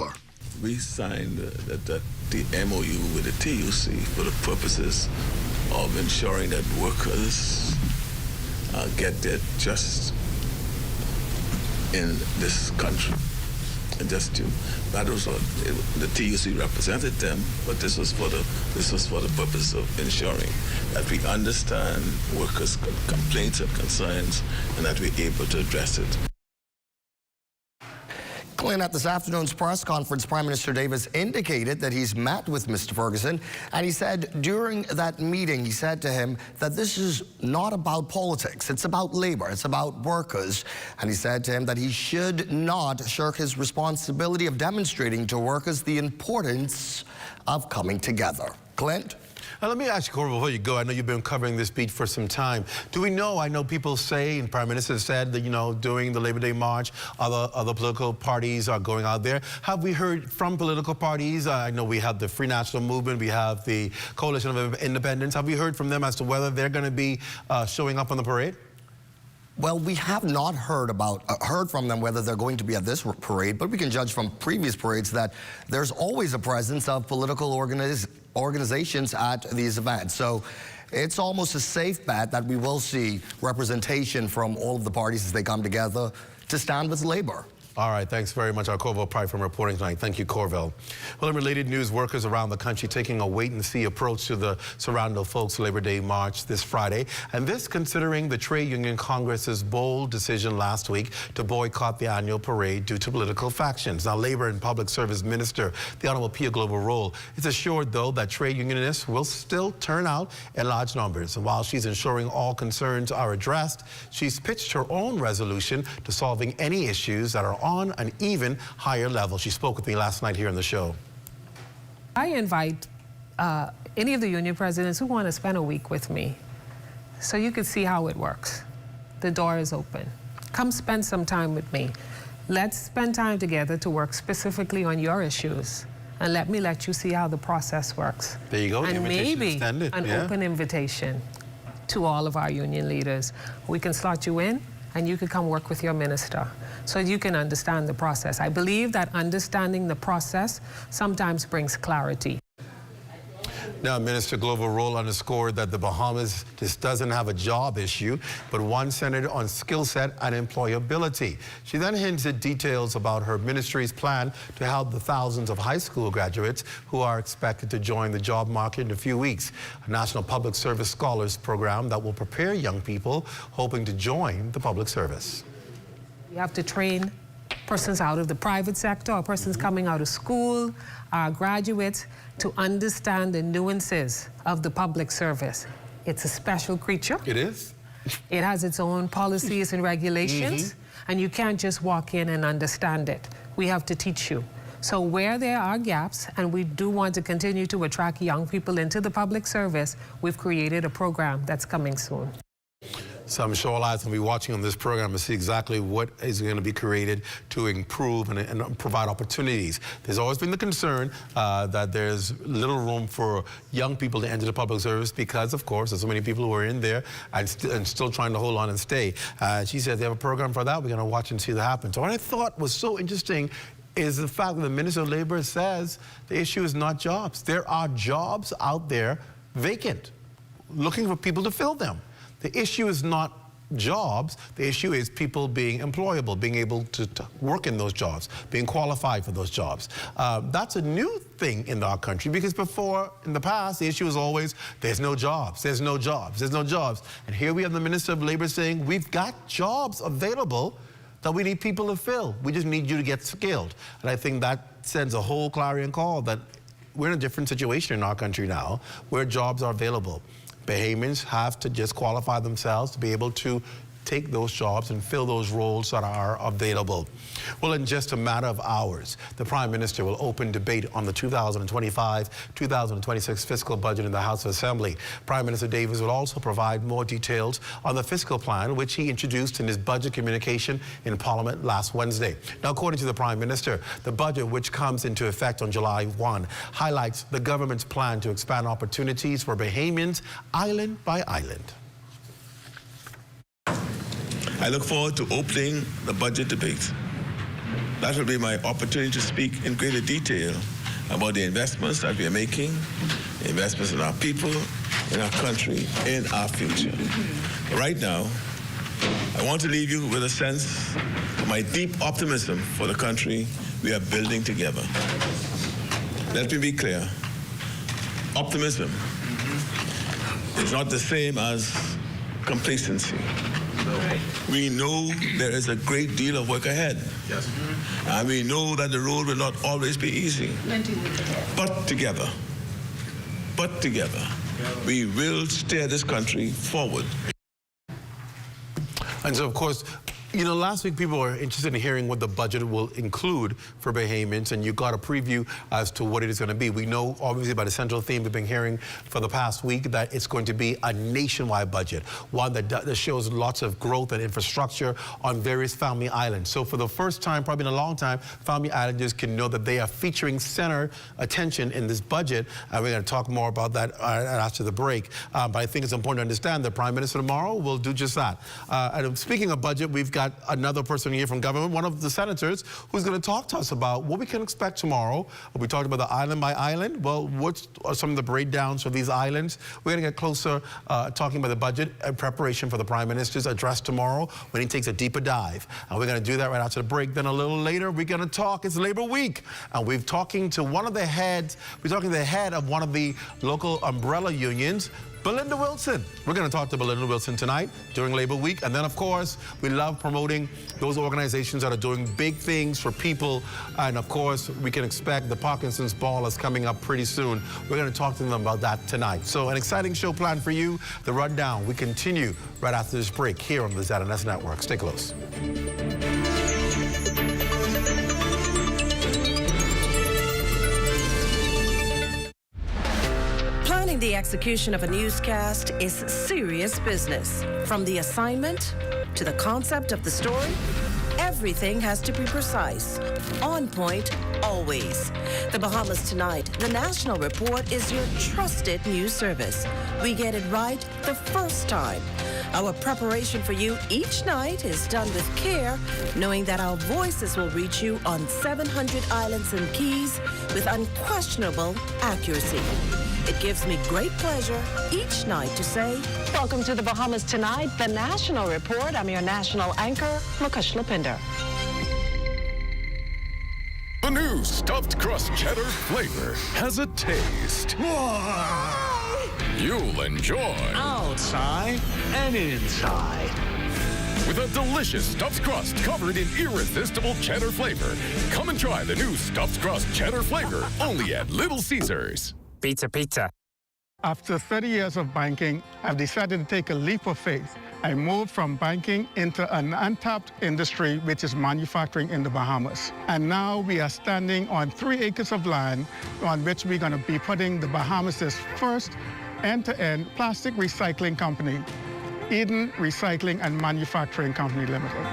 We signed the MOU with the TUC for the purposes of ensuring that workers get their just in this country. And just to, that was what the TUC represented them, but this was for the purpose of ensuring that we understand workers' complaints and concerns and that we're able to address it. Clint, at this afternoon's press conference, Prime Minister Davis indicated that he's met with Mr. Ferguson, and he said during that meeting, he said to him that this is not about politics, it's about labor, it's about workers, and he said to him that he should not shirk his responsibility of demonstrating to workers the importance of coming together. Clint? Now, let me ask you, Cora, before you go, I know you've been covering this beat for some time. Do we know, I know people say, and Prime Minister said that, you know, during the Labor Day March, other political parties are going out there. Have we heard from political parties? I know we have the Free National Movement, we have the Coalition of Independents. Have we heard from them as to whether they're going to be showing up on the parade? Well, we have not heard from them whether they're going to be at this parade, but we can judge from previous parades that there's always a presence of political organizations at these events. So it's almost a safe bet that we will see representation from all of the parties as they come together to stand with labor. All right, thanks very much, our Corville Pry from reporting tonight. Thank you, Corville. Well, in related news, workers around the country taking a wait-and-see approach to the Surroundel Folks Labor Day March this Friday, and this considering the Trade Union Congress's bold decision last week to boycott the annual parade due to political factions. Now, Labor and Public Service Minister, the Honorable Pia Glover-Roll, is assured, though, that trade unionists will still turn out in large numbers. And while she's ensuring all concerns are addressed, she's pitched her own resolution to solving any issues that are on an even higher level. She spoke with me last night here on the show. I invite any of the union presidents who want to spend a week with me so you can see how it works. The door is open. Come spend some time with me. Let's spend time together to work specifically on your issues, and let you see how the process works. There you go. And maybe an open invitation to all of our union leaders. We can slot you in, and you could come work with your minister so you can understand the process. I believe that understanding the process sometimes brings clarity. Now, Minister Glover-Roll underscored that the Bahamas just doesn't have a job issue, but one centered on skill set and employability. She then hinted details about her ministry's plan to help the thousands of high school graduates who are expected to join the job market in a few weeks. A National Public Service Scholars program that will prepare young people hoping to join the public service. We have to train persons out of the private sector or persons coming out of school, our graduates, to understand the nuances of the public service. It's a special creature. It is. It has its own policies and regulations, and you can't just walk in and understand it. We have to teach you. So where there are gaps, and we do want to continue to attract young people into the public service, we've created a program that's coming soon. So I'm sure all eyes will be watching on this program to see exactly what is going to be created to improve and provide opportunities. There's always been the concern that there's little room for young people to enter the public service because, of course, there's so many people who are in there and still trying to hold on and stay. She said they have a program for that. We're going to watch and see that happen. So what I thought was so interesting is the fact that the Minister of Labor says the issue is not jobs. There are jobs out there vacant, looking for people to fill them. The issue is not jobs. The issue is people being employable, being able to work in those jobs, being qualified for those jobs. That's a new thing in our country because before, in the past, the issue was always, there's no jobs, there's no jobs, there's no jobs. And here we have the Minister of Labor saying, we've got jobs available that we need people to fill. We just need you to get skilled. And I think that sends a whole clarion call that we're in a different situation in our country now where jobs are available. Bahamians have to just qualify themselves to be able to take those jobs and fill those roles that are available. Well, in just a matter of hours, the Prime Minister will open debate on the 2025-2026 fiscal budget in the House of Assembly. Prime Minister Davis will also provide more details on the fiscal plan, which he introduced in his budget communication in Parliament last Wednesday. Now, according to the Prime Minister, the budget, which comes into effect on July 1, highlights the government's plan to expand opportunities for Bahamians island by island. I look forward to opening the budget debate. That will be my opportunity to speak in greater detail about the investments that we are making, investments in our people, in our country, in our future. Right now, I want to leave you with a sense of my deep optimism for the country we are building together. Let me be clear. Optimism is not the same as complacency. We know there is a great deal of work ahead. Yes. And we know that the road will not always be easy. But together, we will steer this country forward. And so, of course, you know, last week people were interested in hearing what the budget will include for Bahamians, and you got a preview as to what it is going to be. We know, obviously, by the central theme we've been hearing for the past week, that it's going to be a nationwide budget, one that shows lots of growth and infrastructure on various family islands. So for the first time, probably in a long time, family islanders can know that they are featuring center attention in this budget, and we're going to talk more about that after the break. But I think it's important to understand that Prime Minister tomorrow will do just that. And speaking of budget, we've got another person here from government, one of the senators, who's going to talk to us about what we can expect tomorrow. We talked about the island by island. Well, what are some of the breakdowns for these islands? We're going to get closer talking about the budget and preparation for the Prime Minister's address tomorrow when he takes a deeper dive. And we're going to do that right after the break. Then a little later, we're going to talk. It's Labor Week. And we're talking to one of the heads. We're talking to the head of one of the local umbrella unions, Belinda Wilson. We're going to talk to Belinda Wilson tonight during Labor Week. And then, of course, we love promoting those organizations that are doing big things for people. And, of course, we can expect the Parkinson's Ball is coming up pretty soon. We're going to talk to them about that tonight. So an exciting show planned for you. The Rundown. We continue right after this break here on the ZNS Network. Stay close. Planning the execution of a newscast is serious business. From the assignment to the concept of the story, everything has to be precise, on point, always. The Bahamas Tonight, the national report, is your trusted news service. We get it right the first time. Our preparation for you each night is done with care, knowing that our voices will reach you on 700 islands and keys with unquestionable accuracy. It gives me great pleasure each night to say, welcome to the Bahamas Tonight, the national report. I'm your national anchor, Mukesh Lapinder. The new stuffed crust cheddar flavor has a taste you'll enjoy. Outside and inside. With a delicious stuffed crust covered in irresistible cheddar flavor. Come and try the new stuffed crust cheddar flavor only at Little Caesars. Pizza, pizza. After 30 years of banking, I've decided to take a leap of faith. I moved from banking into an untapped industry, which is manufacturing in the Bahamas. And now we are standing on 3 acres of land on which we're going to be putting the Bahamas' first end-to-end plastic recycling company, Eden Recycling and Manufacturing Company Limited.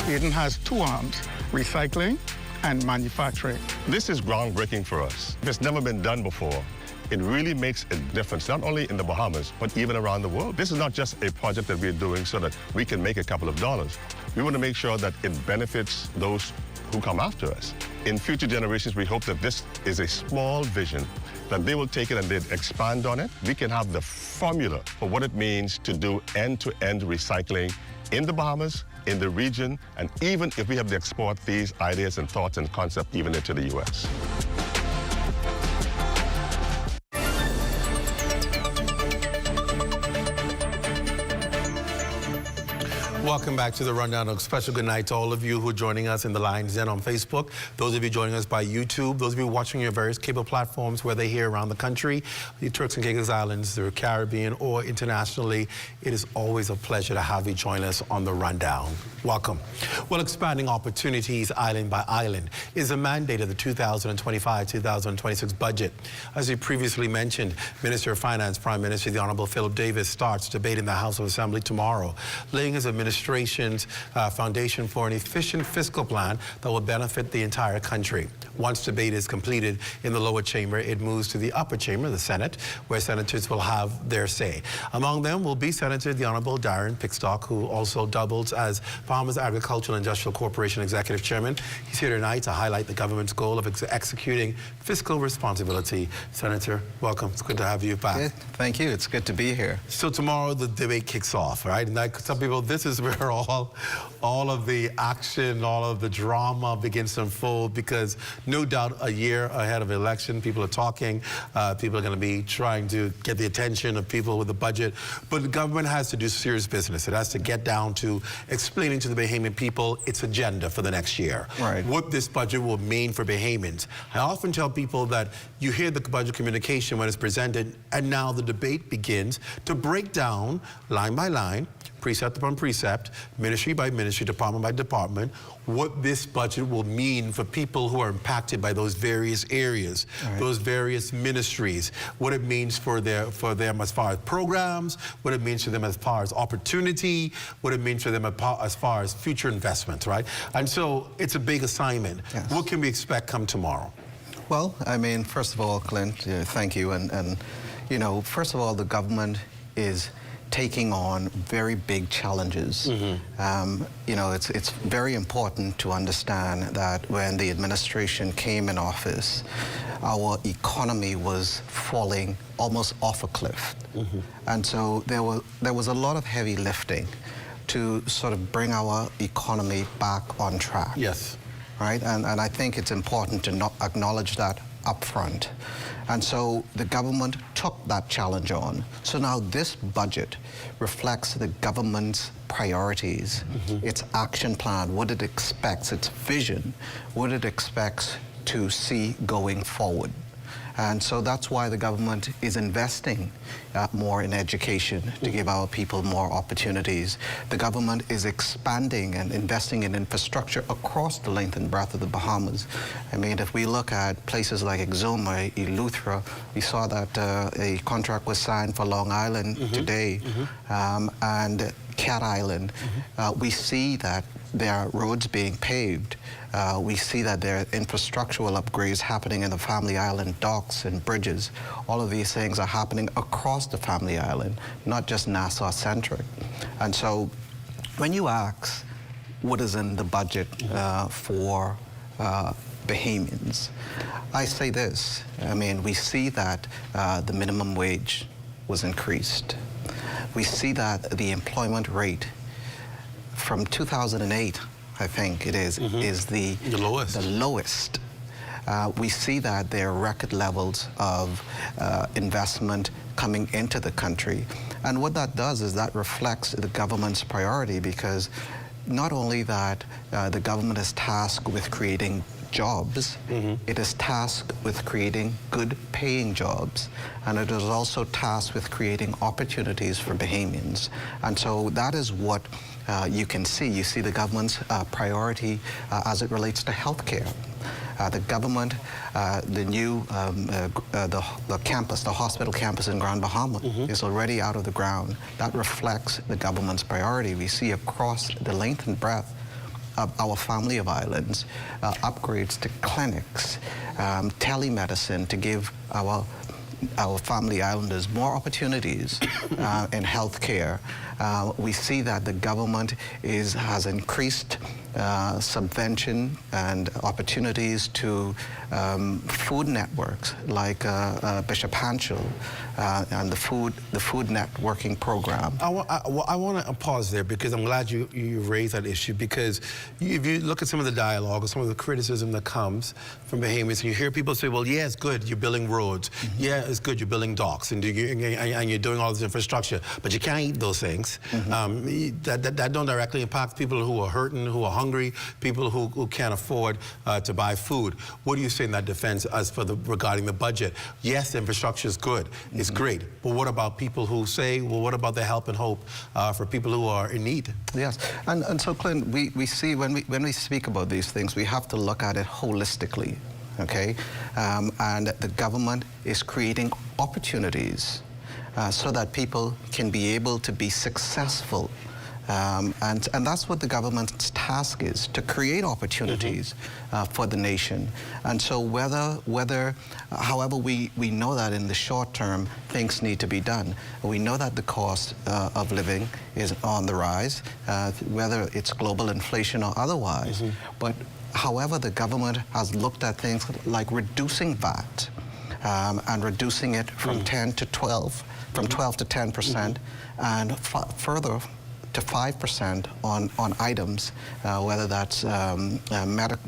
Eden has 2 arms, recycling and manufacturing. This is groundbreaking for us. It's never been done before. It really makes a difference, not only in the Bahamas, but even around the world. This is not just a project that we're doing so that we can make a couple of dollars. We want to make sure that it benefits those who come after us. In future generations, we hope that this is a small vision, that they will take it and they'll expand on it. We can have the formula for what it means to do end-to-end recycling in the Bahamas, in the region, and even if we have to export these ideas and thoughts and concepts even into the U.S. Welcome back to the Rundown. A special good night to all of you who are joining us in the lines in on Facebook, those of you joining us by YouTube, those of you watching your various cable platforms, whether here around the country, the Turks and Caicos Islands, the Caribbean, or internationally. It is always a pleasure to have you join us on the Rundown. Welcome. Well, expanding opportunities island by island is a mandate of the 2025-2026 budget. As we previously mentioned, Minister of Finance, Prime Minister, the Honorable Philip Davis, starts debate in the House of Assembly tomorrow, laying his administration's foundation for an efficient fiscal plan that will benefit the entire country. Once debate is completed in the lower chamber, it moves to the upper chamber, the Senate, where senators will have their say. Among them will be Senator the Honorable Darren Pickstock, who also doubles as Bahamas Agricultural and Industrial Corporation Executive Chairman. He's here tonight to highlight the government's goal of executing fiscal responsibility. Senator, welcome. It's good to have you back. Good. Thank you. It's good to be here. So tomorrow the debate kicks off, right? And like some people, this is where all of the action, all of the drama begins to unfold, because no doubt a year ahead of election, people are talking, people are going to be trying to get the attention of people with the budget, but the government has to do serious business. It has to get down to explaining to the Bahamian people its agenda for the next year. Right. What this budget will mean for Bahamians. I often tell people that you hear the budget communication when it's presented, and now the debate begins to break down line by line, precept upon precept, ministry by ministry, department by department, what this budget will mean for people who are impacted by those various areas, those various ministries, what it means for them as far as programs, what it means for them as far as opportunity, what it means for them as far as future investments, right? And so it's a big assignment. Yes. What can we expect come tomorrow? Well, I mean, first of all, Clint, thank you. And, you know, first of all, the government is taking on very big challenges. Mm-hmm. You know, it's very important to understand that when the administration came in office, our economy was falling almost off a cliff. Mm-hmm. And so there was a lot of heavy lifting to sort of bring our economy back on track. Yes. Right? And I think it's important to not acknowledge that up front. And so the government took that challenge on. So now this budget reflects the government's priorities, its action plan, what it expects, its vision, what it expects to see going forward. And so that's why the government is investing more in education to give our people more opportunities. The government is expanding and investing in infrastructure across the length and breadth of the Bahamas. I mean, if we look at places like Exuma, Eleuthera, we saw that a contract was signed for Long Island today, and Cat Island. We see that there are roads being paved. We see that there are infrastructural upgrades happening in the Family Island docks and bridges. All of these things are happening across the Family Island, not just Nassau-centric. And so when you ask what is in the budget for Bahamians, I say this. I mean, we see that the minimum wage was increased. We see that the employment rate from 2008, I think it is the lowest. We see that there are record levels of investment coming into the country. And what that does is that reflects the government's priority, because not only that the government is tasked with creating jobs, it is tasked with creating good paying jobs, and it is also tasked with creating opportunities for Bahamians. And so that is what you can see. You see the government's priority as it relates to healthcare. The government, the new the campus, the hospital campus in Grand Bahama is already out of the ground. That reflects the government's priority. We see across the length and breadth of our family of islands, upgrades to clinics, telemedicine to give our family islanders more opportunities in healthcare. We see that the government has increased subvention and opportunities to food networks like Bishop Hanchel and the food networking program. I want to pause there, because I'm glad you raised that issue, because if you look at some of the dialogue or some of the criticism that comes from Bahamians, and you hear people say, well, yeah, it's good, you're building roads. Yeah, it's good. You're building docks and you're doing all this infrastructure, but you can't eat those things. That don't directly impact people who are hurting, who are hungry, people who can't afford to buy food. What do you say in that defense as for regarding the budget? Yes, infrastructure is good. It's great. But what about people who say, well, what about the help and hope for people who are in need? Yes, and so Clint, we see when we speak about these things, we have to look at it holistically, okay? And the government is creating opportunities so that people can be able to be successful. And that's what the government's task is, to create opportunities for the nation. And so however we know that in the short term, things need to be done. We know that the cost of living is on the rise, whether it's global inflation or otherwise. But however, the government has looked at things like reducing VAT and reducing it from 10 to 12, from 12 to 10%, and further to 5% on items, whether that's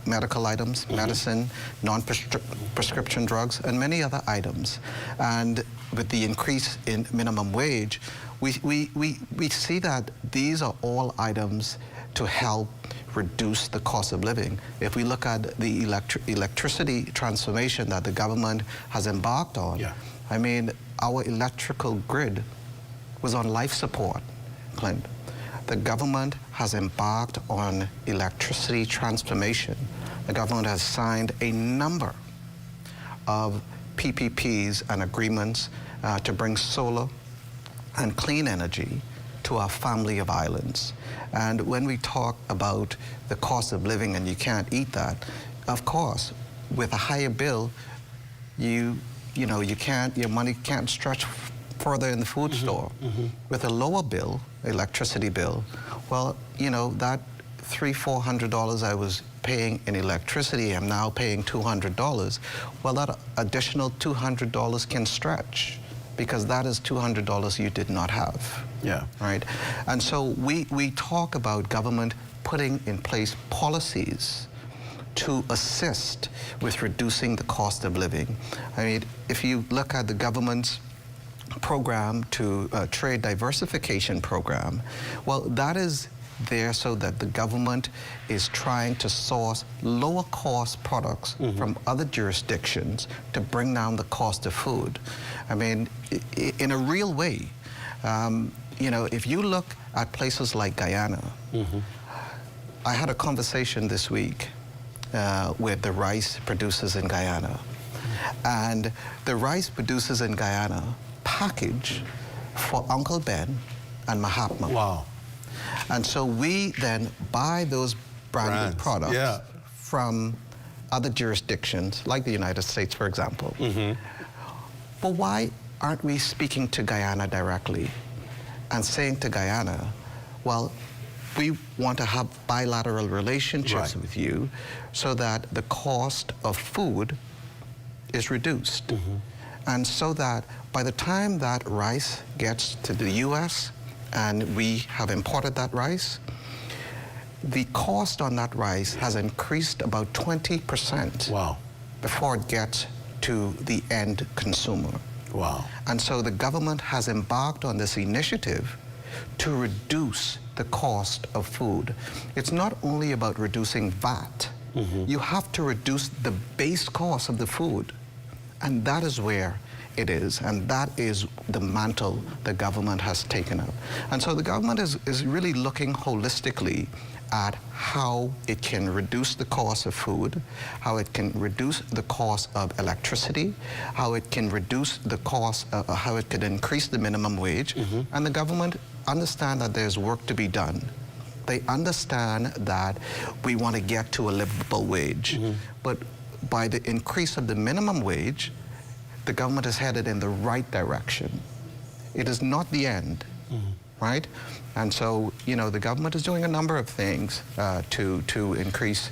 medical items, medicine, non-prescription drugs, and many other items. And with the increase in minimum wage, we see that these are all items to help reduce the cost of living. If we look at the electricity transformation that the government has embarked on, I mean, our electrical grid was on life support, Clint. The government has embarked on electricity transformation. The government has signed a number of PPPs and agreements to bring solar and clean energy to our family of islands. And when we talk about the cost of living and you can't eat that, of course, with a higher bill, your money can't stretch further in the food store. With a lower bill, electricity bill, well, that $300-400 I was paying in electricity, I'm now paying $200. Well, that additional $200 can stretch, because that is $200 you did not have. Right? And so we talk about government putting in place policies to assist with reducing the cost of living. I mean, if you look at the government's program to trade diversification program, well, that is there so that the government is trying to source lower cost products from other jurisdictions to bring down the cost of food. I mean, in a real way, if you look at places like Guyana, I had a conversation this week with the rice producers in Guyana. And the rice producers in Guyana package for Uncle Ben and Mahatma. Wow. And so we then buy those branded products from other jurisdictions, like the United States, for example. But why aren't we speaking to Guyana directly and saying to Guyana, well, we want to have bilateral relationships with you so that the cost of food is reduced. And so that by the time that rice gets to the US and we have imported that rice, the cost on that rice has increased about 20% before it gets to the end consumer. And so the government has embarked on this initiative to reduce the cost of food. It's not only about reducing VAT. You have to reduce the base cost of the food. And that is where it is, and that is the mantle the government has taken up. And so the government is really looking holistically at how it can reduce the cost of food, how it can reduce the cost of electricity, how it can reduce the cost, how it can increase the minimum wage. And the government understand that there's work to be done. They understand that we want to get to a livable wage. But by the increase of the minimum wage, the government is headed in the right direction. It is not the end, right? And so, the government is doing a number of things to increase,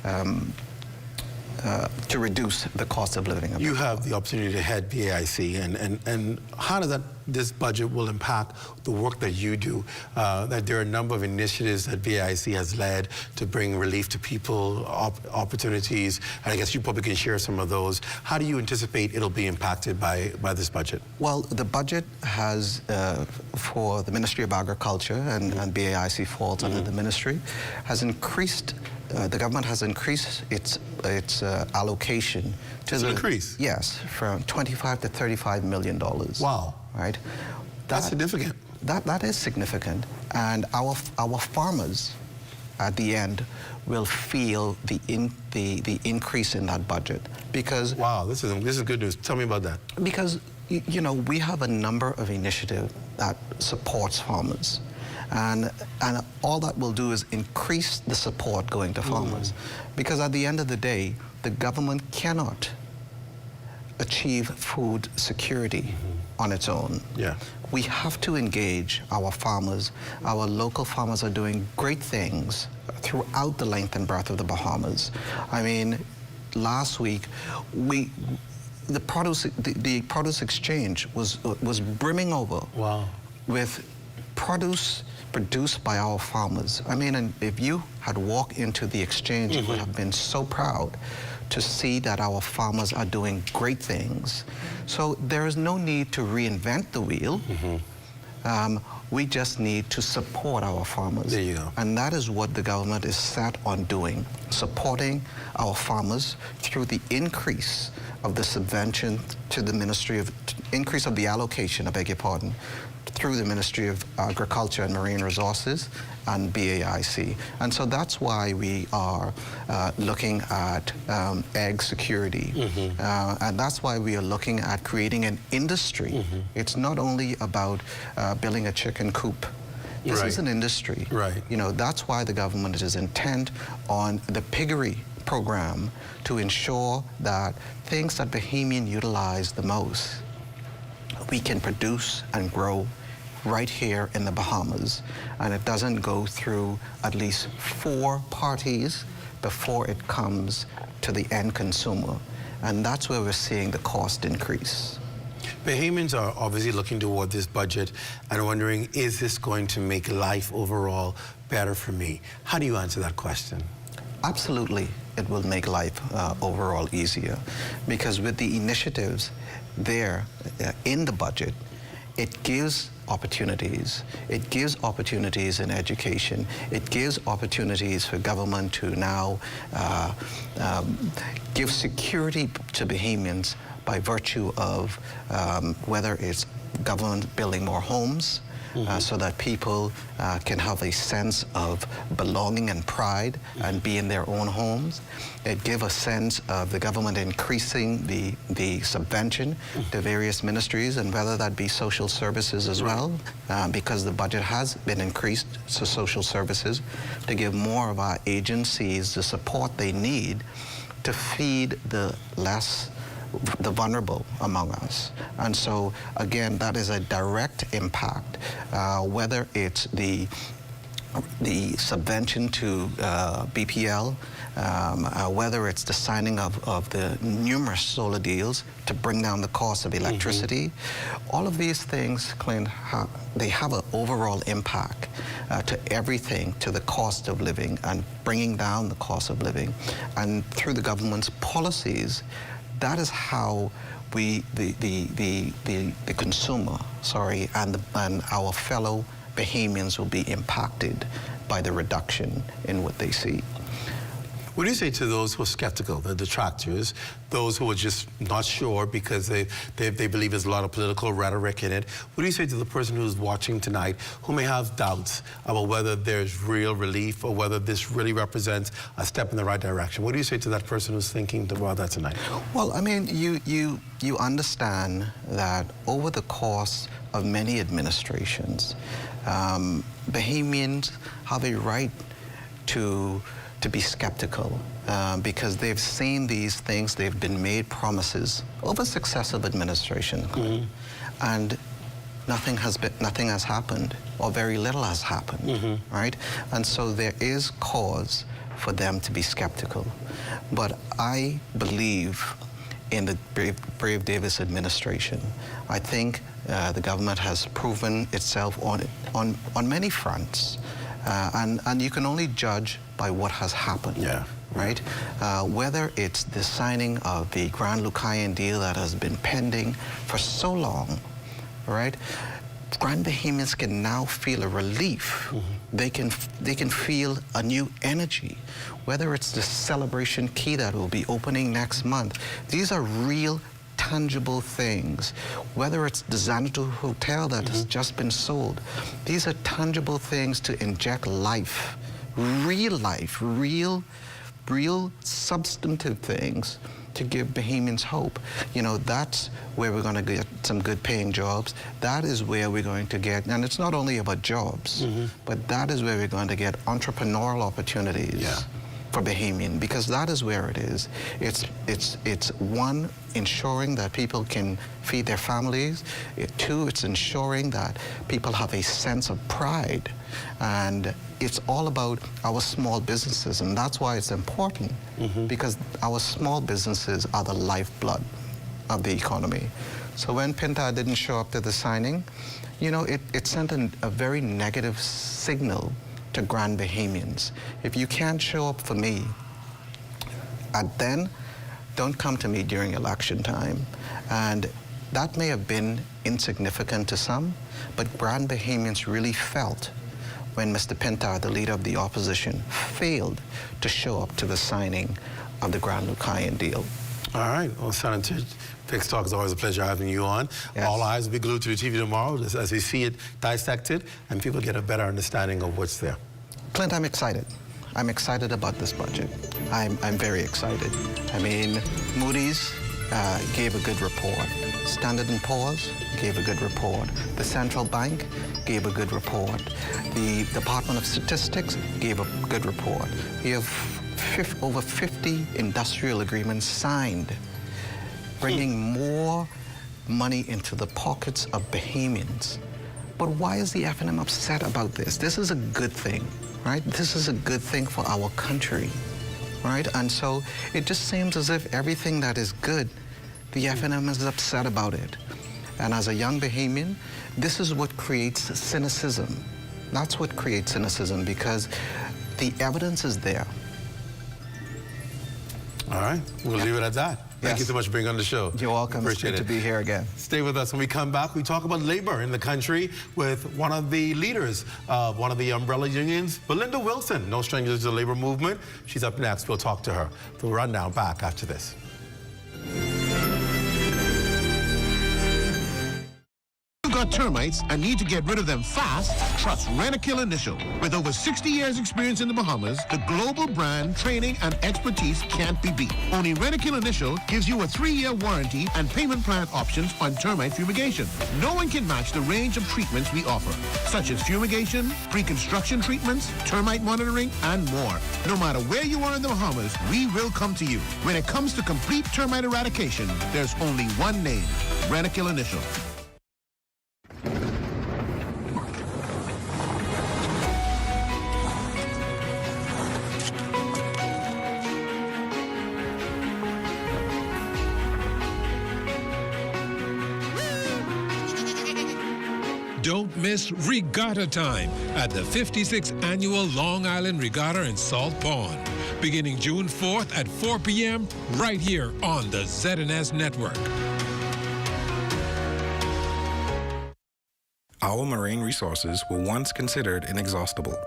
to reduce the cost of living. You have the opportunity to head BAIC, and how does that this budget will impact the work that you do, that there are a number of initiatives that VIC has led to bring relief to people, opportunities, and I guess you probably can share some of those. How do you anticipate it'll be impacted by this budget? Well, the budget has, for the Ministry of Agriculture, and BAIC falls under the ministry, has increased, the government has increased its allocation to the increase? Yes, from $25 to $35 million. Wow. Right? That's significant. That is significant. And our farmers, at the end, will feel the increase in that budget. Because... Wow, this is good news. Tell me about that. Because, you know, we have a number of initiatives that supports farmers. And all that will do is increase the support going to farmers. Because at the end of the day, the government cannot achieve food security on its own. Yeah. We have to engage our farmers. Our local farmers are doing great things throughout the length and breadth of the Bahamas. I mean, last week, the produce exchange was brimming over with produce produced by our farmers. I mean, and if you had walked into the exchange, you would have been so proud to see that our farmers are doing great things. So there is no need to reinvent the wheel. We just need to support our farmers. There you go. And that is what the government is set on doing, supporting our farmers through the increase of the subvention to the Ministry of, increase of the allocation, I beg your pardon, through the Ministry of Agriculture and Marine Resources and BAIC. And so that's why we are looking at egg security. And that's why we are looking at creating an industry. It's not only about building a chicken coop. This is an industry. You know, that's why the government is intent on the piggery program to ensure that things that Bahamian utilize the most, we can produce and grow right here in the Bahamas, and it doesn't go through at least 4 parties before it comes to the end consumer. And that's where we're seeing the cost increase. Bahamians are obviously looking toward this budget and wondering, is this going to make life overall better for me? How do you answer that question? Absolutely, it will make life overall easier, because with the initiatives there in the budget, it gives opportunities. It gives opportunities in education. It gives opportunities for government to now give security to Bahamians by virtue of whether it's government building more homes, so that people can have a sense of belonging and pride and be in their own homes. It gives a sense of the government increasing the subvention to various ministries, and whether that be social services as well, because the budget has been increased to social services to give more of our agencies the support they need to feed the vulnerable among us. And so, again, that is a direct impact, whether it's the subvention to BPL, whether it's the signing of the numerous solar deals to bring down the cost of electricity. All of these things, Clint, they have an overall impact to everything, to the cost of living and bringing down the cost of living. And through the government's policies, that is how we, the consumer, and our fellow Bahamians will be impacted by the reduction in what they see. What do you say to those who are skeptical, the detractors, those who are just not sure because they believe there's a lot of political rhetoric in it? What do you say to the person who's watching tonight who may have doubts about whether there's real relief or whether this really represents a step in the right direction? What do you say to that person who's thinking about that tonight? Well, I mean, you understand that over the course of many administrations, Bahamians have a right to be skeptical because they've seen these things, they've been made promises over successive administration, and nothing has happened, or very little has happened, right? And so there is cause for them to be skeptical. But I believe in the Brave Davis administration. I think the government has proven itself on many fronts, and you can only judge by what has happened. Yeah. Right? Whether it's the signing of the Grand Lucayan deal that has been pending for so long, right? Grand Bahamians can now feel a relief. They can feel a new energy. Whether it's the celebration key that will be opening next month, these are real, tangible things. Whether it's the Xanadu Hotel that has just been sold, these are tangible things to inject life, real substantive things to give Bahamians hope. You know, that's where we're going to get some good paying jobs. That is where we're going to get, and it's not only about jobs, but that is where we're going to get entrepreneurial opportunities for Bahamian, because that is where it is. It's one, ensuring that people can feed their families. Two, it's ensuring that people have a sense of pride. And it's all about our small businesses, and that's why it's important, because our small businesses are the lifeblood of the economy. So when Pinta didn't show up to the signing, you know, it sent a very negative signal to Grand Bahamians. If you can't show up for me, then don't come to me during election time. And that may have been insignificant to some, but Grand Bahamians really felt when Mr. Pintar, the leader of the opposition, failed to show up to the signing of the Grand Lucayan deal. All right. Well, Senator Fix Talk, is always a pleasure having you on. Yes. All eyes will be glued to the TV tomorrow as we see it dissected and people get a better understanding of what's there. Clint, I'm excited. I'm excited about this budget. I'm very excited. I mean, Moody's gave a good report. Standard & Poor's gave a good report. The Central Bank gave a good report. The Department of Statistics gave a good report. We have over 50 industrial agreements signed, bringing more money into the pockets of Bahamians. But why is the FNM upset about this? This is a good thing, right? This is a good thing for our country, right? And so it just seems as if everything that is good, the FNM is upset about it. And as a young Bahamian, this is what creates cynicism. That's what creates cynicism, because the evidence is there. All right, we'll leave it at that. Thank you so much for being on the show. You're welcome. Appreciate it's good to be here again. Stay with us. When we come back, we talk about labor in the country with one of the leaders of one of the umbrella unions, Belinda Wilson, no stranger to the labor movement. She's up next. We'll talk to her. We'll run down back after this. Got termites and need to get rid of them fast, trust Rent-A-Kill Initial. With over 60 years experience in the Bahamas, the global brand, training, and expertise can't be beat. Only Rent-A-Kill Initial gives you a 3-year warranty and payment plan options on termite fumigation. No one can match the range of treatments we offer, such as fumigation, pre-construction treatments, termite monitoring, and more. No matter where you are in the Bahamas, we will come to you. When it comes to complete termite eradication, there's only one name, Rent-A-Kill Initial. Don't miss Regatta Time at the 56th Annual Long Island Regatta in Salt Pond, beginning June 4th at 4 p.m. right here on the ZNS Network. Our marine resources were once considered inexhaustible.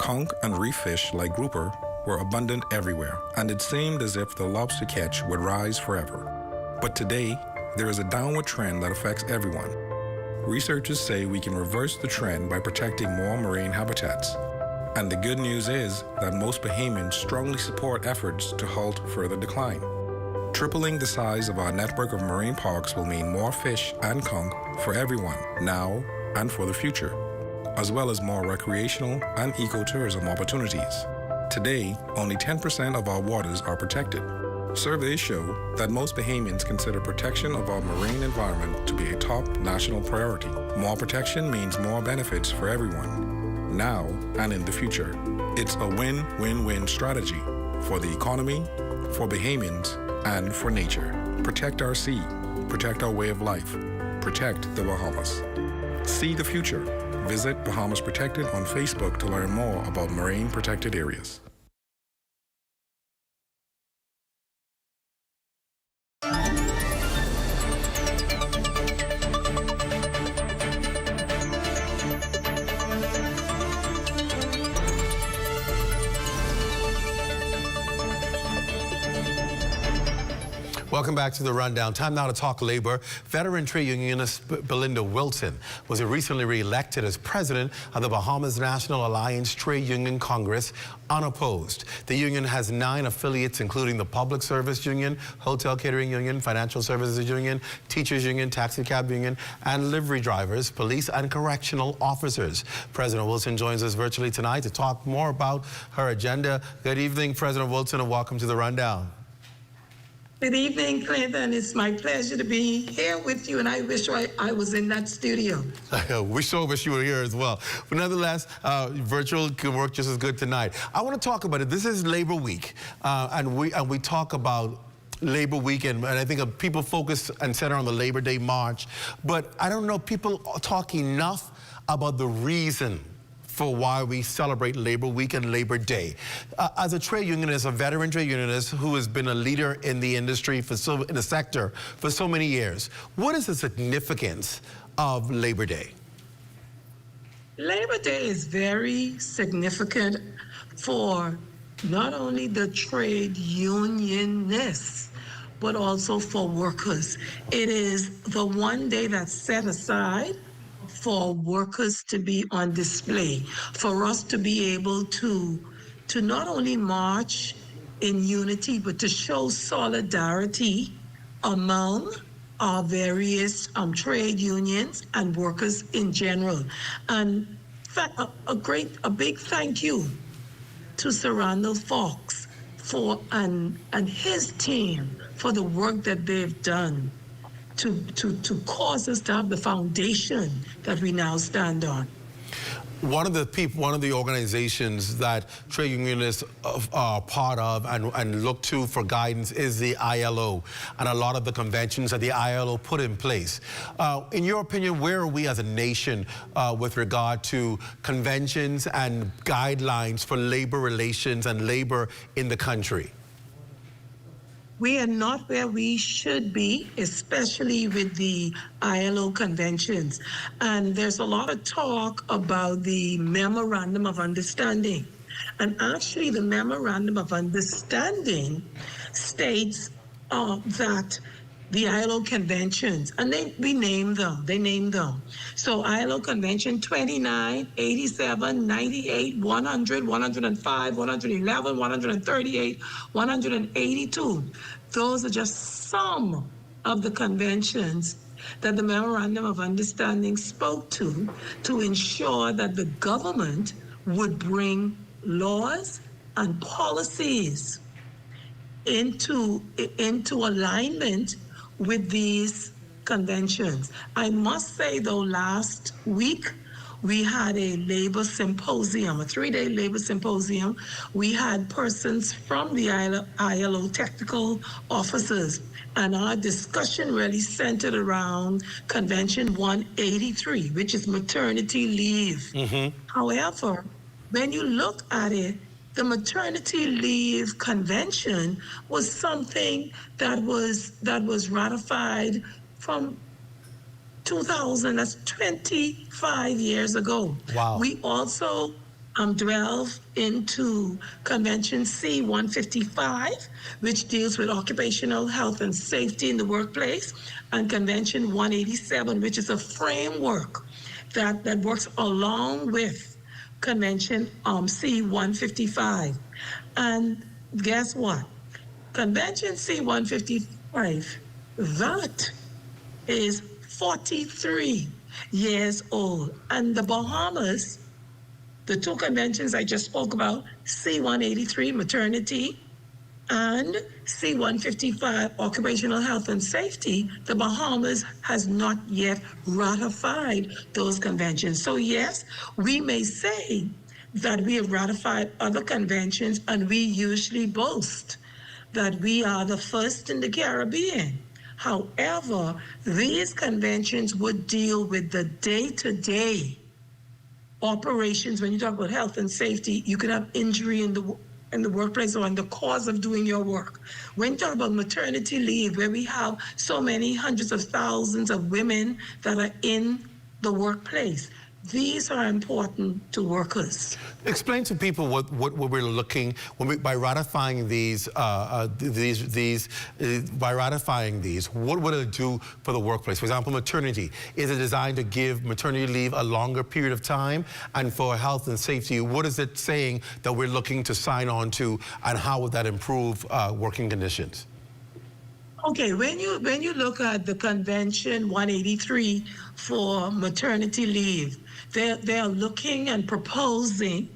Conch and reef fish like grouper were abundant everywhere, and it seemed as if the lobster catch would rise forever. But today, there is a downward trend that affects everyone. Researchers say we can reverse the trend by protecting more marine habitats. And the good news is that most Bahamians strongly support efforts to halt further decline. Tripling the size of our network of marine parks will mean more fish and conch for everyone, now and for the future, as well as more recreational and ecotourism opportunities. Today, only 10% of our waters are protected. Surveys show that most Bahamians consider protection of our marine environment to be a top national priority. More protection means more benefits for everyone, now and in the future. It's a win-win-win strategy for the economy, for Bahamians, and for nature. Protect our sea. Protect our way of life. Protect the Bahamas. See the future. Visit Bahamas Protected on Facebook to learn more about marine protected areas. Welcome back to the Rundown. Time now to talk labor. Veteran trade unionist Belinda Wilson was recently re-elected as president of the Bahamas National Alliance Trade Union Congress unopposed. The union has 9 affiliates, including the Public Service Union, Hotel Catering Union, Financial Services Union, Teachers Union, Taxi Cab Union, and livery drivers, police and correctional officers. President Wilson joins us virtually tonight to talk more about her agenda. Good evening, President Wilson, and welcome to the Rundown. Good evening, Clinton. It's my pleasure to be here with you, and I wish I was in that studio. We sure wish you were here as well. But nonetheless, virtual can work just as good tonight. I want to talk about it. This is Labor Week, and we talk about Labor Week, and I think people focus and center on the Labor Day march. But I don't know, people talk enough about the reason for why we celebrate Labor Week and Labor Day. As a trade unionist, a veteran trade unionist who has been a leader in the industry in the sector for so many years, what is the significance of Labor Day? Labor Day is very significant for not only the trade unionists, but also for workers. It is the one day that's set aside for workers to be on display, for us to be able to not only march in unity, but to show solidarity among our various trade unions and workers in general. And a big thank you to Sir Randall Fox and his team for the work that they've done to cause us to have the foundation that we now stand on. One of the organizations that trade unionists are part of and look to for guidance is the ILO, and a lot of the conventions that the ILO put in place. In your opinion, where are we as a nation with regard to conventions and guidelines for labor relations and labor in the country? We are not where we should be, especially with the ILO conventions. And there's a lot of talk about the Memorandum of Understanding. And actually, the Memorandum of Understanding states that the ILO conventions, and they name them. So ILO Convention 29, 87, 98, 100, 105, 111, 138, 182. Those are just some of the conventions that the Memorandum of Understanding spoke to ensure that the government would bring laws and policies into alignment with these conventions. I must say, though, last week we had a labor symposium, a 3-day labor symposium. We had persons from the ILO technical officers, and our discussion really centered around Convention 183, which is maternity leave. Mm-hmm. However, when you look at it, the maternity leave convention was something that was ratified from 2000, that's 25 years ago. Wow. We also delve into Convention C-155, which deals with occupational health and safety in the workplace, and Convention 187, which is a framework that works along with Convention C-155. And guess what? Convention C-155, that is 43 years old. And the Bahamas, the two conventions I just spoke about, C-183, maternity, and C-155, occupational health and safety, the Bahamas has not yet ratified those conventions. So yes, we may say that we have ratified other conventions, and we usually boast that we are the first in the Caribbean. However, these conventions would deal with the day-to-day operations. When you talk about health and safety, you could have injury in the workplace or in the cause of doing your work. When you talk about maternity leave, where we have so many hundreds of thousands of women that are in the workplace, these are important to workers. Explain to people what we're looking by ratifying these. By ratifying these, what would it do for the workplace? For example, maternity. Is it designed to give maternity leave a longer period of time? And for health and safety, what is it saying that we're looking to sign on to, and how would that improve working conditions? Okay, when you look at the Convention 183 for maternity leave, they're looking and proposing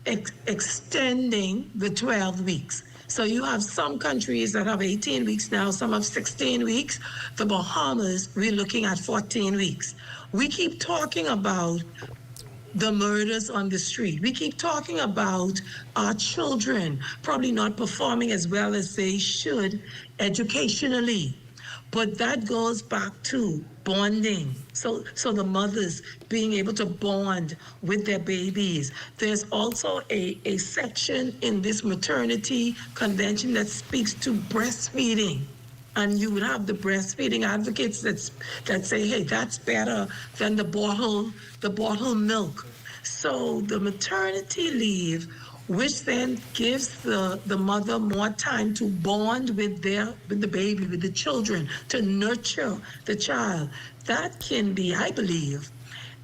extending the 12 weeks. So you have some countries that have 18 weeks now, some have 16 weeks. The Bahamas, we're looking at 14 weeks. We keep talking about the murders on the street. We keep talking about our children probably not performing as well as they should educationally. But that goes back to bonding. So the mothers being able to bond with their babies. There's also a section in this maternity convention that speaks to breastfeeding. And you would have the breastfeeding advocates that say, hey, that's better than the bottle milk. So the maternity leave, which then gives the mother more time to bond with the baby, with the children, to nurture the child. That can be, I believe,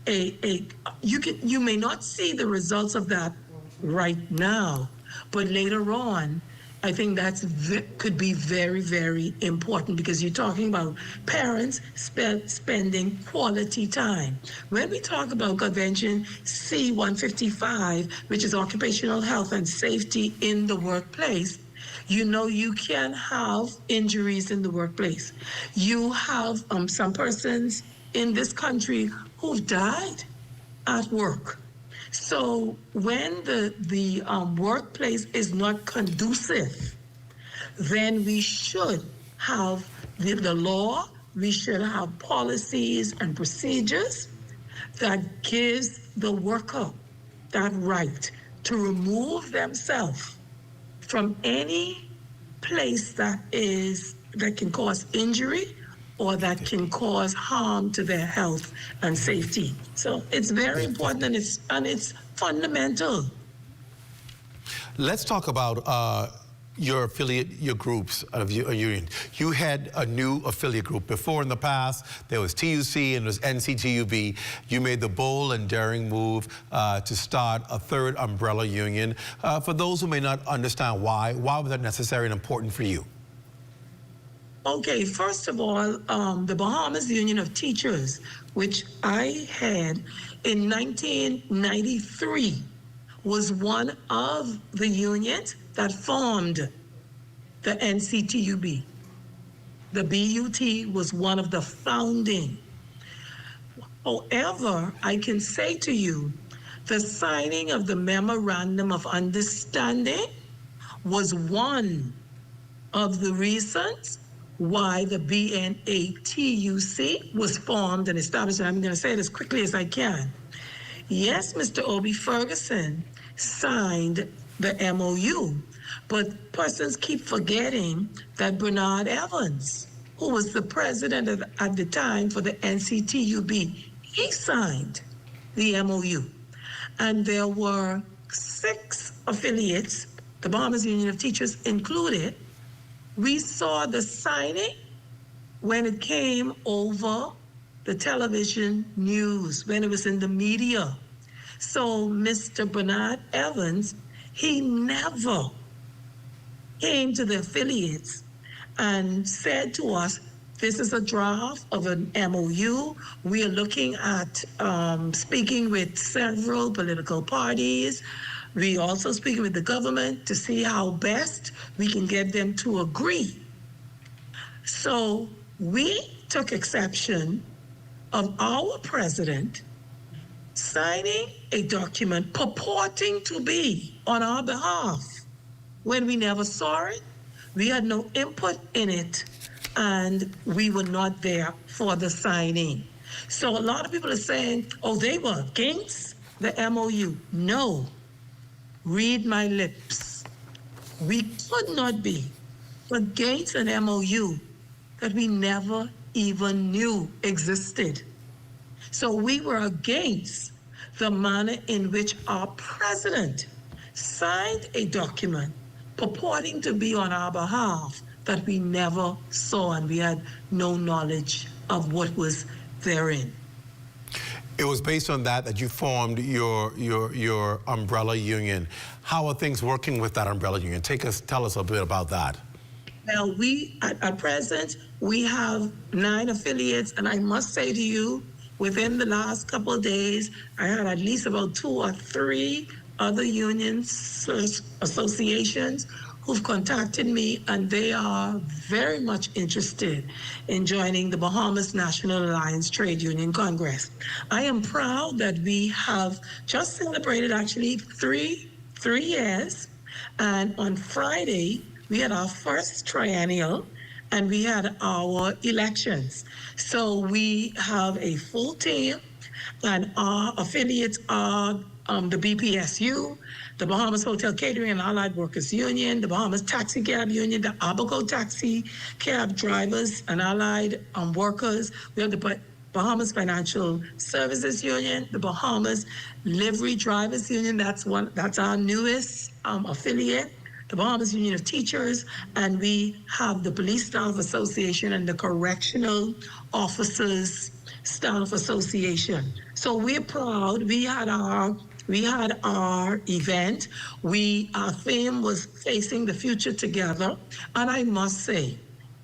you may not see the results of that right now, but later on, I think could be very, very important, because you're talking about parents spending quality time. When we talk about Convention C-155, which is occupational health and safety in the workplace, you know you can have injuries in the workplace. You have some persons in this country who've died at work. So when the workplace is not conducive, then we should have the law, we should have policies and procedures that gives the worker that right to remove themselves from any place that can cause injury or that can cause harm to their health and safety. So it's very important, and it's fundamental. Let's talk about your affiliate, your groups of your union. You had a new affiliate group. Before, in the past, there was TUC and there was NCTUB. You made the bold and daring move to start a third umbrella union. For those who may not understand why was that necessary and important for you? Okay, first of all, the Bahamas Union of Teachers, which I had in 1993, was one of the unions that formed the NCTUB. The BUT was one of the founding. However, I can say to you, the signing of the Memorandum of Understanding was one of the reasons why the BNATUC was formed and established. And I'm going to say it as quickly as I can. Yes, Mr. Obie Ferguson signed the MOU, but persons keep forgetting that Bernard Evans, who was the president at the time for the NCTUB, he signed the MOU. And there were 6 affiliates, the Bahamas Union of Teachers included. We saw the signing when it came over the television news, when it was in the media. So Mr. Bernard Evans, he never came to the affiliates and said to us, this is a draft of an MOU. We are looking at speaking with several political parties. We also speaking with the government to see how best we can get them to agree. So we took exception of our president signing a document purporting to be on our behalf when we never saw it, We had no input in it, and we were not there for the signing. So a lot of people are saying, oh, they were against the MOU. No, read my lips. We could not be against an MOU that we never even knew existed. So we were against the manner in which our president signed a document purporting to be on our behalf that we never saw, and we had no knowledge of what was therein. It was based on that you formed your umbrella union. How are things working with that umbrella union? Tell us a bit about that. Well, we, at present, we have 9 affiliates, and I must say to you, within the last couple of days, I had at least about 2 or 3 other unions, associations, who've contacted me, and they are very much interested in joining the Bahamas National Alliance Trade Union Congress. I am proud that we have just celebrated actually 3 years, and on Friday, we had our first triennial, and we had our elections. So we have a full team, and our affiliates are the BPSU, the Bahamas Hotel Catering and Allied Workers Union, the Bahamas Taxi Cab Union, the Abaco Taxi Cab Drivers and Allied Workers. We have the Bahamas Financial Services Union, the Bahamas Livery Drivers Union. That's our newest affiliate. The Bahamas Union of Teachers, and we have the Police Staff Association and the Correctional Officers Staff Association. So we're proud. We had our event. Our theme was Facing the Future Together, and I must say,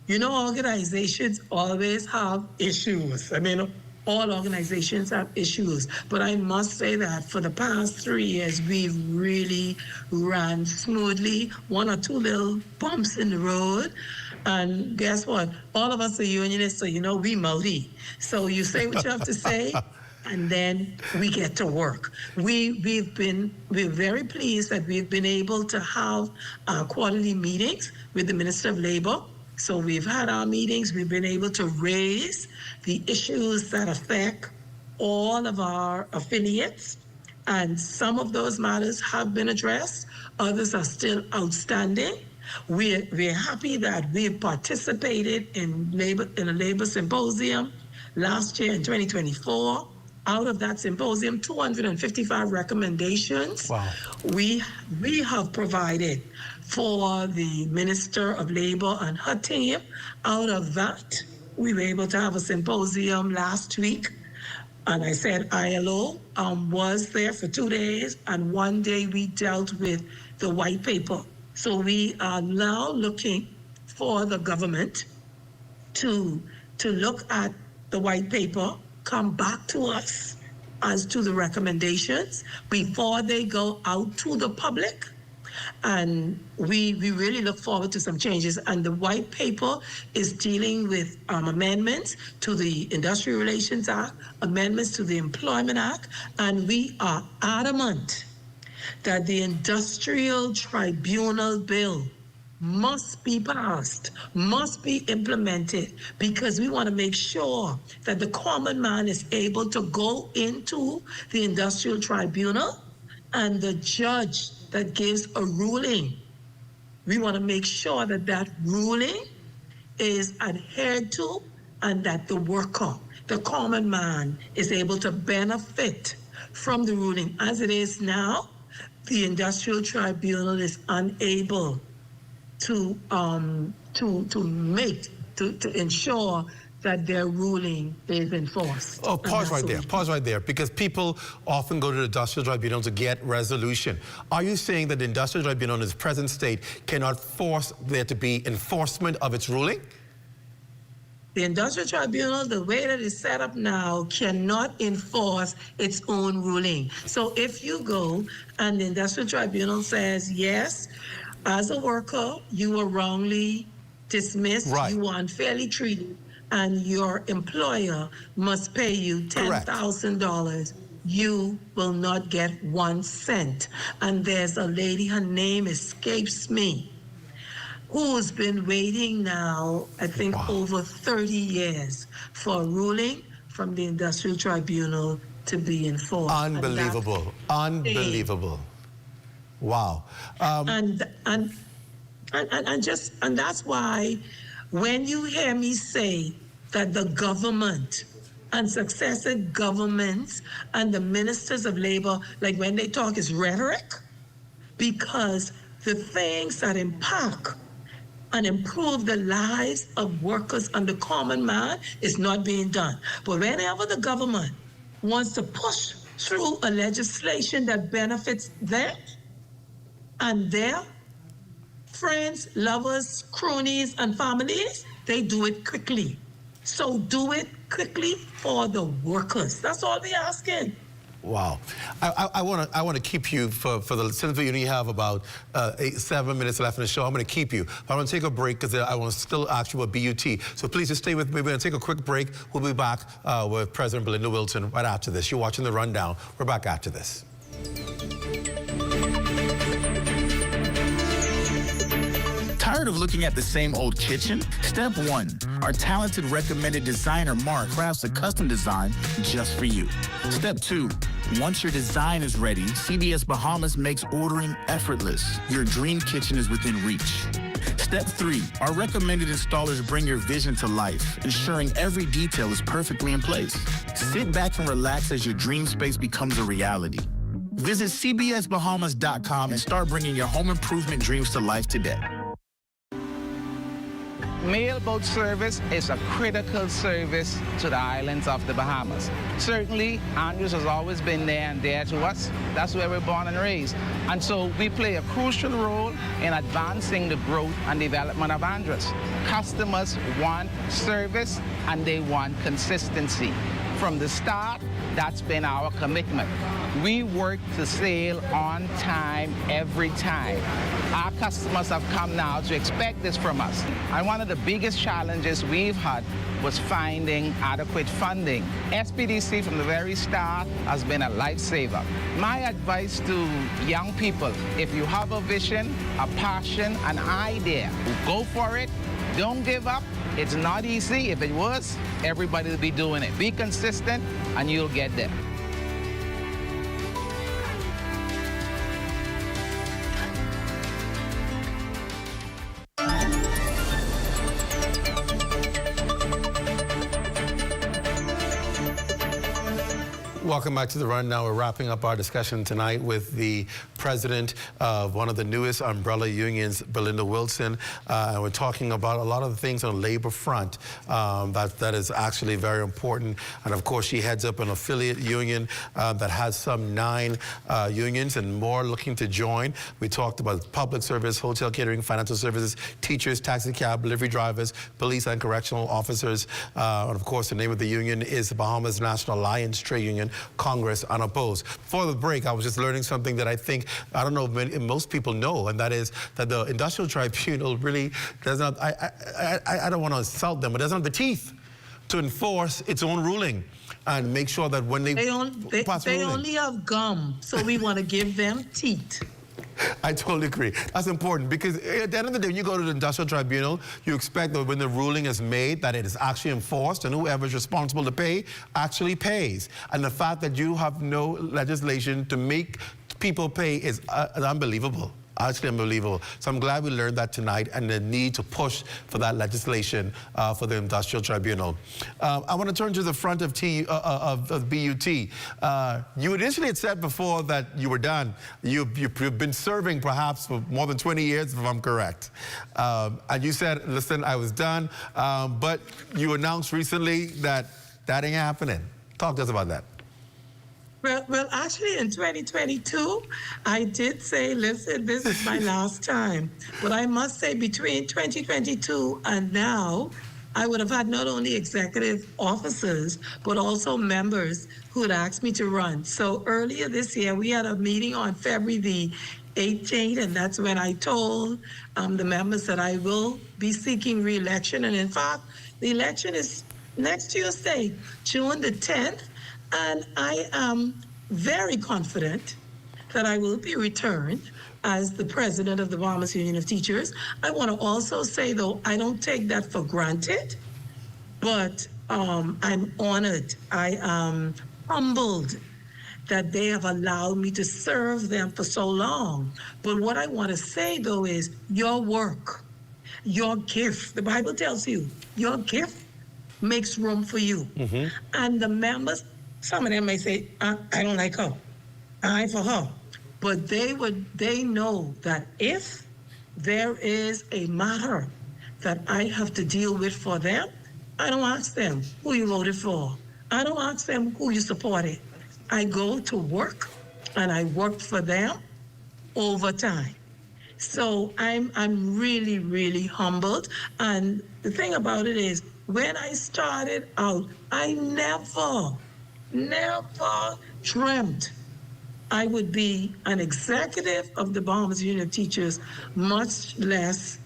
organizations always have issues. I mean, all organizations have issues, but I must say that for the past 3 years, we've really ran smoothly. 1 or 2 little bumps in the road, and guess what? All of us are unionists, so we mouthy. So you say what you have to say, and then we get to work. We're very pleased that we've been able to have quarterly meetings with the Minister of Labor. So we've had our meetings, we've been able to raise the issues that affect all of our affiliates, and some of those matters have been addressed, others are still outstanding. We're happy that we've participated in a labor symposium last year in 2024. Out of that symposium, 255 recommendations. Wow. We have provided for the Minister of Labor and her team. Out of that, we were able to have a symposium last week. And I said ILO was there for 2 days, and 1 day we dealt with the white paper. So we are now looking for the government to look at the white paper, come back to us as to the recommendations before they go out to the public. And we really look forward to some changes. And the white paper is dealing with amendments to the Industrial Relations Act, amendments to the Employment Act, and we are adamant that the Industrial Tribunal Bill must be passed, must be implemented, because we want to make sure that the common man is able to go into the Industrial Tribunal, and the judge that gives a ruling, we want to make sure that that ruling is adhered to, and that the worker, the common man, is able to benefit from the ruling. As it is now, the Industrial Tribunal is unable to ensure that their ruling is enforced. Oh, pause right there, because people often go to the Industrial Tribunal to get resolution. Are you saying that the Industrial Tribunal in its present state cannot force there to be enforcement of its ruling? The Industrial Tribunal, the way that it's set up now, cannot enforce its own ruling. So if you go and the Industrial Tribunal says, yes, as a worker, you were wrongly dismissed, right, you were unfairly treated, and your employer must pay you $10,000, you will not get 1 cent. And there's a lady, her name escapes me. who's been waiting now, I think, over 30 years for a ruling from the Industrial Tribunal to be enforced. Unbelievable. Unbelievable. Wow. And that's why when you hear me say that the government and successive governments and the ministers of labor, like when they talk, is rhetoric, because the things that impact and improve the lives of workers and the common man is not being done. But whenever the government wants to push through a legislation that benefits them and their friends, lovers, cronies, and families, they do it quickly. So do it quickly for the workers. That's all we're asking. Wow. I want to keep you for the, since we only have about 7 minutes left in the show, I'm going to keep you. But I'm going to take a break because I want to still ask you about BUT. So please just stay with me. We're going to take a quick break. We'll be back with President Belinda Wilson right after this. You're watching The Rundown. We're back after this. Tired of looking at the same old kitchen? Step 1. Our talented recommended designer Mark crafts a custom design just for you. Step 2. Once your design is ready, CBS Bahamas makes ordering effortless. Your dream kitchen is within reach. Step 3. Our recommended installers bring your vision to life, ensuring every detail is perfectly in place. Sit back and relax as your dream space becomes a reality. Visit cbsbahamas.com and start bringing your home improvement dreams to life today. Mailboat service is a critical service to the islands of the Bahamas. Certainly, Andrews has always been there and dear to us. That's where we're born and raised. And so we play a crucial role in advancing the growth and development of Andrews. Customers want service and they want consistency. From the start, that's been our commitment. We work to sail on time every time. Our customers have come now to expect this from us. And one of the biggest challenges we've had was finding adequate funding. SPDC from the very start has been a lifesaver. My advice to young people, if you have a vision, a passion, an idea, go for it. Don't give up. It's not easy. If it was, everybody would be doing it. Be consistent and you'll get there. Welcome back to The Rundown. We're wrapping up our discussion tonight with the president of one of the newest umbrella unions, Belinda Wilson. And we're talking about a lot of the things on the labor front that is actually very important. And of course, she heads up an affiliate union that has some 9 unions and more looking to join. We talked about public service, hotel catering, financial services, teachers, taxi cab, delivery drivers, police and correctional officers. And of course, the name of the union is the Bahamas National Alliance Trade Union, Congress Unopposed. Before the break, I was just learning something that I think, I don't know if most people know, and that is that the Industrial Tribunal really does not, I don't want to insult them, but doesn't have the teeth to enforce its own ruling and make sure that when they pass ruling. They only have gum, so we want to give them teeth. I totally agree. That's important because at the end of the day, when you go to the Industrial Tribunal, you expect that when the ruling is made, that it is actually enforced and whoever is responsible to pay actually pays. And the fact that you have no legislation to make people pay is unbelievable. Actually unbelievable. So I'm glad we learned that tonight and the need to push for that legislation for the Industrial Tribunal. I want to turn to the front of BUT. You initially had said before that you were done. You've been serving perhaps for more than 20 years, if I'm correct. And you said, listen, I was done. But you announced recently that that ain't happening. Talk to us about that. Well, actually, in 2022, I did say, listen, this is my last time. But I must say, between 2022 and now, I would have had not only executive officers, but also members who had asked me to run. So earlier this year, we had a meeting on February the 18th, and that's when I told the members that I will be seeking re-election. And in fact, the election is next Tuesday, June the 10th. And I am very confident that I will be returned as the president of the Bahamas Union of Teachers. I want to also say, though, I don't take that for granted, but I'm honored. I am humbled that they have allowed me to serve them for so long. But what I want to say, though, is your work, your gift, the Bible tells you, your gift makes room for you. And the members, some of them may say, I don't like her, I for her. But they know that if there is a matter that I have to deal with for them, I don't ask them who you voted for. I don't ask them who you supported. I go to work and I work for them over time. So I'm really, really humbled. And the thing about it is, when I started out, I never dreamt I would be an executive of the Bahamas Union of Teachers, much less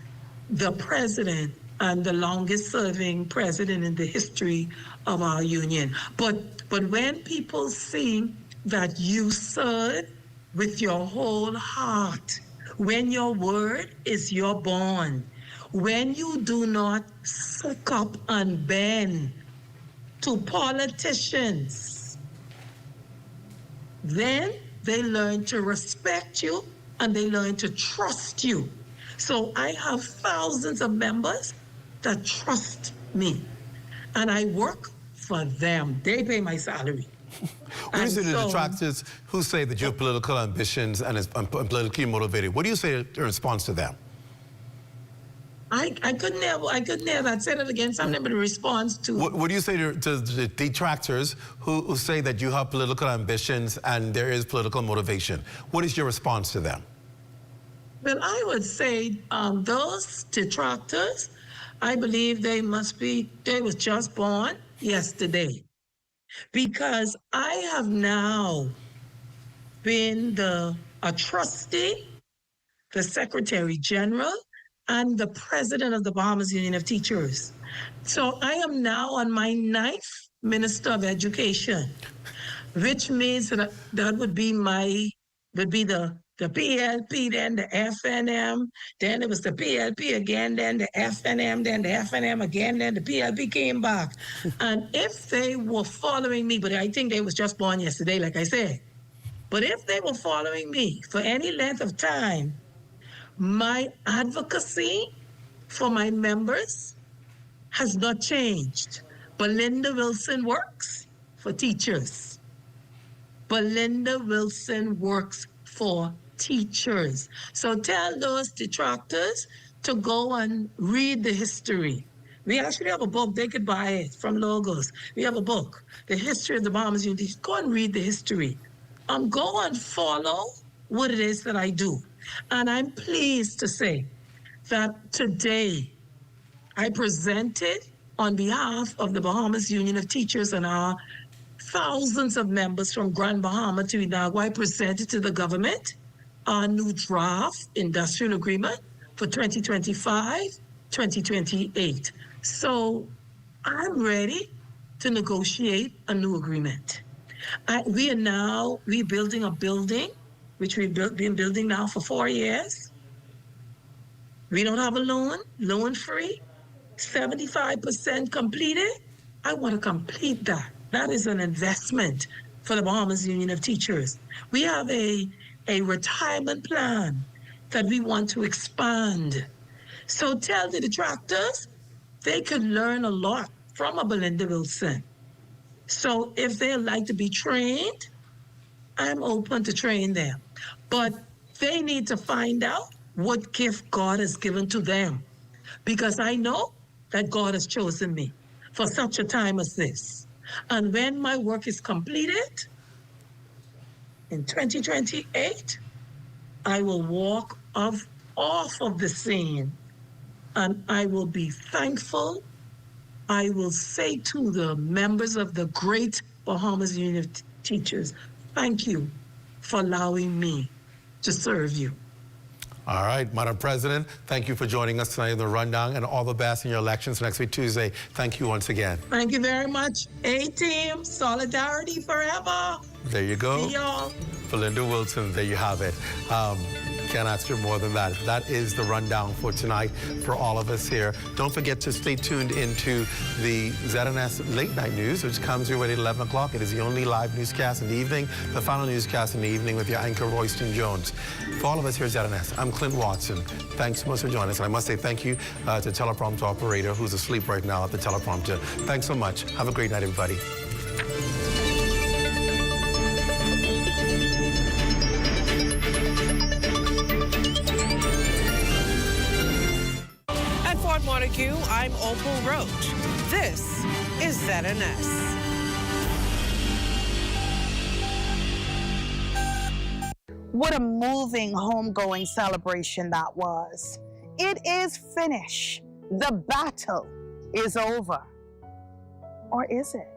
the president and the longest serving president in the history of our union. But when people see that you serve with your whole heart, when your word is your bond, when you do not suck up and bend to politicians, then they learn to respect you and they learn to trust you. So I have thousands of members that trust me, and I work for them. They pay my salary. What do you say to the detractors who say that you have political ambitions and is politically motivated? What do you say in response to them? I could never, I'd say that again, so I'm never in response to. What do you say to the detractors who say that you have political ambitions and there is political motivation? What is your response to them? Well, I would say those detractors, I believe they was just born yesterday. Because I have now been a trustee, the Secretary General, and the President of the Bahamas Union of Teachers. So I am now on my 9th Minister of Education, which means that would be the PLP, then the FNM, then it was the PLP again, then the FNM, then the FNM again, then the PLP came back. And if they were following me, but I think they was just born yesterday, like I said, but if they were following me for any length of time, my advocacy for my members has not changed. Belinda Wilson works for teachers. Belinda Wilson works for teachers. So tell those detractors to go and read the history. We actually have a book. They could buy it from Logos. We have a book, The History of the Bahamas Union. Go and read the history. Go and follow what it is that I do. And I'm pleased to say that today I presented on behalf of the Bahamas Union of Teachers and our thousands of members from Grand Bahama to Inagua. I presented to the government our new draft industrial agreement for 2025-2028. So I'm ready to negotiate a new agreement. We are now rebuilding a building, which we've been building now for 4 years. We don't have a loan free, 75% completed. I want to complete that. That is an investment for the Bahamas Union of Teachers. We have a retirement plan that we want to expand. So tell the detractors they could learn a lot from a Belinda Wilson. So if they'd like to be trained, I'm open to train them. But they need to find out what gift God has given to them. Because I know that God has chosen me for such a time as this. And when my work is completed, in 2028, I will walk off of the scene and I will be thankful. I will say to the members of the great Bahamas Union of Teachers, thank you for allowing me to serve you. All right, Madam President, thank you for joining us tonight in the rundown, and all the best in your elections next week, Tuesday. Thank you once again. Thank you very much. A-team, solidarity forever. There you go. See y'all. Belinda Wilson, there you have it. Can't ask for more than that. That is the rundown for tonight for all of us here. Don't forget to stay tuned into the ZNS Late Night News, which comes your way at 11 o'clock. It is the only live newscast in the evening, the final newscast in the evening with your anchor, Royston Jones. For all of us here at ZNS, I'm Clint Watson. Thanks so much for joining us. And I must say thank you to teleprompter operator who's asleep right now at the teleprompter. Thanks so much. Have a great night, everybody. At Fort Montague, I'm Opal Roach. This is ZNS. What a moving homegoing celebration that was. It is finished. The battle is over. Or is it?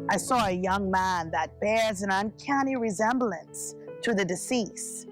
I saw a young man that bears an uncanny resemblance to the deceased.